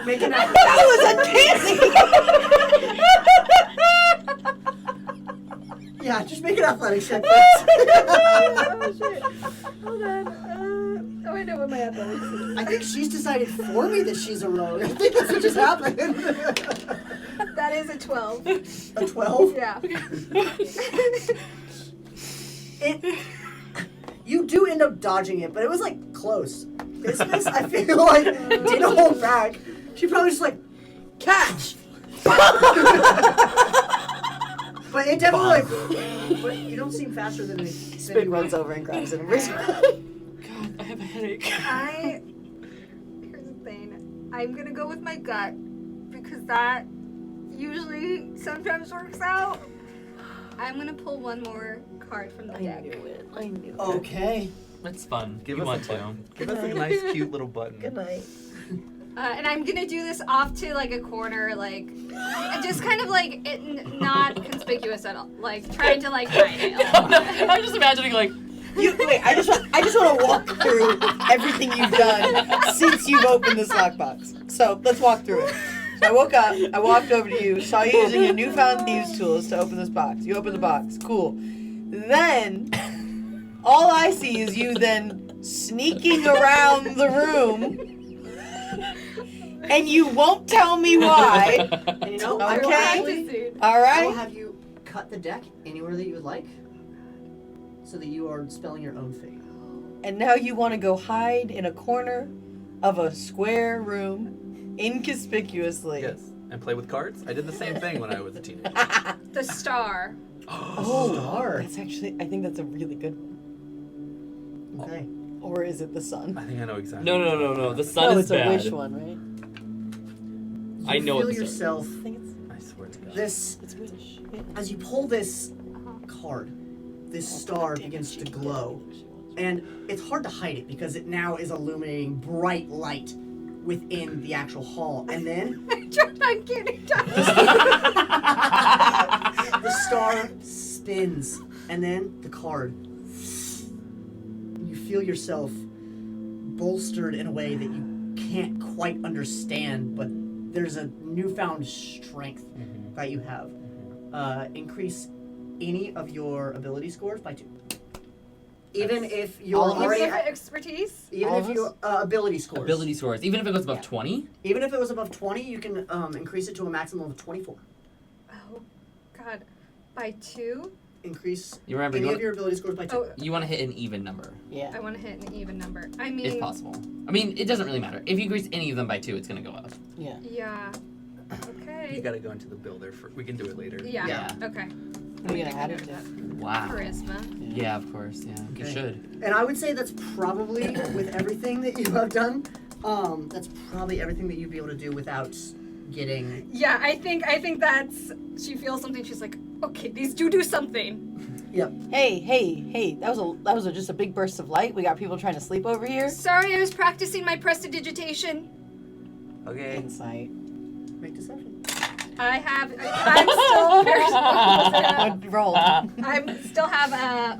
Make an That athletics. was uncanny. Yeah, just make an athletics check. Oh shit. Hold on. Oh, I know what my athletics is. I think she's decided for me that she's a rogue. I think that's what just happened. That is a 12. A 12? Yeah. You do end up dodging it, but it was like close. Isthmus, I feel like, didn't hold back. She probably just like, catch! But it definitely like, but you don't seem faster than it. Spit runs over and grabs it and brings it. God, I have a headache. Here's the thing. I'm gonna go with my gut because that usually sometimes works out. I'm gonna pull one more card from the I deck. knew it. I knew it. Okay. It's fun. Give you us want a to. button. Give us a nice, cute little button. Good night. And I'm gonna do this off to like a corner, like just kind of like not conspicuous at all, like trying to like hide it. a little bit. I'm just imagining like Wait, I just want to walk through everything you've done since you've opened this lockbox. So let's walk through it. So I woke up, I walked over to you, saw you using your newfound thieves tools to open this box. You open the box, cool. Then all I see is you then sneaking around the room. And you won't tell me why. And you know, I will Okay. actually, All I will right. have you cut the deck anywhere that you would like, so that you are spelling your own fate. And now you want to go hide in a corner of a square room, inconspicuously. Yes. And play with cards. I did the same thing when I was a teenager. The star. Oh, Star. that's actually. I think that's a really good one. Okay. Or is it the sun? I think I know exactly. No. The sun Oh, is it's bad. a wish one, right? I know Feel it's yourself. I think I swear to God. This it's wish. Yeah. as you pull this card, this star begins to glow, and it's hard to hide it because it now is illuminating bright light within the actual hall, and then I'm kidding. the star spins, and then the card. You feel yourself bolstered in a way that you can't quite understand, but there's a newfound strength that you have. Increase any of your ability scores by 2. Even if you're All of us? already Even if at, expertise. even All if of you ability scores. Ability scores. Even if it goes above Yeah. 20? Even if it was above 20, you can increase it to a maximum of 24. Oh, God. By 2? Increase You remember, any you of want, your ability scores by 2. Oh, you want to hit an even number, Yeah. I want to hit an even number. I mean, if possible. I mean, it doesn't really matter. If you increase any of them by 2, it's going to go up. Yeah. yeah. You Okay. gotta go into the builder. We can do it later. Yeah. Yeah. Okay. What are you gonna add it to? Wow. Charisma. Yeah, of course. Yeah, you Okay. should. And I would say that's probably, with everything that you have done, that's probably everything that you'd be able to do without getting... Yeah, I think that's. She feels something. She's like, okay, these do something. Yep. Hey! That was just a big burst of light. We got people trying to sleep over here. Sorry, I was practicing my prestidigitation. Okay. Insight. Make deception. I'm still. Roll. I'm still have a.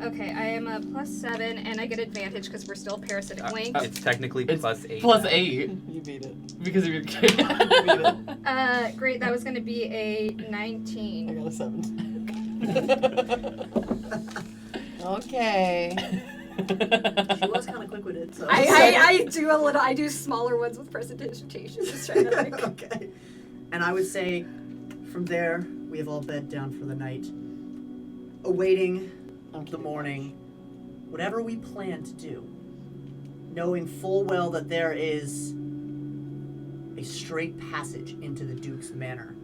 Okay, I am a +7, and I get advantage because we're still parasitic link. It's technically It's +8. Plus now. 8 You beat it. because of your. Great, that was going to be a I 19. got a 7. Okay. She was kind of quick-witted, so... I do a little. I do smaller ones with prestidigitation. Just trying to like. Okay. And I would say, from there, we have all bed down for the night, awaiting the morning, whatever we plan to do, knowing full well that there is a straight passage into the Duke's Manor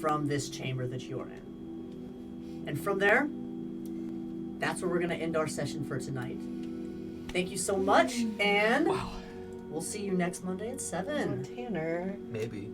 from this chamber that you're in. And from there, that's where we're going to end our session for tonight. Thank you so much, and we'll see you next Monday at 7. Tanner. Maybe.